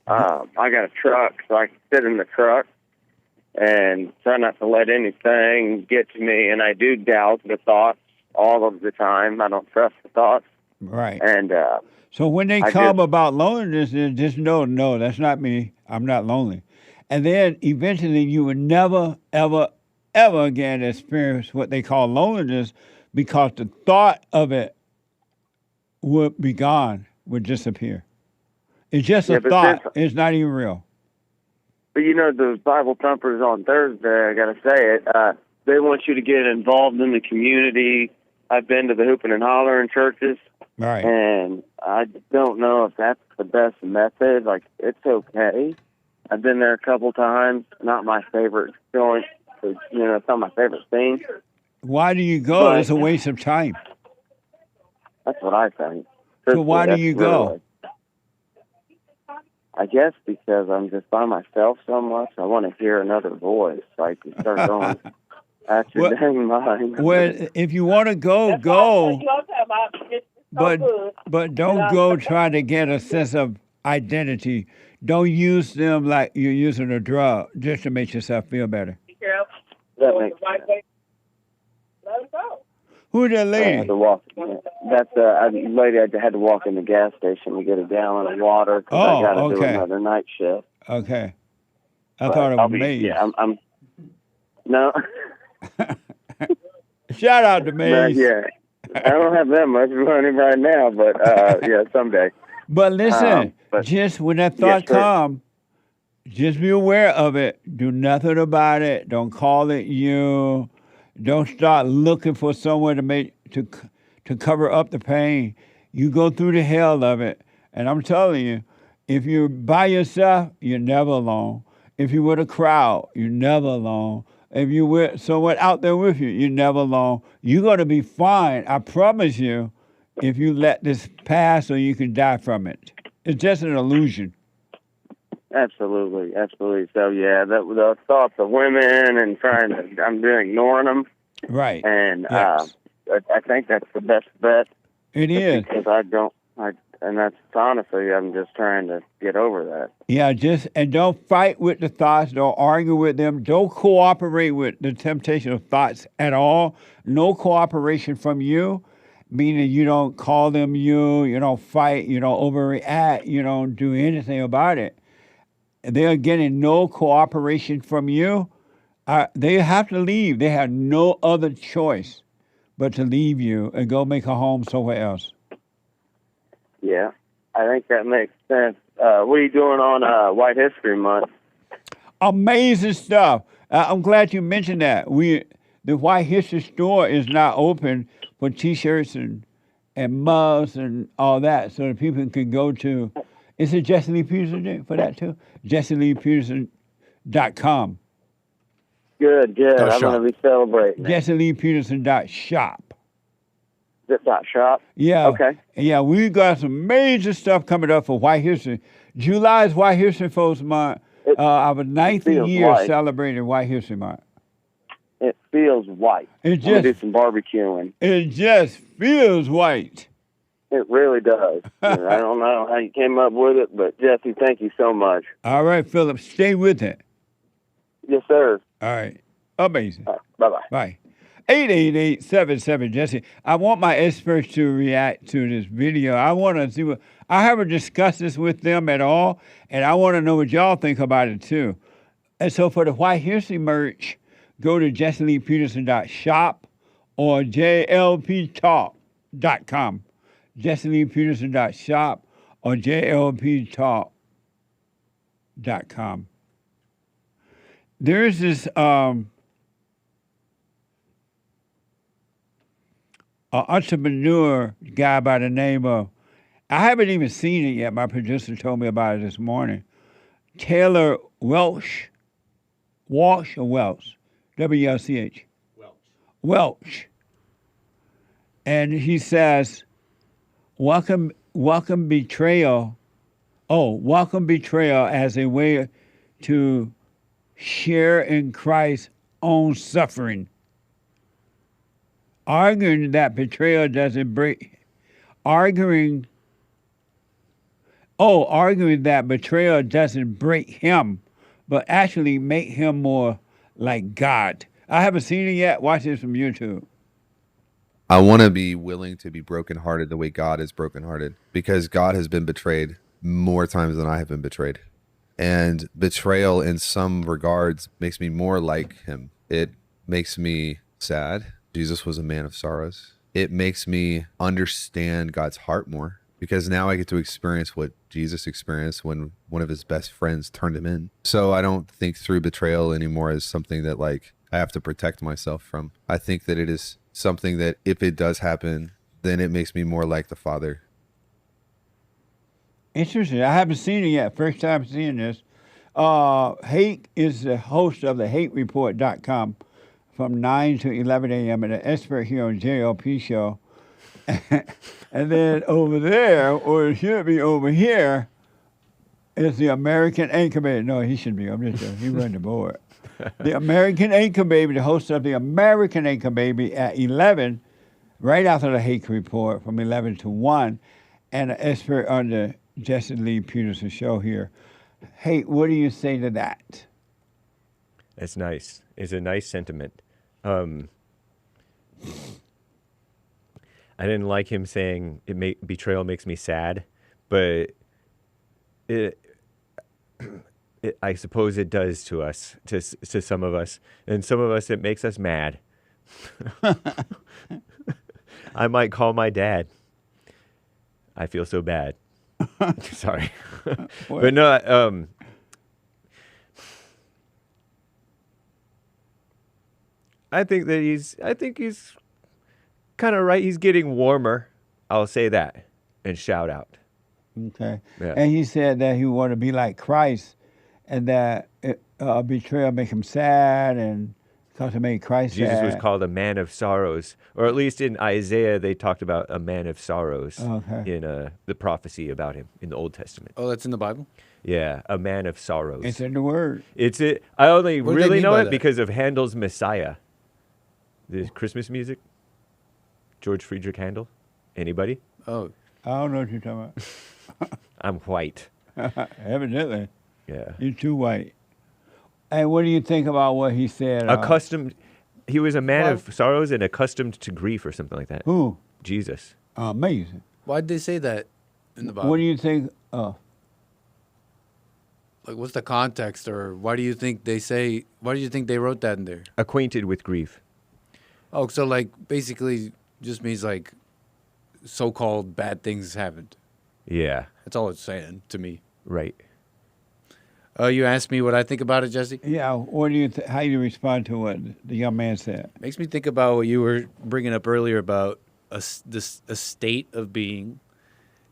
I got a truck, so I can sit in the truck and try not to let anything get to me. And I do doubt the thoughts all of the time. I don't trust the thoughts. Right. And So when they I come just- about loneliness, then just know, no, that's not me. I'm not lonely. And then eventually you will never, ever, ever again experience what they call loneliness because the thought of it would be gone, would disappear. It's just Yeah, a but thought. this- It's not even real. But the Bible Thumpers on Thursday, I got to say it, they want you to get involved in the community. I've been to the hooping and hollering churches. Right. And I don't know if that's the best method. Like, it's okay. I've been there a couple times. Not my favorite joint. It's not my favorite thing. Why do you go? But- It's a waste of time. That's what I think. So why do Truthfully, you that's go? really- I guess because I'm just by myself so much. I want to hear another voice. Like, you start going, that's your Well- dang mind. Well, if you want to go, go. But don't go trying to get a sense of identity. Don't use them like you're using a drug just to make yourself feel better. That makes sense. Who's that I lady? had to walk. That's a lady. I had to walk in the gas station to get a gallon of water because I Oh, got to do okay. another night shift. Okay. I But thought it I'll was be- Maze. Yeah, I'm. No. Shout out to But, Maze. yeah, I don't have that much money right now, but yeah, someday. But listen, but- just when that Yes, thought sir. comes, just be aware of it. Do nothing about it. Don't call it you. Don't start looking for someone to cover up the pain. You go through the hell of it. And I'm telling you, if you're by yourself, you're never alone. If you're with a crowd, you're never alone. If you're with someone out there with you, you're never alone. You're going to be fine, I promise you, if you let this pass or you can die from it. It's just an illusion. Absolutely, absolutely. So yeah, the thoughts of women and I'm ignoring them. Right. And Yes. I think that's the best bet. It is. Because and that's honestly, I'm just trying to get over that. Yeah, and don't fight with the thoughts. Don't argue with them. Don't cooperate with the temptation of thoughts at all. No cooperation from you, meaning you don't call them you don't fight, you don't overreact, you don't do anything about it. They're getting no cooperation from you. They have to leave. They have no other choice but to leave you and go make a home somewhere else. Yeah, I think that makes sense. What are you doing on White History Month? Amazing stuff. I'm glad you mentioned that. The White History Store is now open for T-shirts and mugs and all that, so that people can go to. Is it Jesse Lee Peterson for that too? JesseLeePeterson.com. Good. I'm going to be celebrating. JesseLeePeterson.shop. Is it .shop? Yeah. Okay. Yeah, we got some major stuff coming up for White History. July is White History Folks Month. Our ninth feels year white. celebrating White History Month. It feels white. It I'm going to just- do some barbecuing. It just feels white. It really does. I don't know how you came up with it, but Jesse, thank you so much. All right, Phillip, stay with it. Yes, sir. All right. Amazing. Bye-bye. Bye. 888-77-Jesse. I want my experts to react to this video. I want to see I haven't discussed this with them at all, and I want to know what y'all think about it too. And so for the White History merch, go to JesseLeePeterson.shop or JLPtalk.com. JesseLeePeterson.shop or JLPtalk.com. There's this entrepreneur guy by the name of, I haven't even seen it yet. My producer told me about it this morning. Taylor Welch. Walsh or Welch? W-L-C-H. Welch. And he says, welcome betrayal. Welcome betrayal as a way to share in Christ's own suffering. Arguing that betrayal doesn't break. Arguing that betrayal doesn't break him, but actually make him more like God. I haven't seen it yet. Watch this from YouTube. I want to be willing to be brokenhearted the way God is brokenhearted, because God has been betrayed more times than I have been betrayed. And betrayal in some regards makes me more like him. It makes me sad. Jesus was a man of sorrows. It makes me understand God's heart more, because now I get to experience what Jesus experienced when one of his best friends turned him in. So I don't think through betrayal anymore as something that like I have to protect myself from. I think that it is something that if it does happen, then it makes me more like the Father. Interesting. I haven't seen it yet. First time seeing this. Hate is the host of the hatereport.com from 9 to 11 a.m. and an expert here on JLP show. And then over there, or it should be over here, is the American Anchor Baby. No, he should be. I'm just joking. He run the board. The American Anchor Baby, the host of the American Anchor Baby at 11, right after the Hate Report from 11 to 1, and an expert on the Jesse Lee Peterson show here. Hey, what do you say to that? That's nice. It's a nice sentiment. I didn't like him saying betrayal makes me sad, but I suppose it does to us, to some of us, and some of us it makes us mad. I might call my dad. I feel so bad. Sorry. But no, I think he's kind of right. He's getting warmer. I'll say that and shout out. Okay. Yeah. And he said that he wanted to be like Christ, and that betrayal make him sad, and because it made Christ Jesus sad. was called a man of sorrows, or at least in Isaiah they talked about a man of sorrows in the prophecy about him in the Old Testament. Oh, that's in the Bible? Yeah, a man of sorrows. It's in the Word. I only What do they really mean know by it that? because of Handel's Messiah. The Christmas music. George Friedrich Handel. Anybody? Oh. I don't know what you're talking about. I'm white. Evidently. Yeah. You're too white. And what do you think about what he said? He was a man of sorrows and accustomed to grief or something like that. Who? Jesus. Amazing. Why'd they say that in the Bible? What do you think? Like, what's the context, or why do you think they wrote that in there? Acquainted with grief. Oh, so like basically just means like so-called bad things happened. Yeah. That's all it's saying to me. Right. You asked me what I think about it, Jesse? Yeah. What do you? How do you respond to what the young man said? Makes me think about what you were bringing up earlier about a state of being,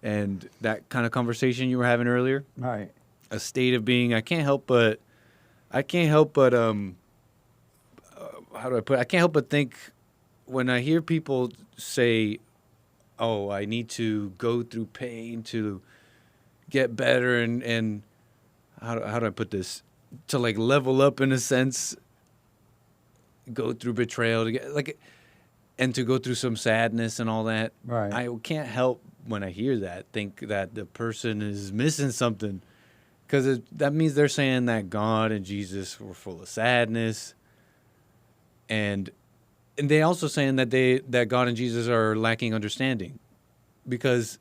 and that kind of conversation you were having earlier. Right. A state of being. I can't help but how do I put it? I can't help but think when I hear people say, "Oh, I need to go through pain to get better," and how do I put this? To like level up in a sense, go through betrayal to get like, and to go through some sadness and all that. Right. I can't help when I hear that think that the person is missing something, because that means they're saying that God and Jesus were full of sadness, and they also saying that God and Jesus are lacking understanding, because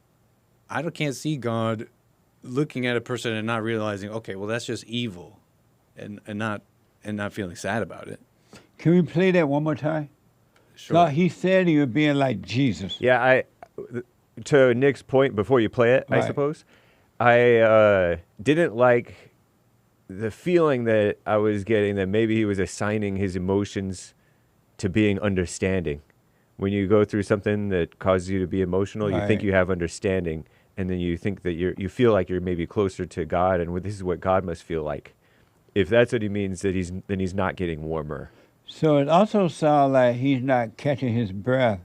I can't see God looking at a person and not realizing, okay, well, that's just evil, and not feeling sad about it. Can we play that one more time? Sure. No, he said he was being like Jesus. Yeah, to Nick's point before you play it, Right. I suppose, I didn't like the feeling that I was getting that maybe he was assigning his emotions to being understanding. When you go through something that causes you to be emotional, you think Right. you have understanding, and then you think that you feel like you're maybe closer to God, and this is what God must feel like. If that's what he means, that he's not getting warmer. So it also sounds like he's not catching his breath,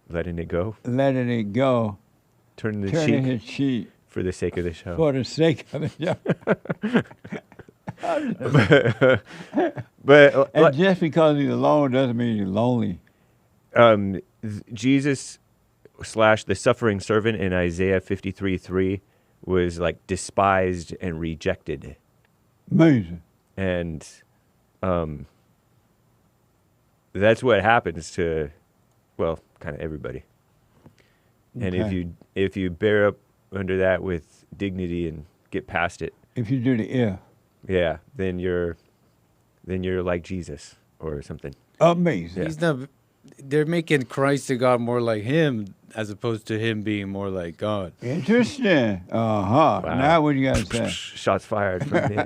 Letting it go. letting it go, Turning his cheek for the sake of the show. for the sake of the show. but just because he's alone doesn't mean he's lonely. Jesus / the suffering servant in Isaiah 53:3 was like despised and rejected. Amazing. And that's what happens to Well, kind of everybody. And Okay. if you bear up under that with dignity and get past it, If you do the if. yeah, then you're like Jesus or something. Amazing. He's not. They're making Christ to God more like him, as opposed to him being more like God. Interesting. Uh-huh. Wow. Now what do you got to say? Shots fired from me.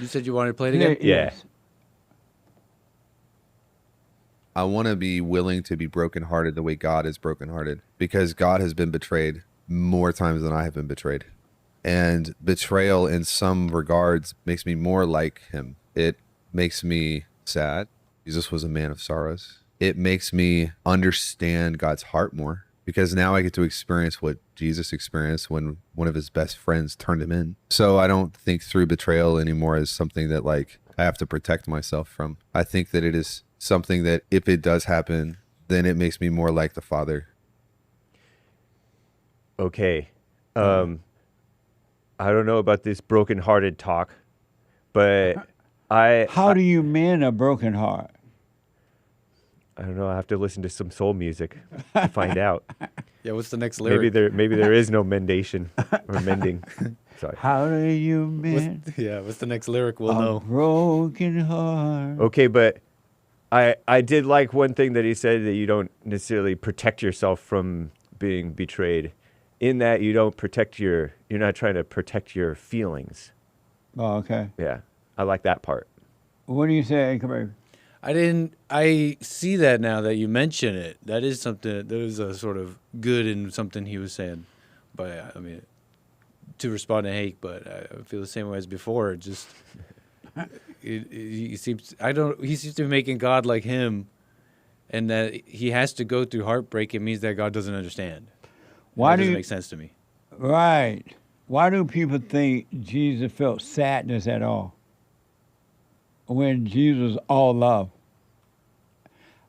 You said you wanted to play it again? Yeah. I want to be willing to be brokenhearted the way God is brokenhearted, because God has been betrayed more times than I have been betrayed. And betrayal in some regards makes me more like him. It makes me sad. Jesus was a man of sorrows. It makes me understand God's heart more, because now I get to experience what Jesus experienced when one of his best friends turned him in. So I don't think through betrayal anymore as something that like I have to protect myself from. I think that it is something that if it does happen, then it makes me more like the Father. Okay. I don't know about this broken-hearted talk, but How do you mend a broken heart? I don't know. I have to listen to some soul music to find out. Yeah, what's the next lyric? Maybe there is no mendation or mending. Sorry. How do you mend What's the next lyric? We'll a know. broken heart? Okay, but I did like one thing that he said, that you don't necessarily protect yourself from being betrayed. In that you don't you're not trying to protect your feelings. Oh, okay. Yeah, I like that part. What do you say, Anchor Baby? I see that now that you mention it. That is something, that is a sort of good in something he was saying. But I mean, to respond to Hake, but I feel the same way as before. It just, he seems to be making God like him, and that he has to go through heartbreak. It means that God doesn't understand. Why that do doesn't you- make sense to me. Right. Why do people think Jesus felt sadness at all when Jesus was all love?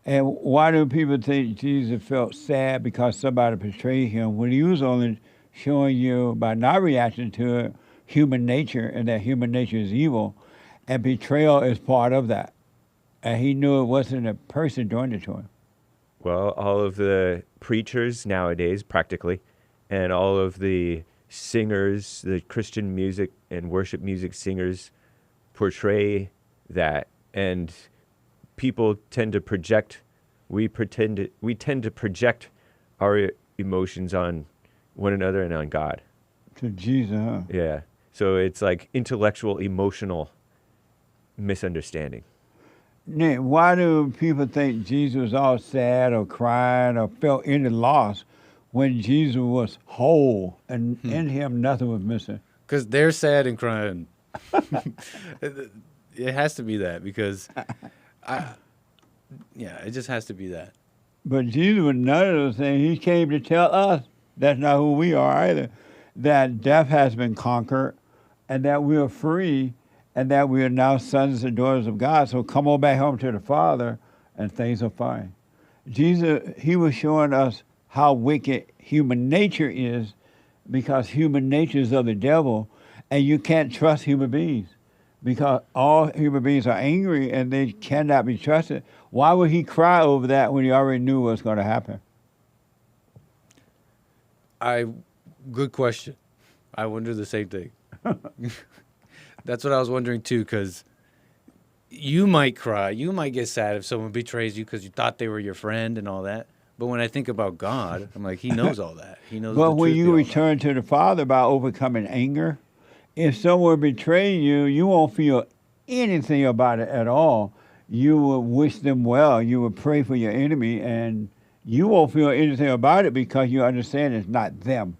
And why do people think Jesus felt sad because somebody betrayed him when he was only showing you, by not reacting to it, human nature, and that human nature is evil, and betrayal is part of that. And he knew it wasn't a person doing it to him. Well, all of the preachers nowadays, practically, and all of the singers, the Christian music and worship music singers, portray that, and people tend to project. We tend to project our emotions on one another and on God. To Jesus, huh? Yeah. So it's like intellectual, emotional misunderstanding. Nick, why do people think Jesus was all sad or crying or felt any loss when Jesus was whole and in him nothing was missing? Because they're sad and crying. It has to be that, because it just has to be that. But Jesus was none of those things. He came to tell us, that's not who we are either, that death has been conquered and that we are free and that we are now sons and daughters of God. So come on back home to the Father and things are fine. Jesus, he was showing us how wicked human nature is, because human nature is of the devil, and you can't trust human beings because all human beings are angry and they cannot be trusted. Why would he cry over that when he already knew what was going to happen? Good question. I wonder the same thing. That's what I was wondering too, because you might cry, you might get sad if someone betrays you because you thought they were your friend and all that. But when I think about God, I'm like, he knows all that. He knows. But the when truth you beyond that. return to the Father by overcoming anger, if someone betrays you, you won't feel anything about it at all. You will wish them well. You will pray for your enemy, and you won't feel anything about it because you understand it's not them.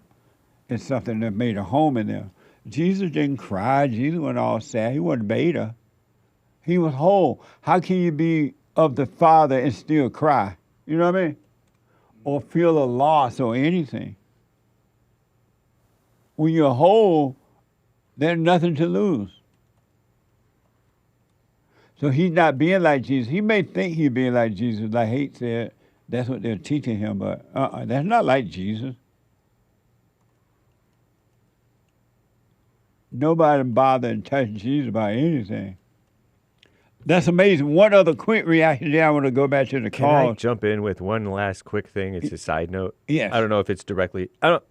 It's something that made a home in them. Jesus didn't cry. Jesus wasn't all sad. He wasn't beta. He was whole. How can you be of the Father and still cry? You know what I mean? Or feel a loss or anything. When you're whole, there's nothing to lose. So he's not being like Jesus. He may think he's being like Jesus, like Hate said. That's what they're teaching him, but that's not like Jesus. Nobody bothered and touched Jesus about anything. That's amazing. One other quick reaction. Then I want to go back to the Can I call. jump in with one last quick thing? It's a side note. Yes. I don't know if it's directly. I don't.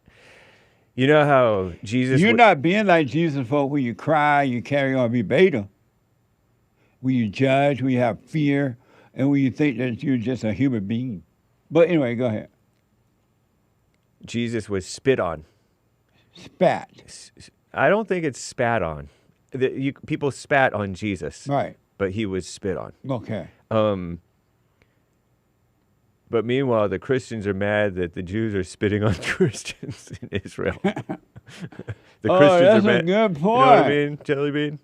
You know how Jesus? You're not being like Jesus, folk. When you cry, you carry on verbatim. When you judge, when you have fear, and when you think that you're just a human being. But anyway, go ahead. Jesus was spit on. Spat. I don't think it's spat on. People spat on Jesus. Right. But he was spit on. Okay. But meanwhile, the Christians are mad that the Jews are spitting on Christians in Israel. The Christians that's are a mad. good point. You know what I mean, Jelly Bean?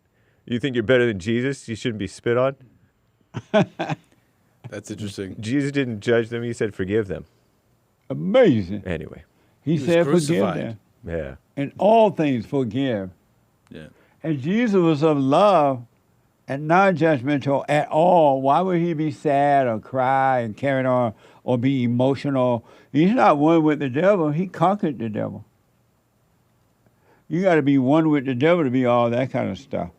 You think you're better than Jesus? You shouldn't be spit on? That's interesting. Jesus didn't judge them. He said, forgive them. Amazing. Anyway. He was said, forgive crucified. them. Yeah. In all things, forgive. Yeah. And Jesus was of love and non-judgmental at all. Why would he be sad or cry and carry on or be emotional? He's not one with the devil. He conquered the devil. You got to be one with the devil to be all that kind of stuff.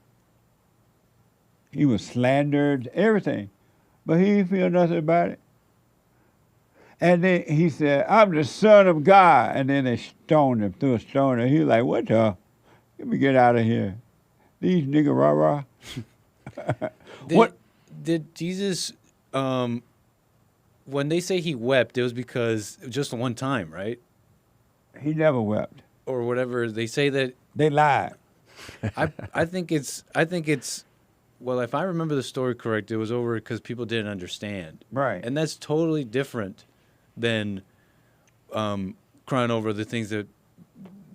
He was slandered, everything. But he didn't feel nothing about it. And then he said, I'm the Son of God. And then they stoned him, threw a stone at him. He was like, what the? Let me get out of here. These nigga rah-rah. Did Jesus, when they say he wept, it was because just one time, right? He never wept. Or whatever. They say that. They lied. I think it's, well, if I remember the story correct, it was over because people didn't understand. Right. And that's totally different than crying over the things that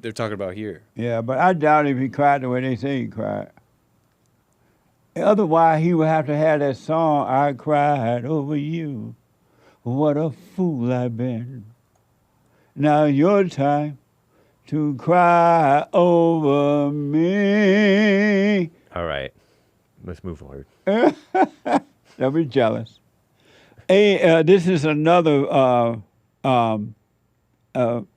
they're talking about here. Yeah, but I doubt if he cried the way they say he cried. Otherwise, he would have to have that song, I cried over you. What a fool I've been. Now your time to cry over me. All right. Let's move forward. Don't be jealous. Hey, this is another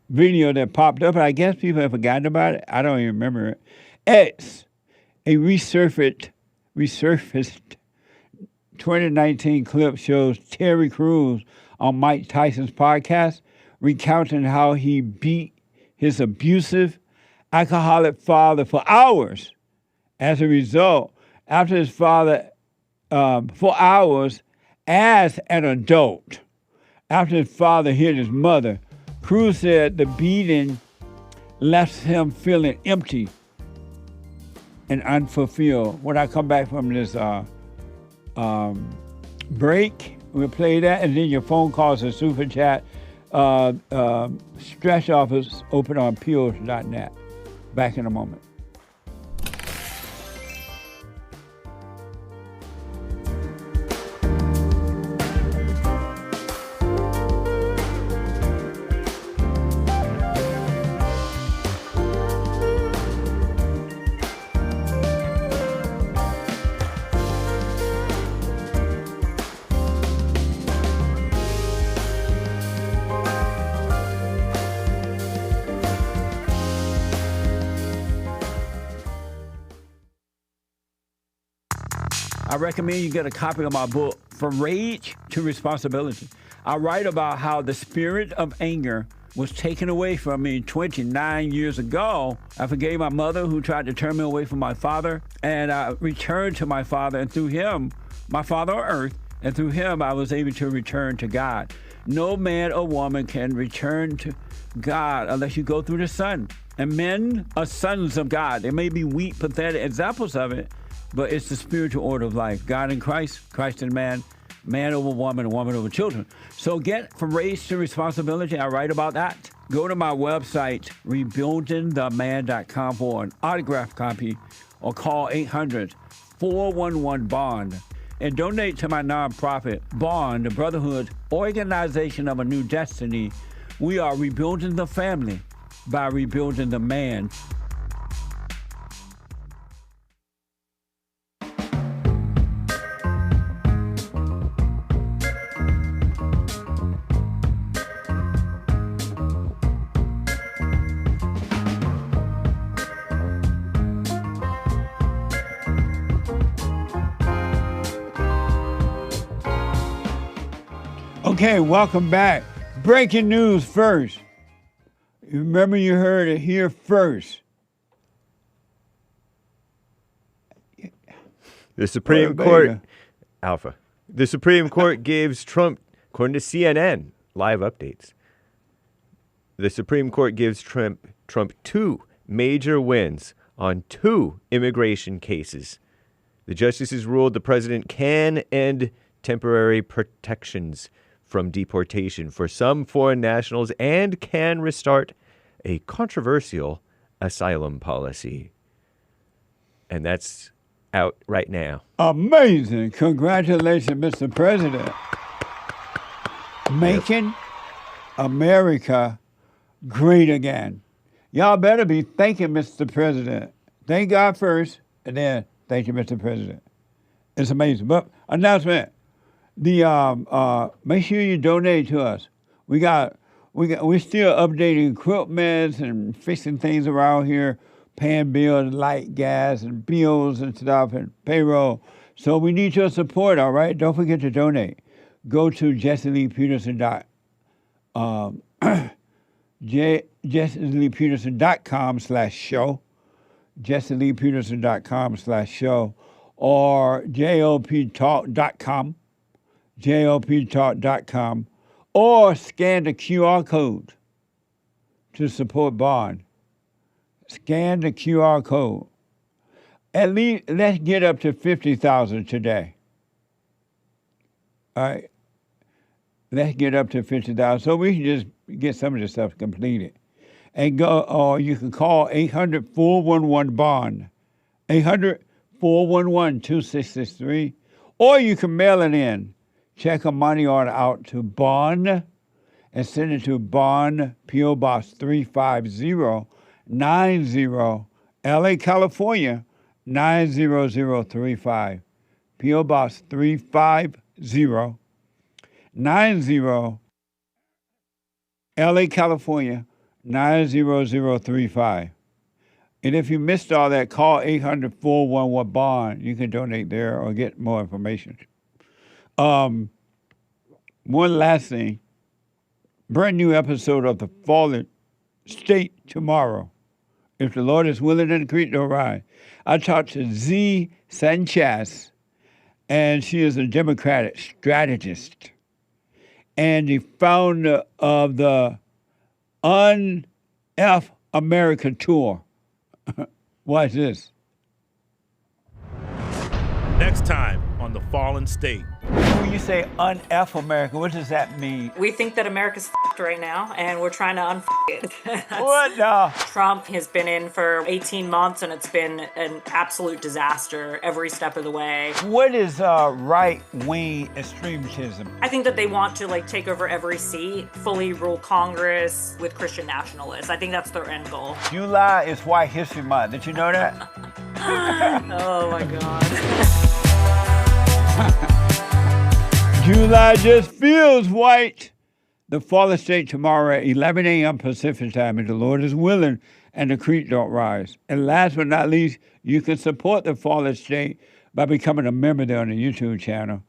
video that popped up, and I guess people have forgotten about it. I don't even remember it. X, a resurfaced 2019 clip shows Terry Crews on Mike Tyson's podcast recounting how he beat his abusive, alcoholic father for hours. As a result, after his father, for hours, as an adult, after his father hit his mother, Crews said the beating left him feeling empty and unfulfilled. When I come back from this break, we'll play that, and then your phone calls and super chat. Stretch office open on pills.net. Back in a moment. I recommend you get a copy of my book, From Rage to Responsibility. I write about how the spirit of anger was taken away from me 29 years ago. I forgave my mother who tried to turn me away from my father, and I returned to my father, and through him, my father on earth, and through him I was able to return to God. No man or woman can return to God unless you go through the Son. And men are sons of God. They may be weak, pathetic examples of it, but it's the spiritual order of life. God in Christ, Christ in man, man over woman, and woman over children. So get From Rage to Responsibility. I write about that. Go to my website, rebuildingtheman.com for an autographed copy, or call 800-411-BOND. And donate to my nonprofit, Bond, the Brotherhood Organization of a New Destiny. We are rebuilding the family by rebuilding the man. Okay, welcome back. Breaking news first. You remember you heard it here first. The Supreme Court, Alpha. The Supreme Court gives Trump, according to CNN, live updates. The Supreme Court gives Trump 2 major wins on 2 immigration cases. The justices ruled the president can end temporary protections from deportation for some foreign nationals and can restart a controversial asylum policy. And that's out right now. Amazing. Congratulations, Mr. President. Making America great again. Y'all better be thanking Mr. President. Thank God first, and then thank you, Mr. President. It's amazing. But announcement. Make sure you donate to us. We're still updating equipment and fixing things around here, paying bills, light, gas, and bills and stuff, and payroll. So we need your support, all right? Don't forget to donate. Go to JessieLeePeterson.com/show, JessieLeePeterson.com/show, or JLPtalk.com, JLPtalk.com, or scan the QR code to support Bond. Scan the QR code. At least let's get up to 50,000 today. All right. Let's get up to 50,000 so we can just get some of this stuff completed. And go, or you can call 800-411-BOND, 800-411-2663, or you can mail it in. Check a money order out to Bond and send it to Bond, P.O. Box 35090, LA, California, 90035. P.O. Box 35090, LA, California, 90035. And if you missed all that, call 800-411-BOND. You can donate there or get more information. One last thing. Brand new episode of The Fallen State tomorrow. If the Lord is willing and the creek don't rise. I talked to Z Sanchez, and she is a Democratic strategist and the founder of the Un-F America Tour. Watch this. Next time on The Fallen State. When you say un-F America, what does that mean? We think that America's f***ed right now, and we're trying to un-f*** it. What the? Trump has been in for 18 months, and it's been an absolute disaster every step of the way. What is right-wing extremism? I think that they want to take over every seat, fully rule Congress with Christian nationalists. I think that's their end goal. July is White History Month. Did you know that? Oh my God. July just feels white. The Fallen State tomorrow at 11 a.m. Pacific time, if the Lord is willing and the creek don't rise. And last but not least, you can support the Fallen State by becoming a member there on the YouTube channel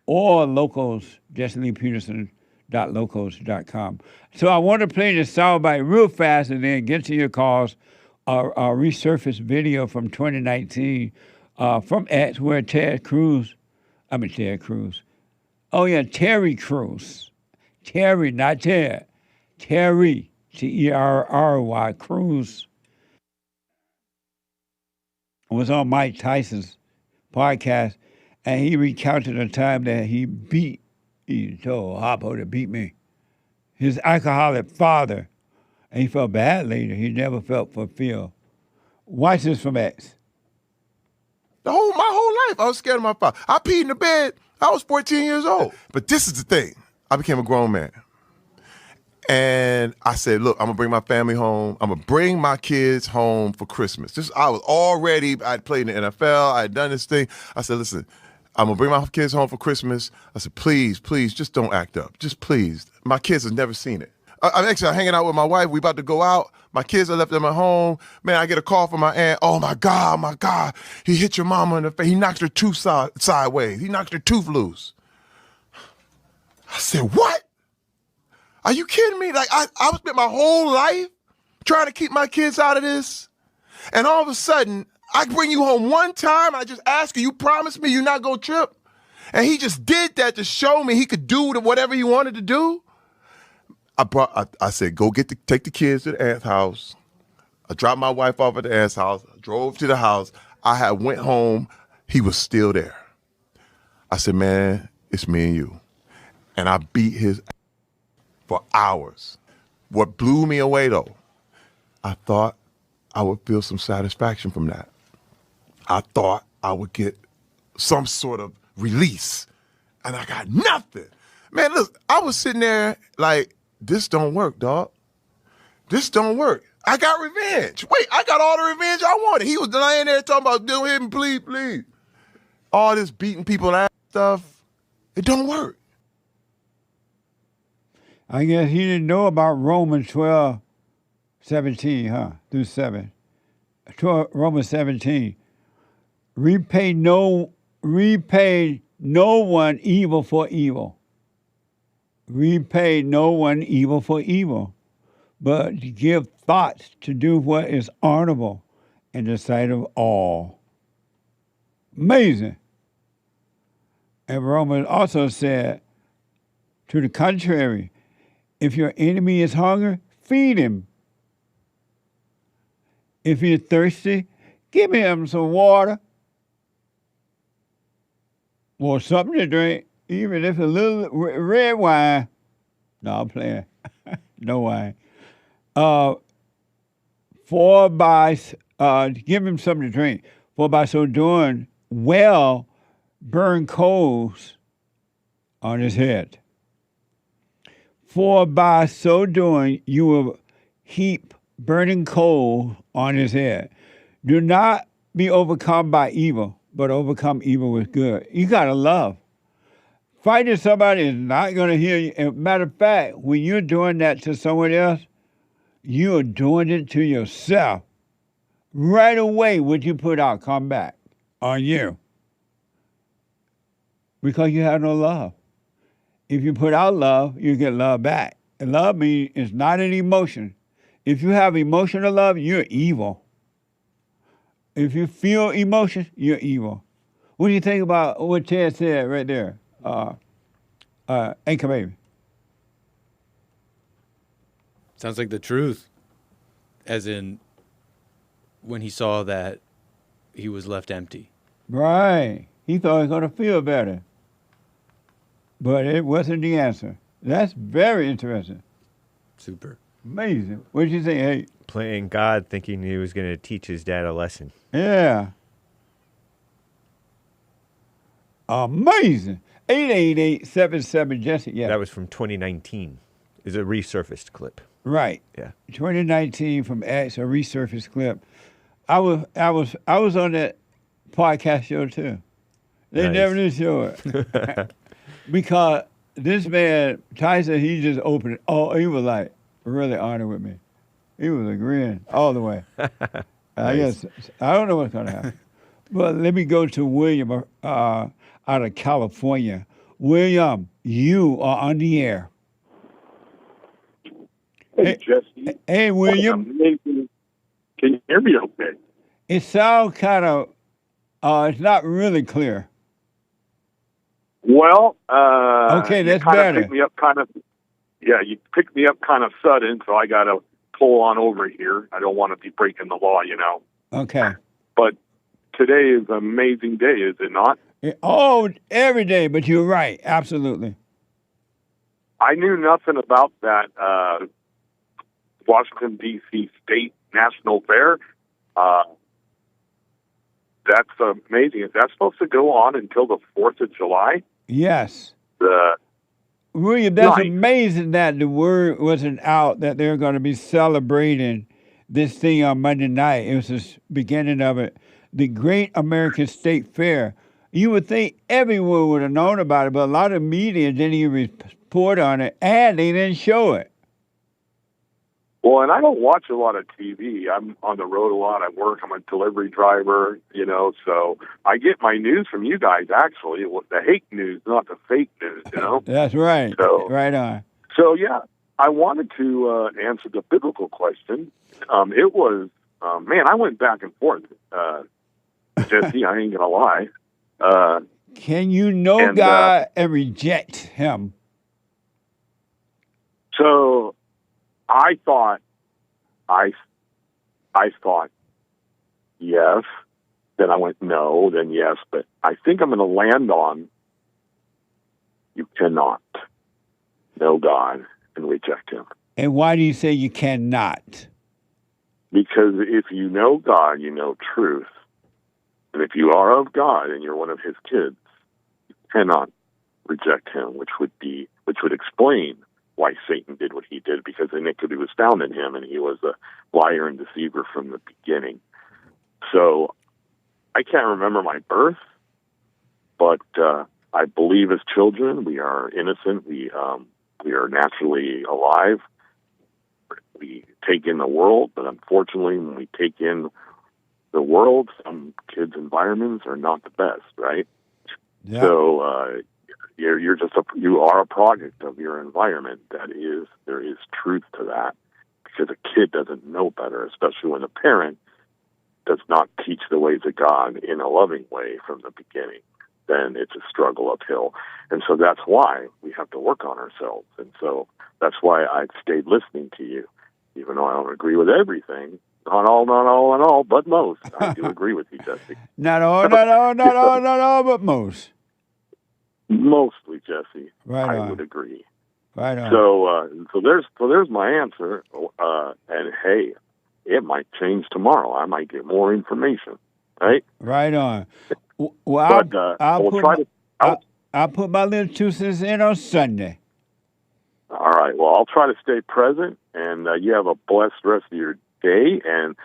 or locals, JessieLeePeterson.locals.com. So I want to play this soundbite real fast and then get to your calls. Our resurfaced video from 2019 from X where Terry Crews. Oh, yeah, Terry Crews. Terry, not Ted. Terry, Terry Crews, was on Mike Tyson's podcast, and he recounted a time that he told Hoppo to beat me. His alcoholic father, and he felt bad later. He never felt fulfilled. Watch this from X. My whole life, I was scared of my father. I peed in the bed. I was 14 years old. But this is the thing. I became a grown man. And I said, look, I'm going to bring my family home. I'm going to bring my kids home for Christmas. I'd played in the NFL. I had done this thing. I said, listen, I'm going to bring my kids home for Christmas. I said, please, just don't act up. Just please. My kids have never seen it. I'm actually hanging out with my wife. We about to go out. My kids, I left them at home. Man, I get a call from my aunt. Oh, my God. He hit your mama in the face. He knocked her tooth sideways. He knocked her tooth loose. I said, what? Are you kidding me? Like, I spent my whole life trying to keep my kids out of this. And all of a sudden, I bring you home one time. I just ask you promise me you're not going to trip? And he just did that to show me he could do whatever he wanted to do. I said, take the kids to the aunt's house. I dropped my wife off at the aunt's house. I drove to the house. I went home. He was still there. I said, man, it's me and you. And I beat his ass for hours. What blew me away, though, I thought I would feel some satisfaction from that. I thought I would get some sort of release. And I got nothing. Man, look, I was sitting there like, this don't work, dog. This don't work. I got revenge. Wait, I got all the revenge I wanted. He was laying there talking about, do him, please, please. All this beating people ass stuff, it don't work. I guess he didn't know about Romans 12:17, through 7. Romans 17. Repay no one evil for evil. Repay no one evil for evil, but give thoughts to do what is honorable in the sight of all. Amazing. And Romans also said, to the contrary, if your enemy is hungry, feed him. If he's thirsty, give him some water or something to drink, even if a little red wine. No, I'm playing. No wine. Give him something to drink. For by so doing, burn coals on his head. For by so doing, you will heap burning coal on his head. Do not be overcome by evil, but overcome evil with good. You got to love. Fighting somebody is not going to hear you. As a matter of fact, when you're doing that to someone else, you're doing it to yourself. Right away, what you put out come back on you. Because you have no love. If you put out love, you get love back. And love means it's not an emotion. If you have emotional love, you're evil. If you feel emotion, you're evil. What do you think about what Ted said right there? Anchor Baby. Sounds like the truth. As in, when he saw that he was left empty. Right. He thought he was going to feel better. But it wasn't the answer. That's very interesting. Super. Amazing. What did you think, hey? Playing God, thinking he was going to teach his dad a lesson. Yeah. Amazing. 888-77-JESSE. Yeah. That was from 2019. It's a resurfaced clip. Right. Yeah. 2019 from X, a resurfaced clip. I was on that podcast show too. They Nice. never did show it. Because this man, Tyson, he just opened it. Oh, he was like really honored with me. He was agreeing all the way. I guess, I don't know what's going to happen. But let me go to William out of California. William, you are on the air. Hey, Jesse. Hey, William. Amazing. Can you hear me okay? It sounds kind of, it's not really clear. Well, okay, that's you better. Picked me up you picked me up kind of sudden, so I got to pull on over here. I don't want to be breaking the law, you know. Okay. But today is an amazing day, is it not? Oh, every day, but you're right. Absolutely. I knew nothing about that Washington, D.C. State National Fair. That's amazing. Is that supposed to go on until the 4th of July? Yes. William, that's Nice. amazing that the word wasn't out that they're going to be celebrating this thing on Monday night. It was the beginning of it. The Great American State Fair. You would think everyone would have known about it, but a lot of media didn't even report on it, and they didn't show it. Well, and I don't watch a lot of TV. I'm on the road a lot. I work. I'm a delivery driver, so I get my news from you guys, actually. The hate news, not the fake news, That's right. So, right on. So, yeah, I wanted to answer the biblical question. It was, man, I went back and forth. Jesse, I ain't going to lie. Can you know God and reject him? So I thought yes. Then I went no, then yes. But I think I'm going to land on you cannot know God and reject him. And why do you say you cannot? Because if you know God, you know truth. And if you are of God and you're one of his kids, you cannot reject him, which would explain why Satan did what he did, because iniquity was found in him and he was a liar and deceiver from the beginning. So I can't remember my birth, but I believe as children we are innocent. We are naturally alive. We take in the world, but unfortunately when we take in the world, some kids' environments are not the best, right? Yeah. So you are a product of your environment. There is truth to that, because a kid doesn't know better, especially when a parent does not teach the ways of God in a loving way from the beginning. Then it's a struggle uphill, and so that's why we have to work on ourselves. And so that's why I've stayed listening to you, even though I don't agree with everything. Not all, but most. I do agree with you, Jesse. Not all, but most. Mostly, Jesse. Right on. I would agree. Right on. So there's my answer. And hey, it might change tomorrow. I might get more information. Right. Right on. Well, I'll put my little 2 cents in on Sunday. All right. Well, I'll try to stay present, and you have a blessed rest of your day. And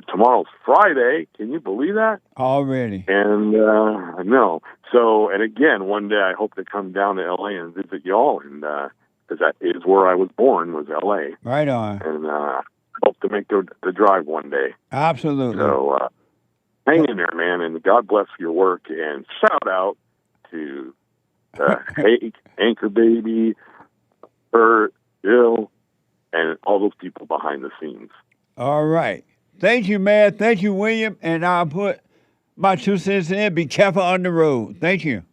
tomorrow's Friday. Can you believe that? Already. And no. So, and again, one day I hope to come down to L.A. and visit y'all, and because that is where I was born, was L.A. Right on. And hope to make the drive one day. Absolutely. So hang in there, man, and God bless your work. And shout out to Anchor Baby, Bert, Bill, and all those people behind the scenes. All right. Thank you, man. Thank you, William. And I'll put my 2 cents in. Be careful on the road. Thank you.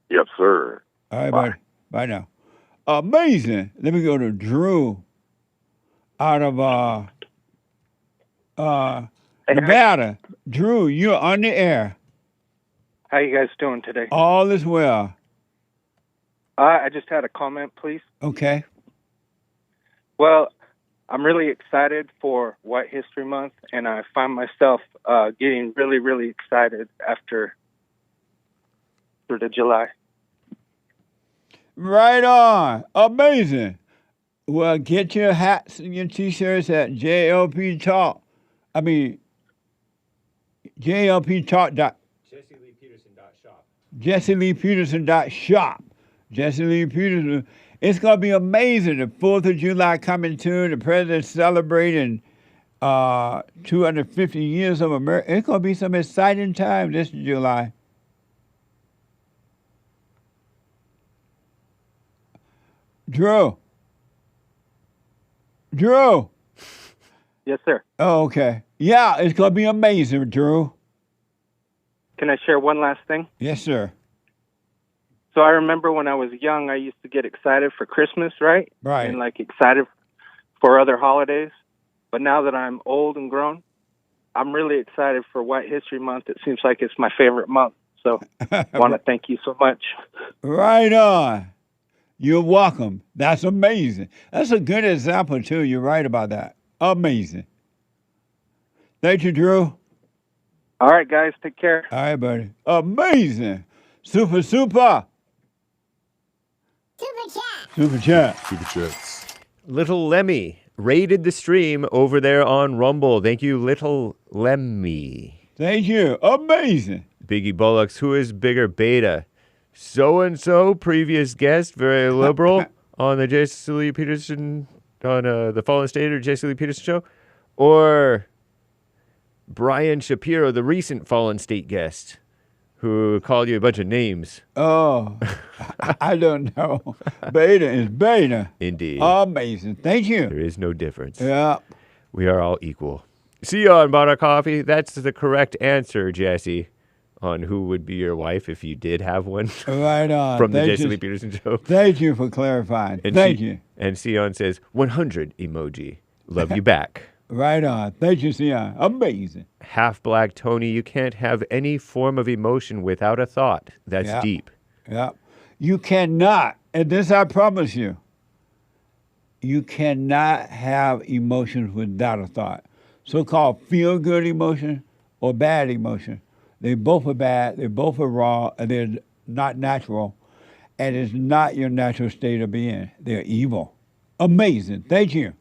Yes, sir. All right, buddy. Bye now. Amazing. Let me go to Drew out of Nevada. Drew, you're on the air. How you guys doing today? All is well. I just had a comment, please. Okay. Well, I'm really excited for White History Month, and I find myself getting really, really excited after the July. Right on. Amazing. Well, get your hats and your T-shirts at JLP Talk. JLP Talk. JessieLeePeterson.shop. JessieLeePeterson.shop. Jesse Lee Peterson. It's going to be amazing. The 4th of July coming to. The president celebrating 250 years of America. It's going to be some exciting time this July. Drew. Yes, sir. Oh, okay. Yeah, it's going to be amazing, Drew. Can I share one last thing? Yes, sir. So I remember when I was young, I used to get excited for Christmas, right? Right. And excited for other holidays. But now that I'm old and grown, I'm really excited for White History Month. It seems like it's my favorite month. So I want to thank you so much. Right on. You're welcome. That's amazing. That's a good example, too. You're right about that. Amazing. Thank you, Drew. All right, guys. Take care. All right, buddy. Amazing. Super. Super Chats. Little Lemmy raided the stream over there on Rumble. Thank you, Little Lemmy. Thank you. Amazing. Biggie Bullocks, who is bigger, Beta? So-and-so, previous guest, very liberal on the Jesse Lee Peterson on the Fallen State or Jesse Lee Peterson show, or Brian Shapiro, the recent Fallen State guest, who called you a bunch of names? Oh, I don't know. Beta is beta. Indeed. Amazing. Thank you. There is no difference. Yeah. We are all equal. See you on Bought a Coffee. That's the correct answer, Jesse, on who would be your wife if you did have one. Right on. From the Thank Jesse you. Lee Peterson show. Thank you for clarifying. And Thank you. And Sion says 100 emoji. Love you back. Right on. Thank you, Sion. Amazing. Half Black Tony, you can't have any form of emotion without a thought. That's Yeah. deep. Yeah. You cannot, and this I promise you, you cannot have emotions without a thought. So-called feel-good emotion or bad emotion. They both are bad, they both are wrong, and they're not natural. And it's not your natural state of being. They're evil. Amazing. Thank you.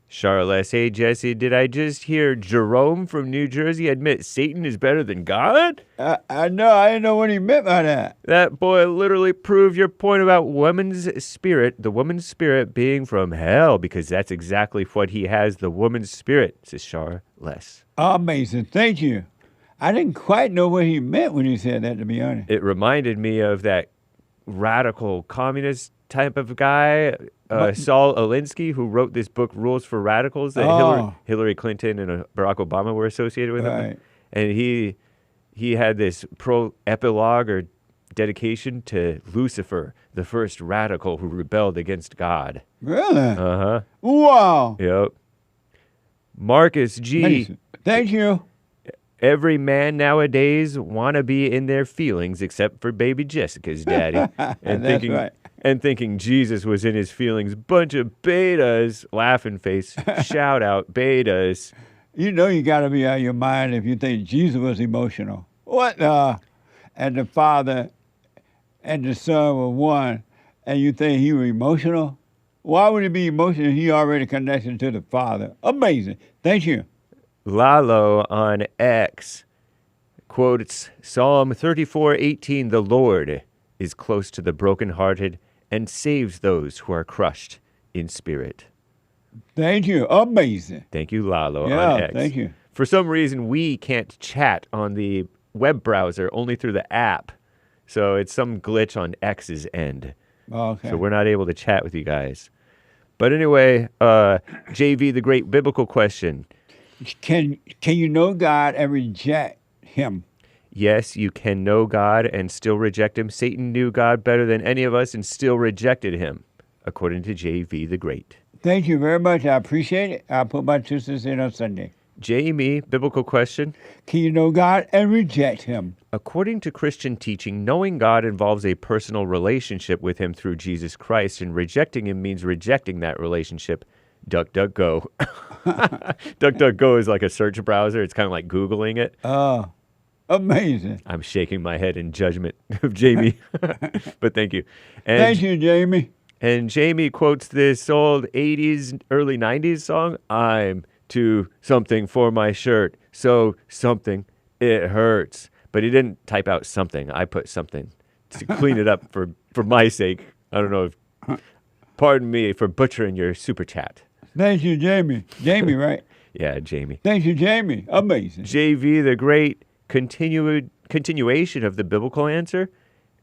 Charlotte, hey Jesse, did I just hear Gerome from New Jersey admit Satan is better than God? I know. I didn't know what he meant by that. That boy literally proved your point about woman's spirit, the woman's spirit being from hell, because that's exactly what he has, the woman's spirit, says Charles. Amazing. Thank you. I didn't quite know what he meant when he said that, to be honest. It reminded me of that radical communist type of guy, Saul Alinsky, who wrote this book, Rules for Radicals, that Hillary Clinton and Barack Obama were associated with him. Right. And he had this epilogue or dedication to Lucifer, the first radical who rebelled against God. Really? Uh-huh. Wow. Yep. Marcus G. Amazing. Thank you. Every man nowadays want to be in their feelings except for baby Jessica's daddy. And That's right. And thinking Jesus was in his feelings. Bunch of betas. Laughing face. Shout out, betas. You know you got to be out of your mind if you think Jesus was emotional. What? And the Father and the Son were one, and you think he was emotional? Why would he be emotional? He already connected to the Father. Amazing. Thank you. Lalo on X quotes Psalm 34:18, "The Lord is close to the brokenhearted and saves those who are crushed in spirit." Thank you. Amazing. Thank you, Lalo Yeah, on X. thank you. For some reason, we can't chat on the web browser, only through the app. So it's some glitch on X's end. Okay. So we're not able to chat with you guys. But anyway, JV, the great biblical question. Can you know God and reject him? Yes, you can know God and still reject him. Satan knew God better than any of us and still rejected him, according to JV the Great. Thank you very much. I appreciate it. I'll put my 2 cents in on Sunday. Jamie, biblical question. Can you know God and reject him? According to Christian teaching, knowing God involves a personal relationship with him through Jesus Christ, and rejecting him means rejecting that relationship. DuckDuckGo. DuckDuckGo is like a search browser. It's kind of like Googling it. Oh, amazing. I'm shaking my head in judgment of Jamie. But thank you. And, Thank you, Jamie. And Jamie quotes this old 80s, early 90s song. I'm too something for my shirt. So something, it hurts. But he didn't type out something. I put something to clean it up for my sake. I don't know if, pardon me for butchering your super chat. Thank you, Jamie. Jamie, right? Yeah, Jamie. Thank you, Jamie. Amazing. JV, the great continuation of the biblical answer.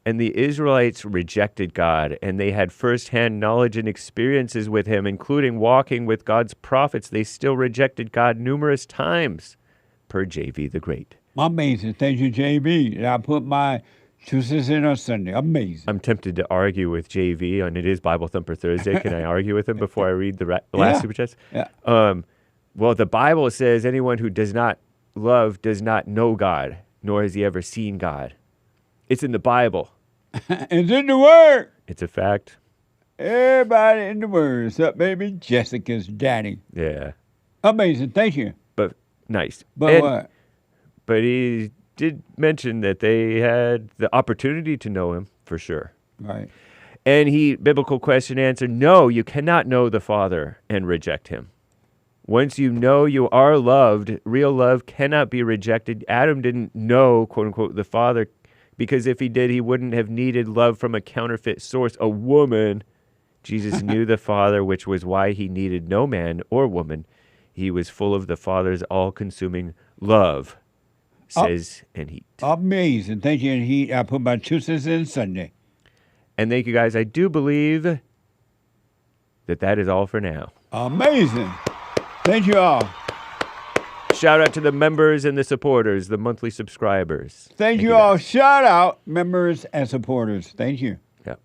And the Israelites rejected God, and they had firsthand knowledge and experiences with him, including walking with God's prophets. They still rejected God numerous times, per JV the Great. Amazing. Thank you, JV. I'll put my 2 cents in on Sunday. Amazing. I'm tempted to argue with JV on It Is Bible Thumper Thursday. Can I argue with him before I read the last Super Chats? Yeah. Well, the Bible says anyone who does not love does not know God, nor has he ever seen God. It's in the Bible. It's in the Word. It's a fact. Everybody in the Word, except maybe Jessica's daddy. Yeah. Amazing. Thank you. But nice. But what? But he did mention that they had the opportunity to know him, for sure. Right. And biblical question answer, no, you cannot know the Father and reject him. Once you know you are loved, real love cannot be rejected. Adam didn't know, quote unquote, the Father, because if he did, he wouldn't have needed love from a counterfeit source, a woman, Jesus knew the Father, which was why he needed no man or woman. He was full of the Father's all-consuming love, says and heat. Amazing. Thank you, and heat. I put my 2 cents in Sunday. And thank you, guys. I do believe that is all for now. Amazing. Thank you all. Shout out to the members and the supporters, the monthly subscribers. Thank you all. Shout out members and supporters. Thank you. Yeah,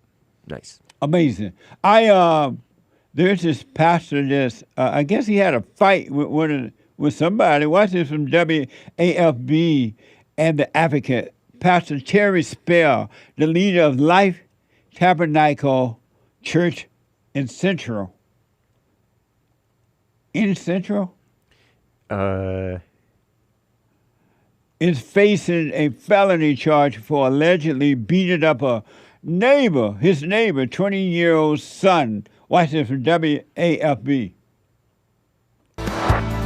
nice. Amazing. There's this pastor that's, I guess he had a fight with somebody. Watch this from WAFB and the Advocate. Pastor Terry Spell, the leader of Life Tabernacle Church in Central. Is facing a felony charge for allegedly beating up his neighbor, 20-year-old son. Watch this from WAFB.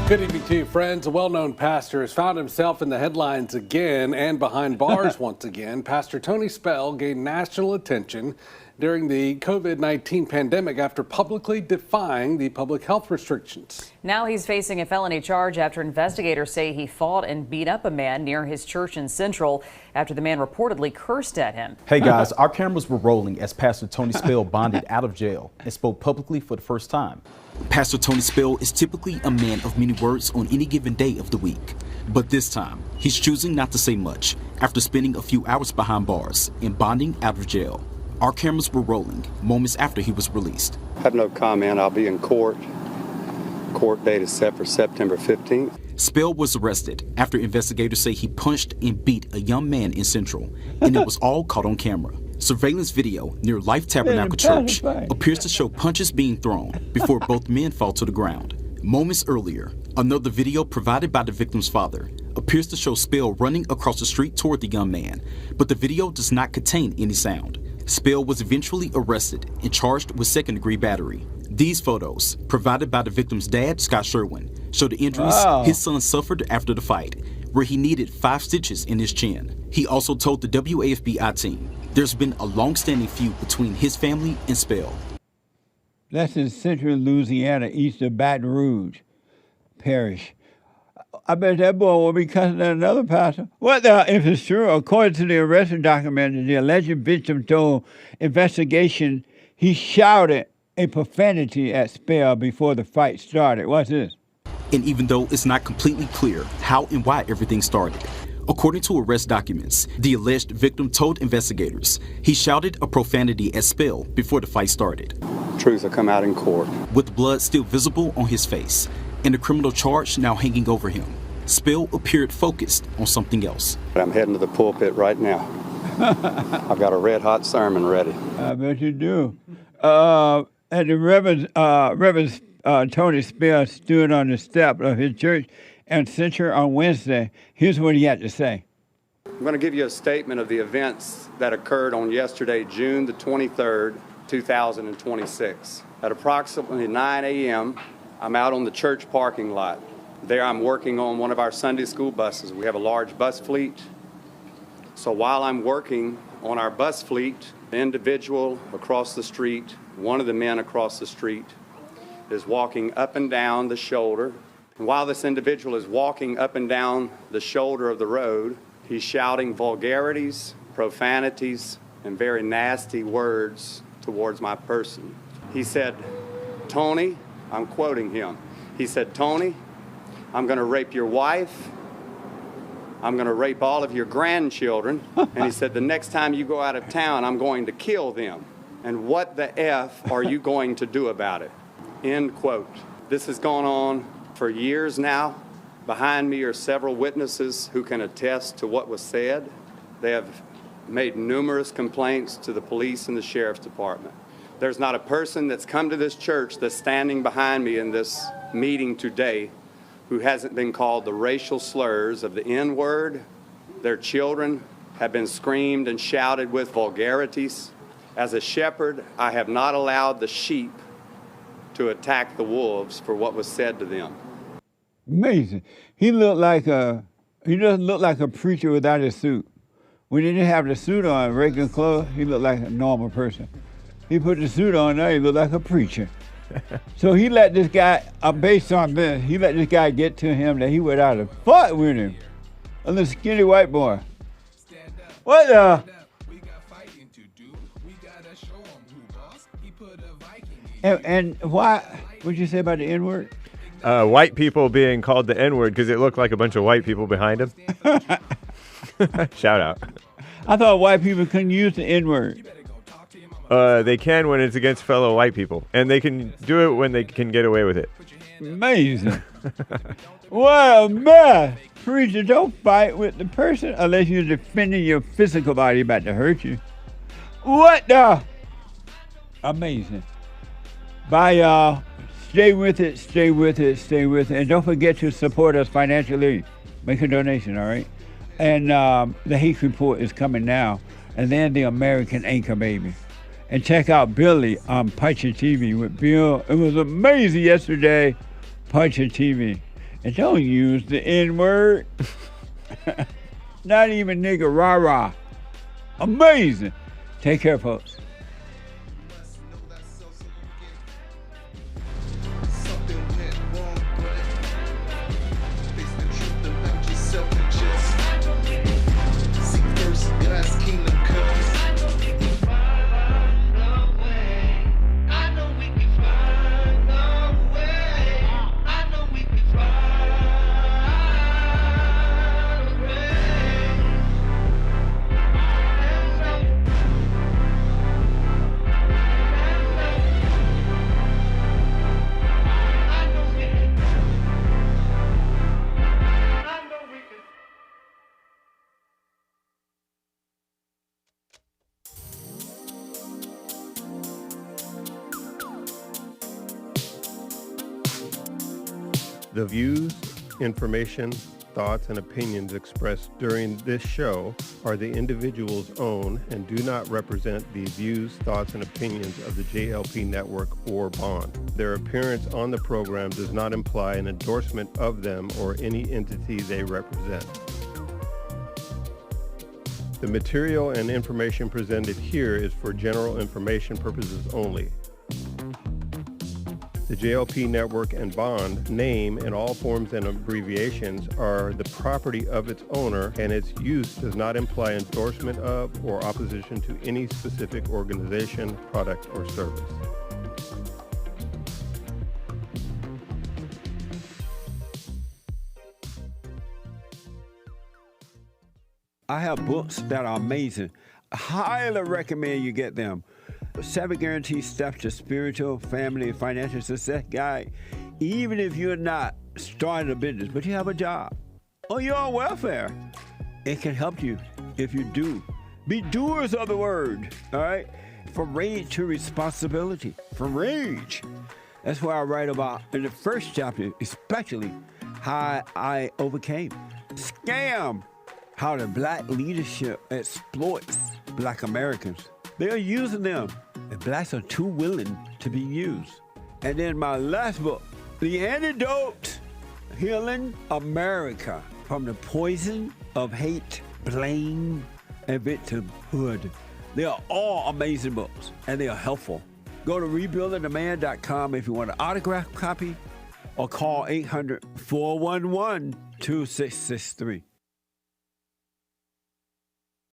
Good evening to you, friends. A well-known pastor has found himself in the headlines again and behind bars once again. Pastor Tony Spell gained national attention during the COVID-19 pandemic after publicly defying the public health restrictions. Now he's facing a felony charge after investigators say he fought and beat up a man near his church in Central after the man reportedly cursed at him. Hey guys, our cameras were rolling as Pastor Tony Spell bonded out of jail and spoke publicly for the first time. Pastor Tony Spell is typically a man of many words on any given day of the week. But this time, he's choosing not to say much after spending a few hours behind bars and bonding out of jail. Our cameras were rolling moments after he was released. I have no comment. I'll be in court. Court date is set for September 15th. Spell was arrested after investigators say he punched and beat a young man in Central, and it was all caught on camera. Surveillance video near Life Tabernacle Church appears to show punches being thrown before both men fall to the ground. Moments earlier, another video provided by the victim's father appears to show Spell running across the street toward the young man, but the video does not contain any sound. Spell was eventually arrested and charged with second-degree battery. These photos, provided by the victim's dad, Scott Sherwin, show the injuries his son suffered after the fight, where he needed 5 stitches in his chin. He also told the WAFB team there's been a long-standing feud between his family and Spell. That's in Central Louisiana, east of Baton Rouge Parish. I bet that boy will be cussing at another pastor. What if it's true? According to the arresting document, the alleged victim told investigation he shouted a profanity at Spell before the fight started. What's this? And even though it's not completely clear how and why everything started, according to arrest documents, the alleged victim told investigators he shouted a profanity at Spell before the fight started. Truth will come out in court. With blood still visible on his face and a criminal charge now hanging over him, Spell appeared focused on something else. I'm heading to the pulpit right now. I've got a red-hot sermon ready. I bet you do. And the Reverend Tony Spell stood on the step of his church and Central on Wednesday. Here's what he had to say. I'm going to give you a statement of the events that occurred on yesterday, June the 23rd, 2026. At approximately 9 a.m., I'm out on the church parking lot. There I'm working on one of our Sunday school buses. We have a large bus fleet. So while I'm working on our bus fleet, the individual across the street, one of the men across the street, is walking up and down the shoulder. And while this individual is walking up and down the shoulder of the road, he's shouting vulgarities, profanities, and very nasty words towards my person. He said, "Tony," I'm quoting him, he said, "Tony, I'm going to rape your wife. I'm going to rape all of your grandchildren." And he said, "The next time you go out of town, I'm going to kill them. And what the F are you going to do about it?" End quote. This has gone on for years now. Behind me are several witnesses who can attest to what was said. They have made numerous complaints to the police and the sheriff's department. There's not a person that's come to this church that's standing behind me in this meeting today who hasn't been called the racial slurs of the N-word. Their children have been screamed and shouted with vulgarities. As a shepherd, I have not allowed the sheep to attack the wolves for what was said to them. Amazing. He doesn't look like a preacher without his suit. When he didn't have the suit on, regular clothes, he looked like a normal person. He put the suit on, now he look like a preacher. So he let this guy, based on this, he let this guy get to him that he went out and fought with him. A little skinny white boy. What the? And why? What'd you say about the N-word? White people being called the N-word because it looked like a bunch of white people behind him. Shout out. I thought white people couldn't use the N-word. They can when it's against fellow white people, and they can do it when they can get away with it. Amazing. Well, man, preacher, don't fight with the person unless you're defending your physical body about to hurt you. What the? Amazing. Bye, y'all. Stay with it, stay with it, stay with it. And don't forget to support us financially. Make a donation, all right? And the Hate Report is coming now. And then the American Anchor Baby. And check out Billy on Puncher TV with Bill. It was amazing yesterday. Puncher TV. And don't use the N-word. Not even nigga rah-rah. Amazing. Take care, folks. The views, information, thoughts, and opinions expressed during this show are the individual's own and do not represent the views, thoughts, and opinions of the JLP Network or Bond. Their appearance on the program does not imply an endorsement of them or any entity they represent. The material and information presented here is for general information purposes only. The JLP Network and Bond name and all forms and abbreviations are the property of its owner, and its use does not imply endorsement of or opposition to any specific organization, product, or service. I have books that are amazing. I highly recommend you get them. 7 Guaranteed Steps to Spiritual, Family, and Financial Success Guide. Even if you're not starting a business, but you have a job, or you're on welfare, it can help you if you do. Be doers of the word, all right? From rage to responsibility. From rage. That's what I write about in the first chapter, especially how I overcame. Scam. How the black leadership exploits black Americans. They are using them, and blacks are too willing to be used. And then my last book, The Antidote, Healing America from the Poison of Hate, Blame, and Victimhood. They are all amazing books, and they are helpful. Go to rebuildingtheman.com if you want an autographed copy, or call 800-411-2663.